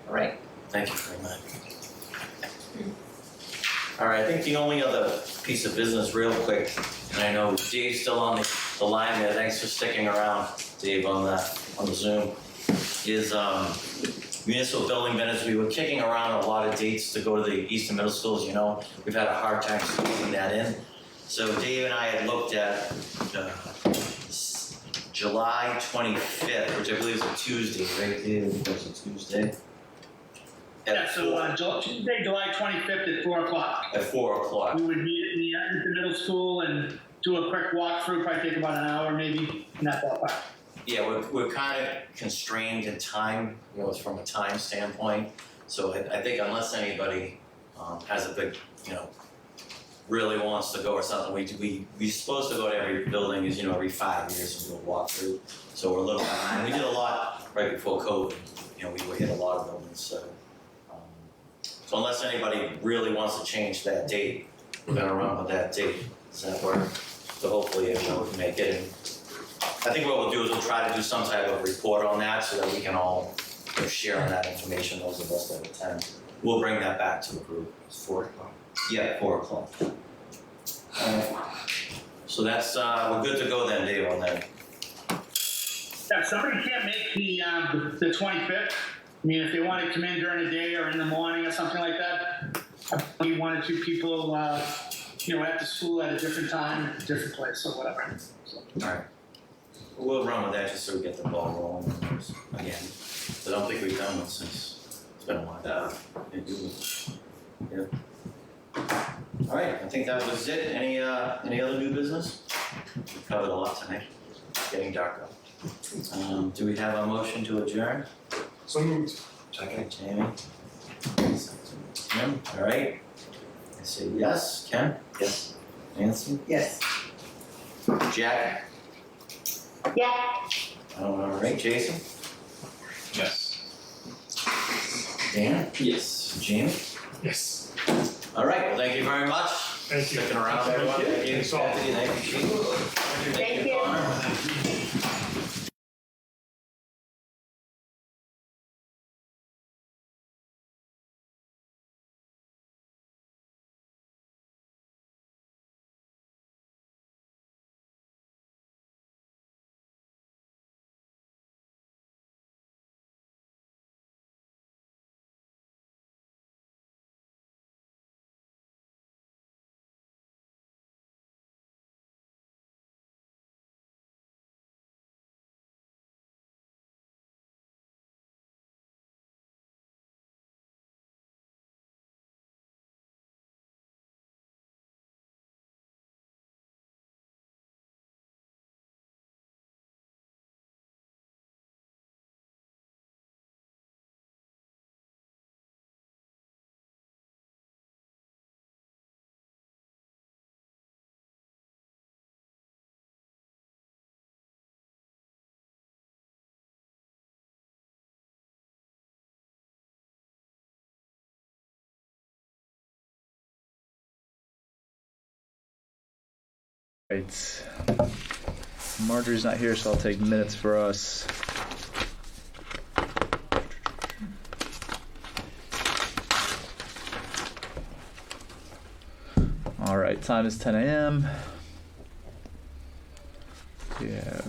All right, thank you very much. All right, I think the only other piece of business real quick, and I know Dave's still on the line there, thanks for sticking around, Dave, on the Zoom, is municipal building minutes. We were kicking around a lot of dates to go to the Eastern Middle Schools, you know, we've had a hard time squeezing that in. So Dave and I had looked at July 25th, which I believe is a Tuesday, right? David? It was a Tuesday.
Yeah, so Tuesday, July 25th at 4 o'clock.
At 4 o'clock.
We would meet at the middle school and do a quick walkthrough, probably take about an hour maybe, in that ballpark.
Yeah, we're kind of constrained in time, from a time standpoint. So I think unless anybody has a big, really wants to go or something, we're supposed to go to every building, every 5 years and do a walkthrough. So we're a little behind. We did a lot right before COVID. We hit a lot of buildings. So unless anybody really wants to change that date, we're gonna run with that date. Does that work? So hopefully, we can make it. And I think what we'll do is we'll try to do some type of report on that so that we can all share on that information, those of us that attend. We'll bring that back to the group. It's 4 o'clock. Yeah, 4 o'clock. So that's, we're good to go then, Dave, on that.
Yeah, if somebody can't make the 25th, I mean, if they want to come in during the day or in the morning or something like that, maybe 1 or 2 people, at the school at a different time, at a different place or whatever. So.
All right. We'll run with that just so we get the ball rolling again. I don't think we've done one since it's been a while. All right, I think that was it. Any other new business? We covered a lot tonight. It's getting dark out. Do we have a motion to adjourn?
So moved.
Second, Jamie. Kim, all right. I say yes. Ken? Yes. Nancy?
Yes.
Jack?
Yeah.
All right, Jason?
Yes.
Dan? Yes. Jamie?
Yes.
All right, well, thank you very much.
Thank you.
Sticking around, everyone. Thank you.
Thanks all.
Anthony, thank you, Chief.
Thank you.
Connor.
Right. Marjorie's not here, so I'll take minutes for us. All right, time is 10 a.m. We have